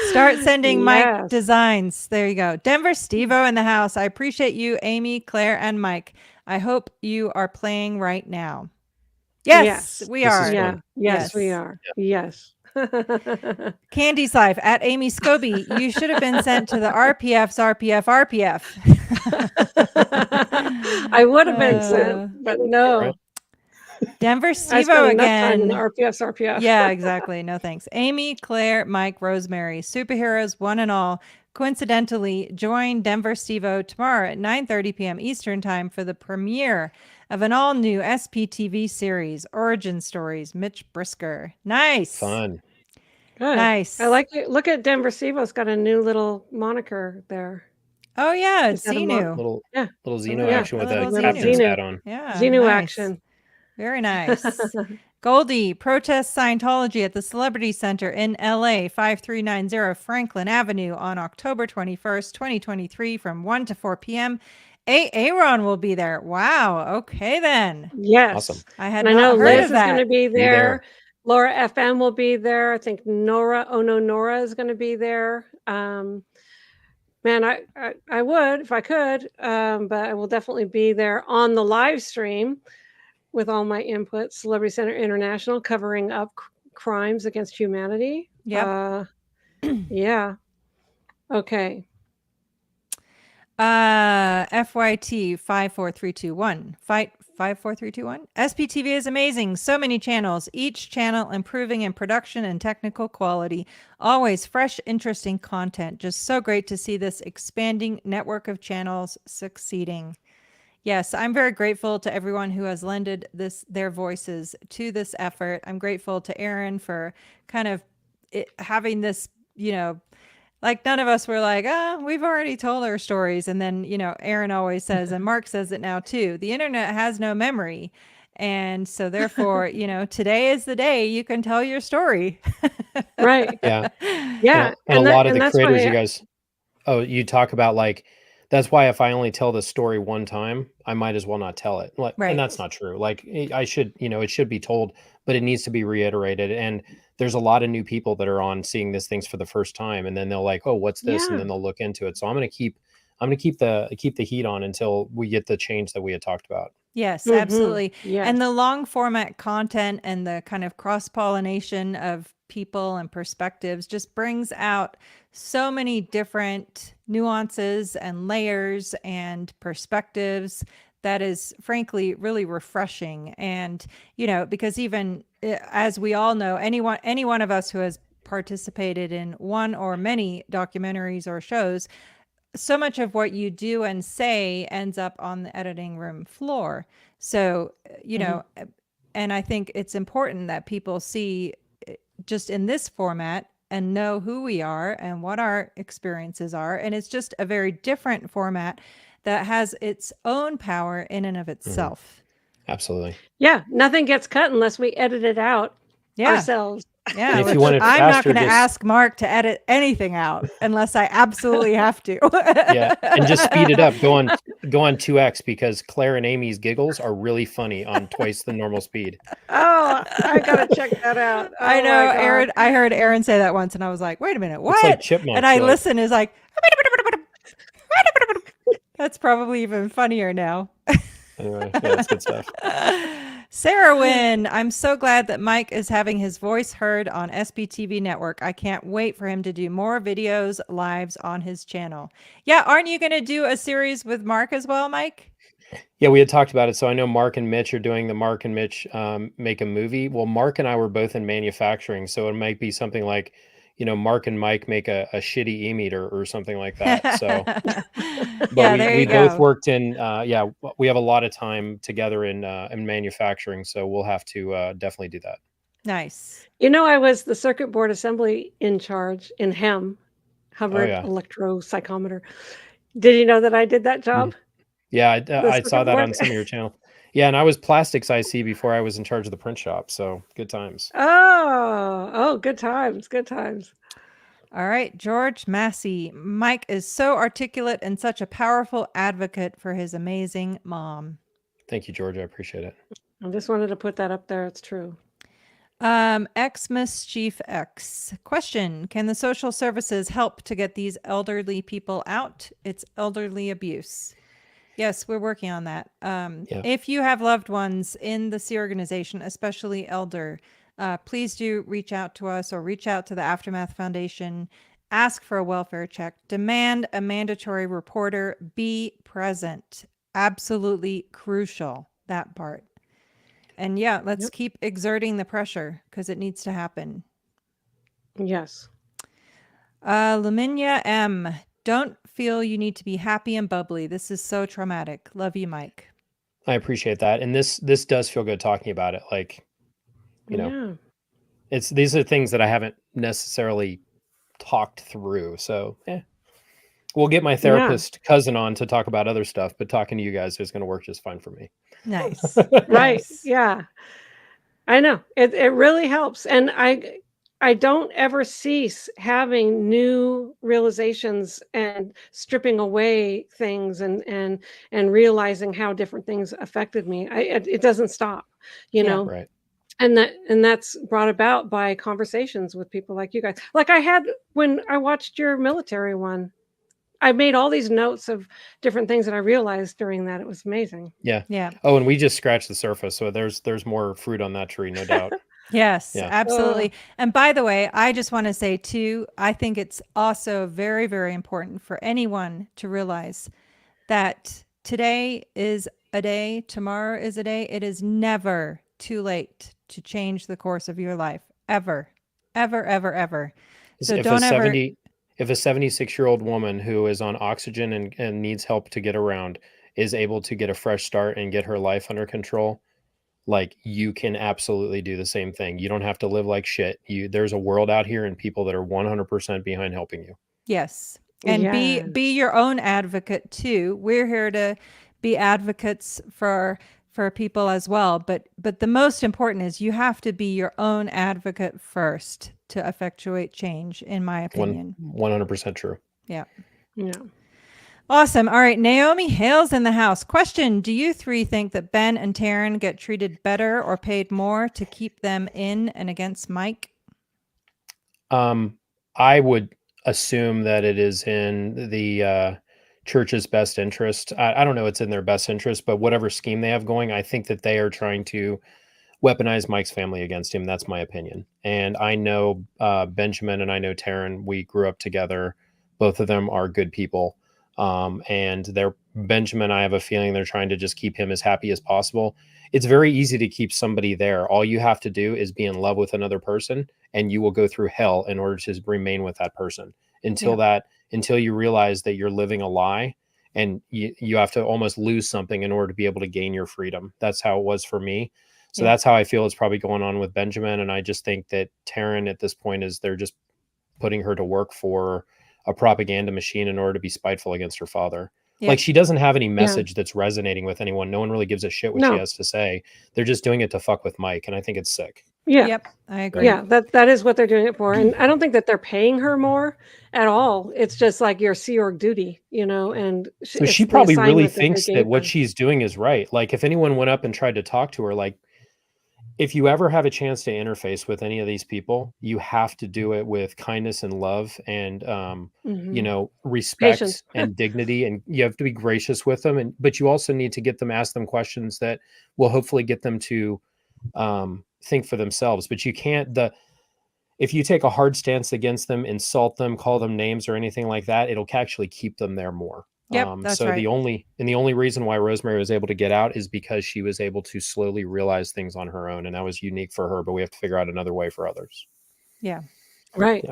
S1: Start sending Mike
S2: Yes.
S1: designs. There you go. Denver Stevo in the house. I appreciate you, Amy, Claire, and Mike. I hope you are playing right now. Yes,
S2: Yes.
S1: we
S3: This is
S1: are.
S3: fun.
S2: Yeah. Yes, we
S1: Yes.
S2: are. Yes.
S1: Candy's Life at Amy Scobie. You should have been sent to the RPF's RPF.
S2: I would have been sent, but no.
S3: Right.
S1: Denver
S2: I
S1: Stevo
S2: spent enough time in the
S1: again.
S2: RPF.
S1: Yeah, exactly. No thanks. Amy, Claire, Mike, Rosemary, superheroes, one and all. Coincidentally, join Denver Stevo tomorrow at 9:30 p.m. Eastern Time for the premiere of an all-new SPTV series, Origin Stories. Mitch Brisker. Nice.
S3: Fun.
S2: Good.
S1: Nice.
S2: I like it. Look at Denver Stevo's got a new little moniker there.
S1: Oh yeah,
S2: Is
S1: it's
S2: that a
S1: Xenu.
S3: Little
S2: Yeah.
S3: Xeno
S1: Yeah,
S3: action with
S1: a
S3: a
S1: little
S3: captain's
S2: Xenu.
S3: hat on.
S1: Yeah.
S2: Xenu
S1: nice.
S2: action.
S1: Very nice. Goldie, protest Scientology at the Celebrity Center in LA, 5390 Franklin Avenue on October 21st, 2023 from 1 to 4 p.m. Aaron will be there. Wow. Okay, then.
S2: Yes.
S3: Awesome.
S1: I had
S2: And I
S1: not
S2: know
S1: heard
S2: Liz
S1: of
S2: is going
S1: that.
S2: to be
S3: Be there.
S2: there. Laura FM will be there. I think Nora is going to be there. Man, I would if I could, but I will definitely be there on the live stream with all my input. Celebrity Center International covering up crimes against humanity.
S1: Yep.
S2: Yeah. Okay.
S1: FYT 54321. Fight 54321. SPTV is amazing. So many channels, each channel improving in production and technical quality. Always fresh, interesting content. Just so great to see this expanding network of channels succeeding. Yes, I'm very grateful to everyone who has lended their voices to this effort. I'm grateful to Aaron for kind of having this, like none of us were like, we've already told our stories. And then, Aaron always says, and Mark says it now too, the internet has no memory. And so therefore, today is the day you can tell your story.
S2: Right.
S3: Yeah.
S2: Yeah.
S3: And a lot of the
S2: that's
S3: creators,
S2: why
S3: you guys, you talk about like, that's why if I only tell the story one time, I might as well not tell it. Like,
S1: Right.
S3: And that's not true. Like I should, it should be told, but it needs to be reiterated. And there's a lot of new people that are on seeing these things for the first time, and then they'll like, oh, what's this?
S2: Yeah.
S3: And then they'll look into it. So I'm going to keep the heat on until we get the change that we had talked about.
S1: Yes,
S2: Mhm.
S1: absolutely.
S2: Yes.
S1: And the long format content and the kind of cross-pollination of people and perspectives just brings out so many different nuances and layers and perspectives that is frankly really refreshing. And, because even as we all know, any one of us who has participated in one or many documentaries or shows, so much of what you do and say ends up on the editing room floor. So, and I think it's important that people see just in this format and know who we are and what our experiences are. And it's just a very different format that has its own power in and of itself.
S3: Absolutely.
S2: Yeah. Nothing gets cut unless we edit it out
S1: Yeah.
S2: ourselves.
S1: Yeah,
S3: And if you
S1: which
S3: want it
S1: I'm not
S3: faster,
S1: going to
S3: just-
S1: ask Mark to edit anything out unless I absolutely have to.
S3: Yeah, and just speed it up. Go on 2x because Claire and Amy's giggles are really funny on twice the normal speed.
S2: Oh, I gotta check that out. Oh,
S1: I know,
S2: my God.
S1: Aaron. I heard Aaron say that once, and I was like, "Wait a minute, what?"
S3: It's like chipmunks.
S1: And I
S3: you're like,
S1: listen is like, that's probably even funnier now.
S3: anyway, yeah, it's good stuff.
S1: Sarah Wynn, I'm so glad that Mike is having his voice heard on SPTV Network. I can't wait for him to do more videos, lives on his channel. Yeah, aren't you going to do a series with Mark as well, Mike?
S3: Yeah, we had talked about it. So I know Mark and Mitch are doing the Mark and Mitch Make a Movie. Well, Mark and I were both in manufacturing, so it might be something like, Mark and Mike make a shitty e-meter or something like that. So, but
S1: Yeah, there
S3: we
S1: you
S3: both
S1: go.
S3: worked in, we have a lot of time together in manufacturing, so we'll have to definitely do that.
S1: Nice.
S2: I was the circuit board assembly in charge in HEM, Hubbard
S3: yeah.
S2: Electropsychometer. Did you know that I did that job?
S3: Yeah, I
S2: circuit
S3: saw that
S2: board?
S3: on some of your channel. Yeah, and I was plastics IC before I was in charge of the print shop, so good times.
S2: Oh, good times, good times.
S1: All right, George Massey. Mike is so articulate and such a powerful advocate for his amazing mom.
S3: Thank you, George. I appreciate it.
S2: I just wanted to put that up there. It's true.
S1: X Mischief X. Question: can the social services help to get these elderly people out? It's elderly abuse. Yes, we're working on that.
S3: Yeah.
S1: If you have loved ones in the C organization, especially elder, please do reach out to us or reach out to the Aftermath Foundation. Ask for a welfare check. Demand a mandatory reporter. Be present. Absolutely crucial, that part. And yeah, let's
S2: Yep.
S1: keep exerting the pressure because it needs to happen.
S2: Yes.
S1: Laminia M. Don't feel you need to be happy and bubbly. This is so traumatic. Love you, Mike.
S3: I appreciate that. And this does feel good talking about it. Like, you know,
S2: Yeah.
S3: these are things that I haven't necessarily talked through. So we'll get my therapist cousin on to talk about other stuff, but talking to you guys is going to work just fine for me.
S1: Nice.
S2: Right.
S1: Nice.
S2: Yeah. I know. It really helps. And I don't ever cease having new realizations and stripping away things and realizing how different things affected me. It doesn't stop, you
S1: Yeah.
S2: know.
S3: Right.
S2: And that's brought about by conversations with people like you guys. Like I had when I watched your military one. I made all these notes of different things that I realized during that. It was amazing.
S3: Yeah.
S1: Yeah.
S3: Oh, and we just scratched the surface. So there's more fruit on that tree, no doubt.
S1: Yes,
S3: Yeah.
S1: absolutely. And by the way, I just want to say too, I think it's also very, very important for anyone to realize that today is a day, tomorrow is a day. It is never too late to change the course of your life. Ever, ever, ever, ever. So
S3: if
S1: don't ever.
S3: If a 76-year-old woman who is on oxygen and needs help to get around is able to get a fresh start and get her life under control, like you can absolutely do the same thing. You don't have to live like shit. There's a world out here and people that are 100% behind helping you.
S1: Yes. And be your own advocate too. We're here to be advocates for people as well, but the most important is you have to be your own advocate first to effectuate change, in my opinion.
S3: 100% true.
S1: Yeah.
S2: Yeah.
S1: Awesome. All right, Naomi Hale's in the house. Question: do you three think that Ben and Taryn get treated better or paid more to keep them in and against Mike?
S3: I would assume that it is in the church's best interest. I don't know it's in their best interest, but whatever scheme they have going, I think that they are trying to weaponize Mike's family against him. That's my opinion. And I know Benjamin and I know Taryn. We grew up together. Both of them are good people. And Benjamin, I have a feeling they're trying to just keep him as happy as possible. It's very easy to keep somebody there. All you have to do is be in love with another person, and you will go through hell in order to remain with that person until you realize that you're living a lie, and you have to almost lose something in order to be able to gain your freedom. That's how it was for me. So that's how I feel it's probably going on with Benjamin. And I just think that Taryn at this point they're just putting her to work for a propaganda machine in order to be spiteful against her father. Yeah. Like she doesn't have any message that's resonating with anyone. No one really gives a shit what she has to say. They're just doing it to fuck with Mike. And I think it's sick.
S2: Yeah.
S1: Yep. I agree.
S2: Yeah, that is what they're doing it for. And I don't think that they're paying her more at all. It's just like your Sea Org duty, and
S3: so she probably really thinks that what she's doing is right. Like if anyone went up and tried to talk to her, like if you ever have a chance to interface with any of these people, you have to do it with kindness and love and, respect Patience. And dignity. And you have to be gracious with them. But you also need to ask them questions that will hopefully get them to think for themselves. But you can't, if you take a hard stance against them, insult them, call them names or anything like that, it'll actually keep them there more.
S1: Yep, that's
S3: so
S1: right.
S3: The only reason why Rosemary was able to get out is because she was able to slowly realize things on her own, and that was unique for her. But we have to figure out another way for others.
S2: Yeah. Right.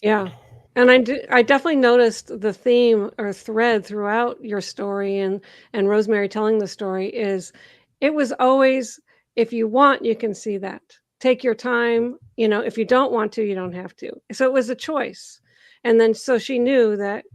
S2: Yeah. And I definitely noticed the theme or thread throughout your story and Rosemary telling the story is it was always, if you want, you can see that. Take your time. If you don't want to, you don't have to. So it was a choice. And then so she knew that,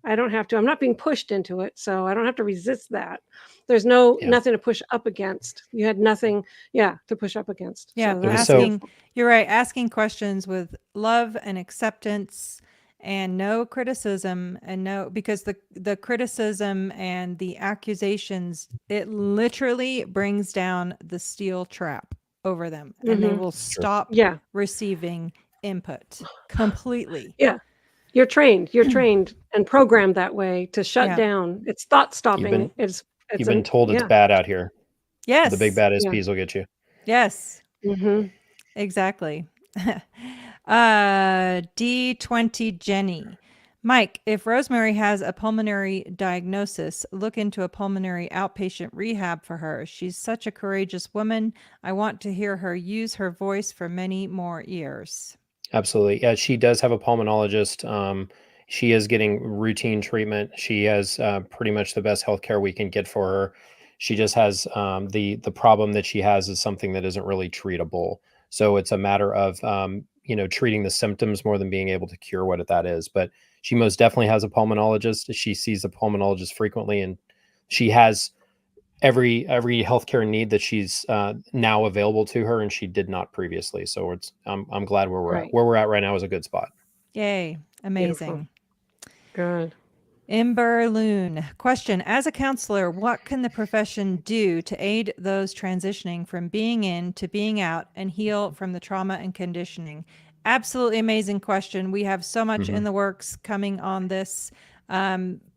S2: I don't have to. I'm not being pushed into it, so I don't have to resist that. There's nothing to push up against. You had nothing, to push up against.
S1: Yeah,
S2: So
S3: It was
S2: that's
S3: so
S2: beautiful.
S1: you're right, asking questions with love and acceptance and no criticism and because the criticism and the accusations, it literally brings down the steel trap over them and they will
S3: true.
S1: stop
S2: Yeah,
S1: receiving input completely.
S2: yeah. You're trained and programmed that way to shut
S1: Yeah.
S2: down. It's thought
S3: You've
S2: stopping.
S3: been you've been told it's bad out here. The big
S1: Yes.
S3: bad
S2: Yeah.
S3: SPs will get you.
S1: Yes.
S2: Mhm.
S1: Exactly. D20 Jenny. Mike, if Rosemary has a pulmonary diagnosis, look into a pulmonary outpatient rehab for her. She's such a courageous woman. I want to hear her use her voice for many more years.
S3: Absolutely. Yeah, she does have a pulmonologist. She is getting routine treatment. She has pretty much the best healthcare we can get for her. She just has the problem that she has is something that isn't really treatable. So it's a matter of treating the symptoms more than being able to cure what that is. But she most definitely has a pulmonologist. She sees a pulmonologist frequently, and she has every healthcare need that she's now available to her, and she did not previously. So I'm glad where we're at.
S2: Right.
S3: Where we're at right now is a good spot.
S1: Yay.
S2: Beautiful.
S1: Amazing.
S2: Good.
S1: Ember Loon. Question. As a counselor, what can the profession do to aid those transitioning from being in to being out and heal from the trauma and conditioning? Absolutely amazing question. We have so much in the works coming on this.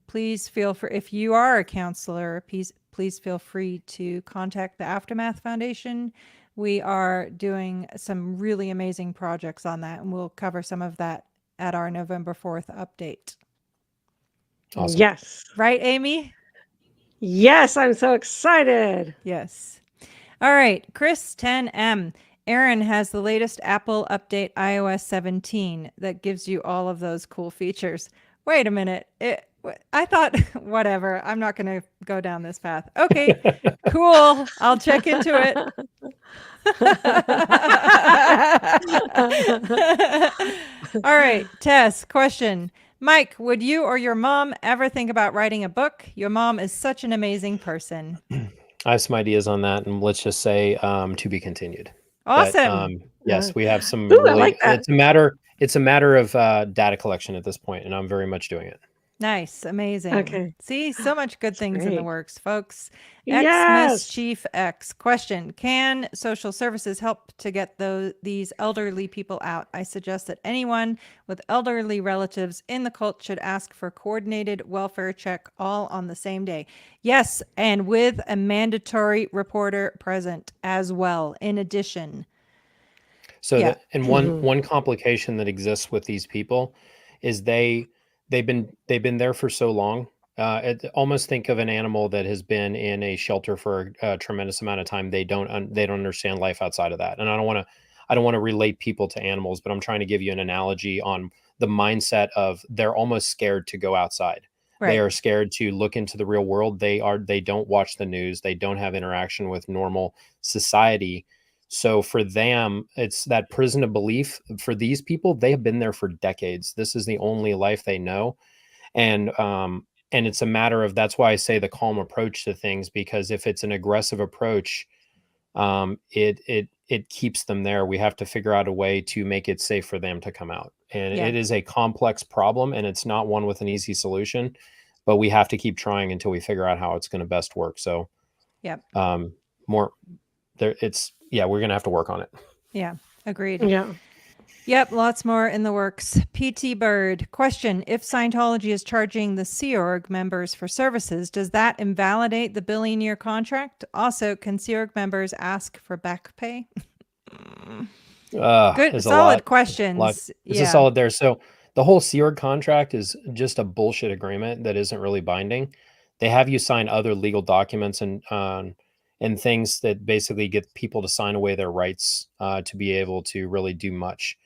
S1: Please feel free, if you are a counselor, please feel free to contact the Aftermath Foundation. We are doing some really amazing projects on that, and we'll cover some of that at our November 4th update.
S3: Awesome.
S2: Yes.
S1: Right, Amy?
S2: Yes, I'm so excited.
S1: Yes. All right, Chris 10M. Aaron has the latest Apple update, iOS 17, that gives you all of those cool features. Wait a minute. I thought, whatever, I'm not going to go down this path. Okay, cool. I'll check into it. All right, Tess, question. Mike, would you or your mom ever think about writing a book? Your mom is such an amazing person.
S3: I have some ideas on that, and let's just say to be continued.
S1: Awesome.
S3: But yes, we have some
S2: Ooh, I
S3: really.
S2: like that.
S3: It's a matter of data collection at this point, and I'm very much doing it.
S1: Nice. Amazing.
S2: Okay.
S1: See, so much good
S2: That's
S1: things in the
S2: great.
S1: works, folks.
S2: Yes.
S1: Mischief X. Question. Can social services help to get these elderly people out? I suggest that anyone with elderly relatives in the cult should ask for coordinated welfare check all on the same day. Yes, and with a mandatory reporter present as well, in addition.
S3: So
S1: Yeah.
S3: and one complication that exists with these people is they've been there for so long. Almost think of an animal that has been in a shelter for a tremendous amount of time. They don't understand life outside of that. And I don't want to relate people to animals, but I'm trying to give you an analogy on the mindset of they're almost scared to go outside. They
S1: Right.
S3: are scared to look into the real world. They don't watch the news. They don't have interaction with normal society. So for them, it's that prison of belief. For these people, they have been there for decades. This is the only life they know. And it's a matter of, that's why I say the calm approach to things, because if it's an aggressive approach, it keeps them there. We have to figure out a way to make it safe for them to come out. And
S1: Yeah.
S3: it is a complex problem, and it's not one with an easy solution, but we have to keep trying until we figure out how it's going to best work. So
S1: Yep.
S3: more there, we're going to have to work on it.
S1: Yeah. Agreed.
S2: Yeah.
S1: Yep, lots more in the works. PT Bird. Question. If Scientology is charging the Sea Org members for services, does that invalidate the billing year contract? Also, can Sea Org members ask for back pay? Good, solid questions.
S3: It's a solid there. So the whole Sea Org contract is just a bullshit agreement that isn't really binding. They have you sign other legal documents and things that basically get people to sign away their rights to be able to really do much.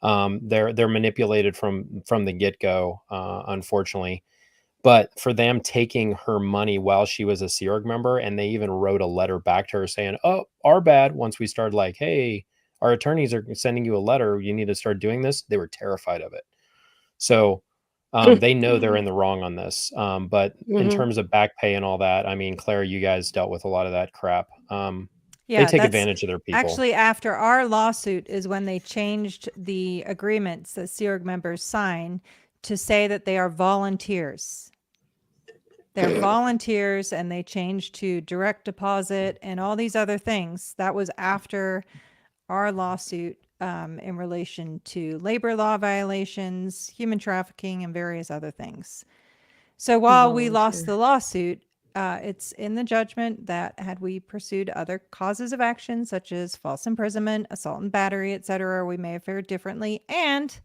S3: They're manipulated from the get-go, unfortunately. But for them taking her money while she was a Sea Org member, and they even wrote a letter back to her saying, "Oh, our bad." Once we started like, "Hey, our attorneys are sending you a letter. You need to start doing this." They were terrified of it. So They know they're in the wrong on this. But in terms of back pay and all that, I mean, Claire, you guys dealt with a lot of that crap. They
S1: Yeah,
S3: take
S1: that's
S3: advantage of their people.
S1: actually after our lawsuit is when they changed the agreements that Sea Org members sign to say that they are volunteers. They're volunteers, and they changed to direct deposit and all these other things. That was after our lawsuit in relation to labor law violations, human trafficking, and various other things. So while we lost the lawsuit, it's in the judgment that had we pursued other causes of action, such as false imprisonment, assault and battery, etc., we may have fared differently. And,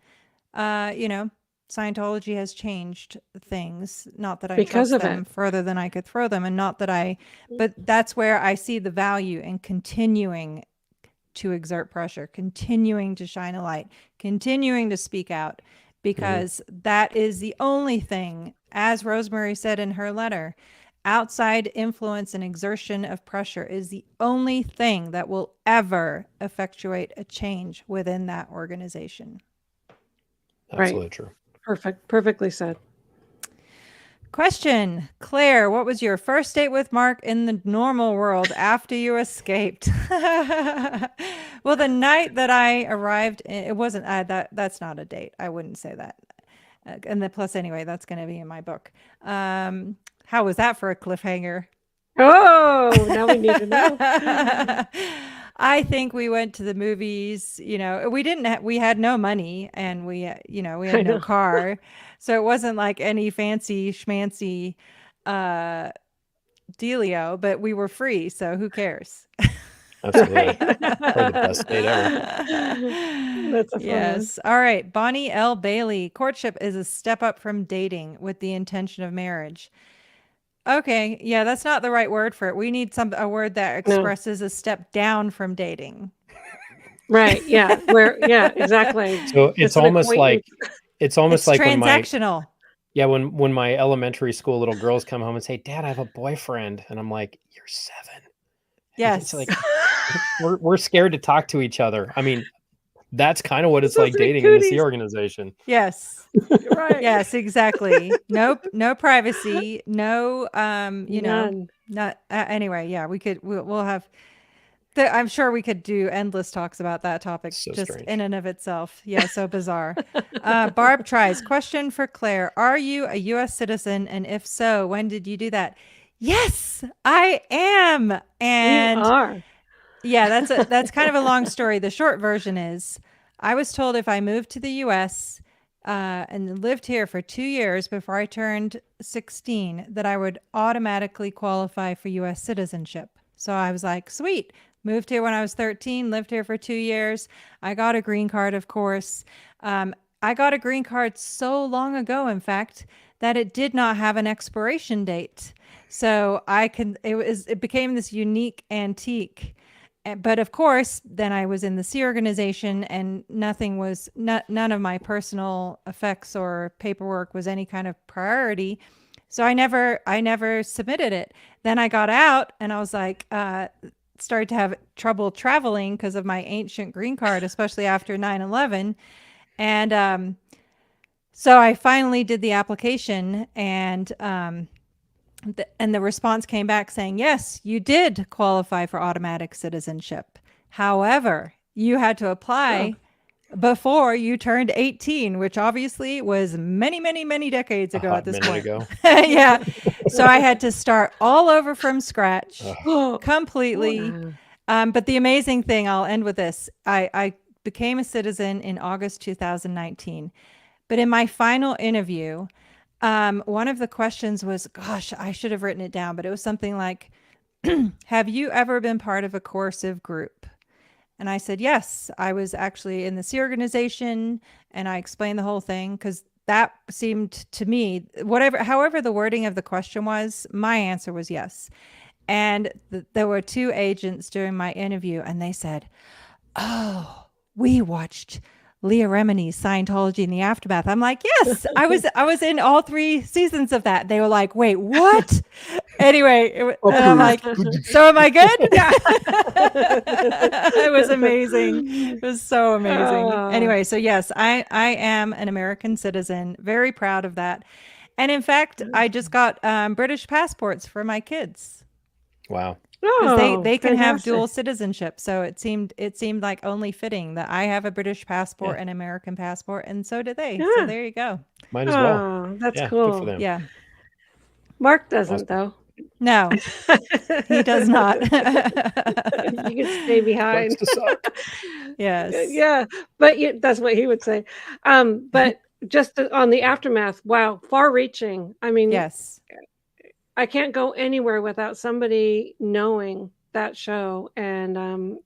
S1: Scientology has changed things. Not that I
S2: Because
S1: trust
S2: of
S1: them
S2: it.
S1: further than I could throw them, and not that but that's where I see the value in continuing to exert pressure, continuing to shine a light, continuing to speak out, because that is the only thing, as Rosemary said in her letter, outside influence and exertion of pressure is the only thing that will ever effectuate a change within that organization.
S3: Absolutely true.
S2: Perfectly said.
S1: Question, Claire, what was your first date with Mark in the normal world after you escaped? Well, the night that I arrived, it wasn't that's not a date. I wouldn't say that. And then plus anyway, that's going to be in my book. How was that for a cliffhanger?
S2: Oh, now we need to know.
S1: I think we went to the movies. We had no money, and we had no car. So it wasn't like any fancy schmancy dealio, but we were free. So who cares?
S3: Absolutely. Probably the best date ever.
S2: That's a fun
S1: Yes. All right. Bonnie L. Bailey. Courtship is a step up from dating with the intention of marriage. Okay. Yeah, that's not the right word for it. We need a word that expresses a step down from dating.
S2: Right. Yeah. Yeah, exactly.
S3: So it's almost like
S1: it's
S3: like
S1: transactional.
S3: when my elementary school little girls come home and say, "Dad, I have a boyfriend," and I'm like, "You're 7."
S1: Yes.
S3: It's like we're scared to talk to each other. I mean, that's kind of what it's like dating in the Sea organization.
S1: Yes.
S2: Right.
S1: Yes, exactly. Nope. No privacy. No,
S2: None.
S1: not anyway. Yeah, we'll have, I'm sure we could do endless talks about that topic just
S3: strange.
S1: in and of itself. Yeah. So bizarre. Barb tries. Question for Claire. Are you a U.S. citizen? And if so, when did you do that? Yes, I am. And
S2: you are.
S1: Yeah, that's kind of a long story. The short version is I was told if I moved to the U.S. And lived here for 2 years before I turned 16, that I would automatically qualify for U.S. citizenship. So I was like, sweet. Moved here when I was 13, lived here for 2 years. I got a green card, of course. I got a green card so long ago, in fact, that it did not have an expiration date. So it became this unique antique. But of course, then I was in the Sea organization, and none of my personal effects or paperwork was any kind of priority. So I never submitted it. Then I got out, and I was like, started to have trouble traveling because of my ancient green card, especially after 9/11. And so I finally did the application, and the response came back saying, yes, you did qualify for automatic citizenship. However, you had to apply before you turned 18, which obviously was many, many, many decades ago at this point. Yeah. So I had to start all over from scratch completely.
S2: Wow.
S1: But the amazing thing, I'll end with this. I became a citizen in August 2019. But in my final interview, one of the questions was, gosh, I should have written it down, but it was something like, have you ever been part of a coercive group? And I said, yes, I was actually in the Sea organization, and I explained the whole thing because that seemed to me, however the wording of the question was, my answer was yes. And there were 2 agents during my interview, and they said, oh, we watched Leah Remini's Scientology in the Aftermath. I'm like, yes, I was in all 3 seasons of that. They were like, wait, what? Anyway, and I'm like, so am I good?
S2: Yeah.
S1: It was amazing. It was so amazing.
S2: Oh.
S1: Anyway, so yes, I am an American citizen. Very proud of that. And in fact, I just got British passports for my kids
S3: Wow.
S1: because
S2: Oh,
S1: they can have
S2: fantastic.
S1: dual citizenship. So it seemed like only fitting that I have a British passport
S3: Yeah.
S1: and American passport, and so do they.
S2: Yeah.
S1: So there you go.
S3: Might as well.
S2: Oh, that's
S3: Yeah,
S2: cool.
S3: good for them.
S1: Yeah.
S2: Mark doesn't,
S3: Awesome.
S2: though.
S1: No, he does not.
S2: You can stay behind.
S3: Likes to suck.
S1: Yes.
S2: Yeah, but that's what he would say. But just on the Aftermath, wow, far-reaching. I mean,
S1: Yes.
S2: I can't go anywhere without somebody knowing that show and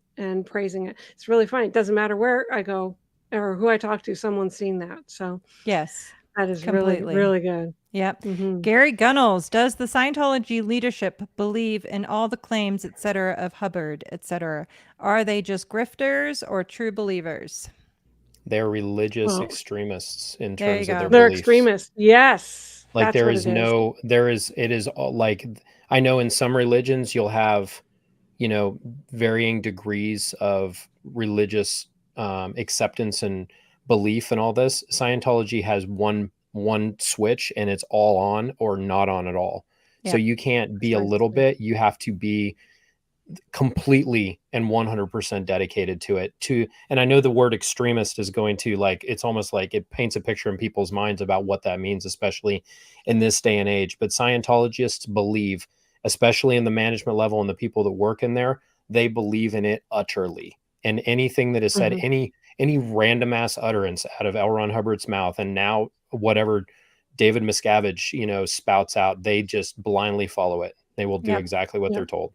S2: praising it. It's really funny. It doesn't matter where I go or who I talk to, someone's seen that. So
S1: Yes.
S2: that is really,
S1: Completely.
S2: really good.
S1: Yep.
S2: Mhm.
S1: Gary Gunnels, does the Scientology leadership believe in all the claims, etc., of Hubbard, etc.? Are they just grifters or true believers?
S3: They're religious
S2: Well,
S3: extremists in
S1: There you
S3: terms of
S1: go.
S3: their
S2: they're
S3: beliefs.
S2: extremists. Yes,
S3: Like
S2: that's
S3: there
S2: what
S3: is
S2: it is.
S3: no, there is, it is all like, I know in some religions you'll have, you know, varying degrees of religious acceptance and belief and all this. Scientology has one switch and it's all on or not on at all. So
S1: Yeah.
S3: you can't be a
S2: Precisely.
S3: little bit, you have to be completely and 100% dedicated to it. And I know the word extremist is going to, like, it's almost like it paints a picture in people's minds about what that means, especially in this day and age. But Scientologists believe, especially in the management level and the people that work in there, they believe in it utterly. And anything that is said,
S2: Mhm.
S3: any random ass utterance out of L. Ron Hubbard's mouth, and now whatever David Miscavige, you know, spouts out, they just blindly follow it. They will do
S1: Yep.
S3: exactly what
S2: Yep.
S3: they're told.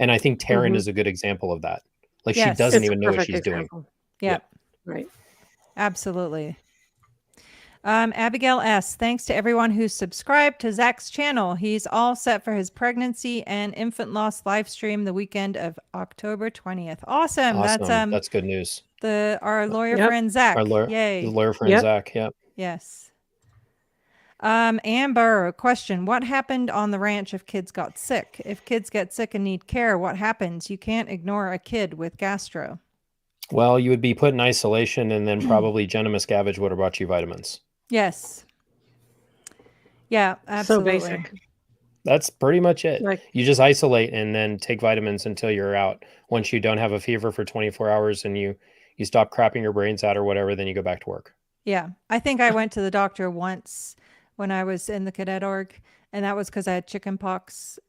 S3: And I think Taryn
S2: Mhm.
S3: is a good example of that. Like she
S1: Yes.
S3: doesn't
S2: It's a
S3: even know what
S2: perfect
S3: she's doing.
S2: example.
S1: Yep.
S2: Right.
S1: Absolutely. Abigail S., thanks to everyone who's subscribed to Zach's channel. He's all set for his pregnancy and infant loss live stream the weekend of October 20th. Awesome.
S3: Awesome. That's good news.
S1: Our lawyer
S2: Yep.
S1: friend Zach.
S3: Our lawyer,
S1: Yay.
S3: the lawyer friend
S2: Yep.
S3: Zach. Yep.
S1: Yes. Amber, question. What happened on the ranch if kids got sick? If kids get sick and need care, what happens? You can't ignore a kid with gastro.
S3: Well, you would be put in isolation, and then probably Jenna Miscavige would have brought you vitamins.
S1: Yes. Yeah, absolutely.
S2: So basic.
S3: That's pretty much it.
S2: Like,
S3: You just isolate and then take vitamins until you're out. Once you don't have a fever for 24 hours and you stop crapping your brains out or whatever, then you go back to work.
S1: Yeah. I think I went to the doctor once when I was in the cadet org, and that was because I had chicken pox.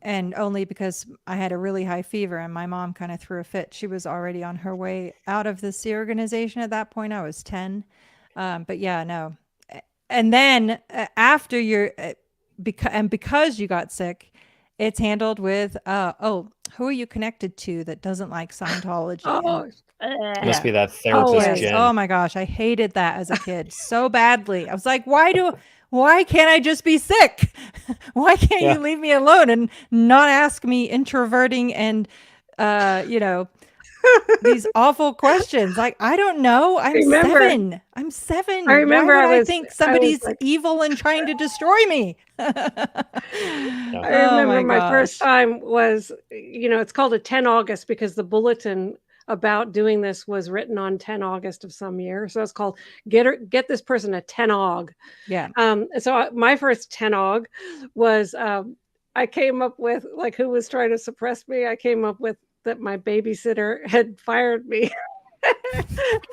S1: And only because I had a really high fever and my mom kind of threw a fit. She was already on her way out of the Sea organization at that point. I was 10. But yeah, no. And then after you're, because you got sick, it's handled with, who are you connected to that doesn't like Scientology?
S2: oh,
S3: Must be that
S1: Oh,
S3: therapist,
S1: yes.
S3: Jen.
S1: Oh my gosh. I hated that as a kid so badly. I was like, why can't I just be sick? Why can't
S3: Yeah.
S1: you leave me alone and not ask me introverting and, these awful questions? Like, I don't know. I'm
S2: Remember-
S1: 7. I'm 7.
S2: I remember
S1: Why would
S2: I
S1: I
S2: was-
S1: think
S2: I was
S1: somebody's
S2: like-
S1: evil and trying to destroy me?
S2: I
S1: Oh
S2: remember my first
S1: gosh.
S2: time was, it's called a 10 August because the bulletin about doing this was written on 10 August of some year. So it's called Get This Person a 10 Aug.
S1: Yeah.
S2: So my first 10 Aug was I came up with, like, who was trying to suppress me. I came up with that my babysitter had fired me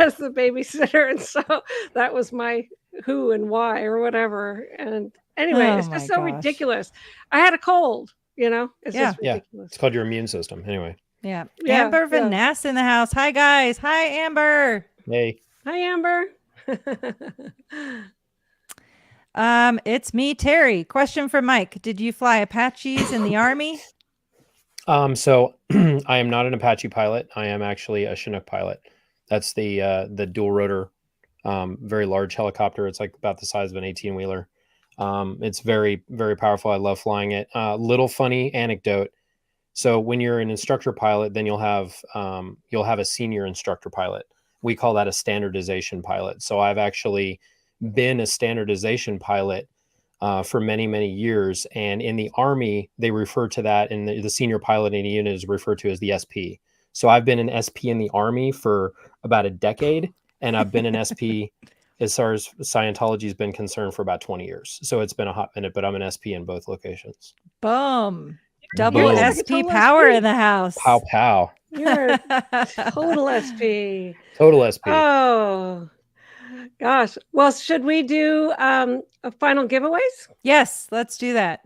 S2: as the babysitter. And so that was my who and why or whatever. And anyway,
S1: Oh
S2: it's
S1: my
S2: just so
S1: gosh.
S2: ridiculous. I had a cold, it's
S1: Yeah.
S2: just ridiculous.
S3: It's called your immune system. Anyway.
S1: Yeah.
S2: Yeah,
S1: Amber
S2: yeah.
S1: Vaness in the house. Hi guys. Hi Amber.
S3: Hey.
S2: Hi, Amber.
S1: It's me, Terry. Question for Mike. Did you fly Apaches in the Army?
S3: So I am not an Apache pilot. I am actually a Chinook pilot. That's the dual rotor, very large helicopter. It's like about the size of an 18-wheeler. It's very, very powerful. I love flying it. Little funny anecdote. So when you're an instructor pilot, then you'll have a senior instructor pilot. we call that a standardization pilot. So I've actually been a standardization pilot for many, many years. And in the Army, they refer to that, in the senior piloting unit is referred to as the SP. So I've been an SP in the Army for about a decade, and I've been an SP as far as Scientology has been concerned for about 20 years. So it's been a hot minute, but I'm an SP in both locations.
S1: Boom. Double
S3: Boom.
S1: SP power in the house.
S3: Pow, pow.
S2: You're a total SP.
S3: Total SP.
S2: Oh, gosh. Well, should we do a final giveaways?
S1: Yes, let's do that.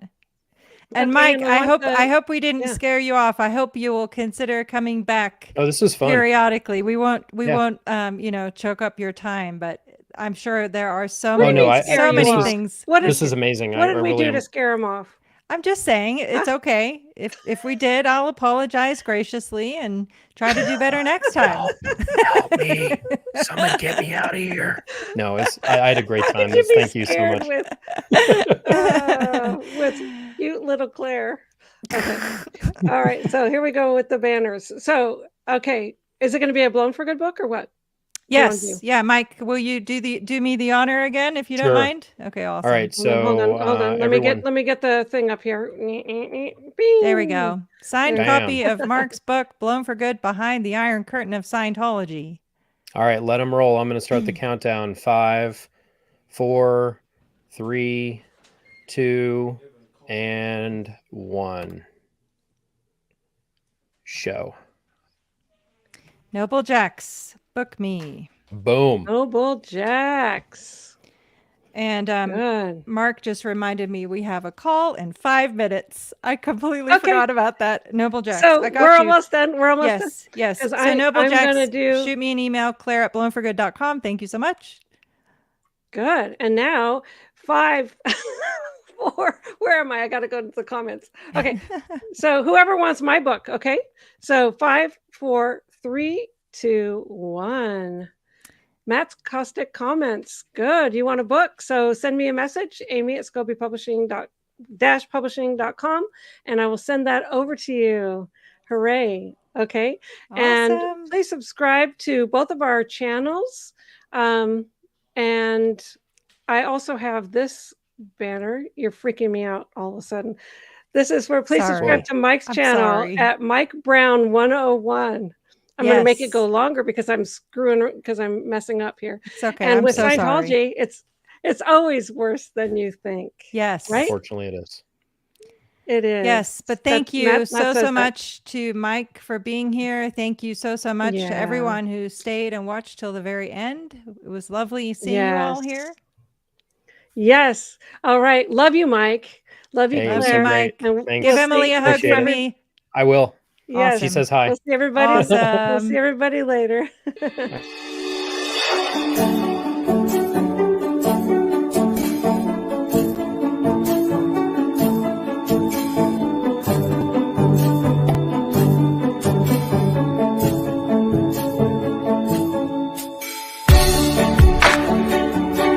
S1: And
S2: Okay,
S1: Mike,
S2: and
S1: I hope we didn't
S2: yeah.
S1: scare you off. I hope you will consider coming back
S3: Oh, this is fun.
S1: periodically. We won't
S3: Yeah.
S1: you know, choke up your time, but I'm sure there are so
S2: What do
S1: many
S2: you mean scare you off?
S1: things.
S3: This is amazing.
S2: What did
S3: I
S2: we
S3: really
S2: do
S3: am.
S2: to scare them off?
S1: I'm just saying it's okay. If we did, I'll apologize graciously and try to do better next time.
S3: Help me. Someone get me out of here. No, I had a great time.
S2: You'd be
S3: Thank you so
S2: scared
S3: much.
S2: with cute little Claire. Okay. All right. So here we go with the banners. So, okay. Is it going to be a Blown for Good book or what?
S1: Yes. Yeah, Mike, will you do me the honor again if you don't
S3: Sure.
S1: mind? Okay, awesome.
S3: All right. So
S2: hold on. Let me get the thing up here.
S1: There we go. Signed
S3: Bam.
S1: copy of Mark's book, Blown for Good, Behind the Iron Curtain of Scientology.
S3: All right, let them roll. I'm going to start the countdown. 5, 4, 3, 2, and 1. Show.
S1: Noble Jacks, book me.
S3: Boom.
S2: Noble Jacks.
S1: And
S2: Good.
S1: Mark just reminded me we have a call in 5 minutes. I completely forgot about that. Noble Jacks.
S2: So
S1: I got
S2: we're
S1: you.
S2: almost done. We're almost done.
S1: Yes. So
S2: I'm
S1: Noble Jacks,
S2: gonna
S1: shoot me an email, claire@blownforgood.com. Thank you so much.
S2: Good. And now 5, 4, where am I? I got to go to the comments. Okay. So whoever wants my book. Okay. So 5, 4, 3, 2, 1. Matt's caustic comments. Good. You want a book? So send me a message, amy@scobiepublishing.com, and I will send that over to you. Hooray. Okay.
S1: Awesome.
S2: And please subscribe to both of our channels. And I also have this banner. You're freaking me out all of a sudden. This is where please subscribe to Mike's channel at Mike Brown 101. I'm going to make it go longer because I'm messing up here.
S1: It's okay.
S2: And
S1: I'm
S2: with
S1: so
S2: Scientology,
S1: sorry.
S2: it's always worse than you think.
S1: Yes.
S2: Right?
S3: Unfortunately, it is.
S2: It is.
S1: Yes, but thank you
S2: Matt
S1: so much to Mike for being here. Thank you so much to everyone who stayed and watched till the very end. It was lovely seeing you all here.
S2: Yes. All right. Love you, Mike. Love you,
S3: Hey,
S2: Claire.
S3: so great.
S2: And
S1: give Emily a hug from me.
S3: I will.
S2: Yes.
S3: She says hi.
S2: We'll see everybody.
S1: Awesome.
S2: We'll see everybody later.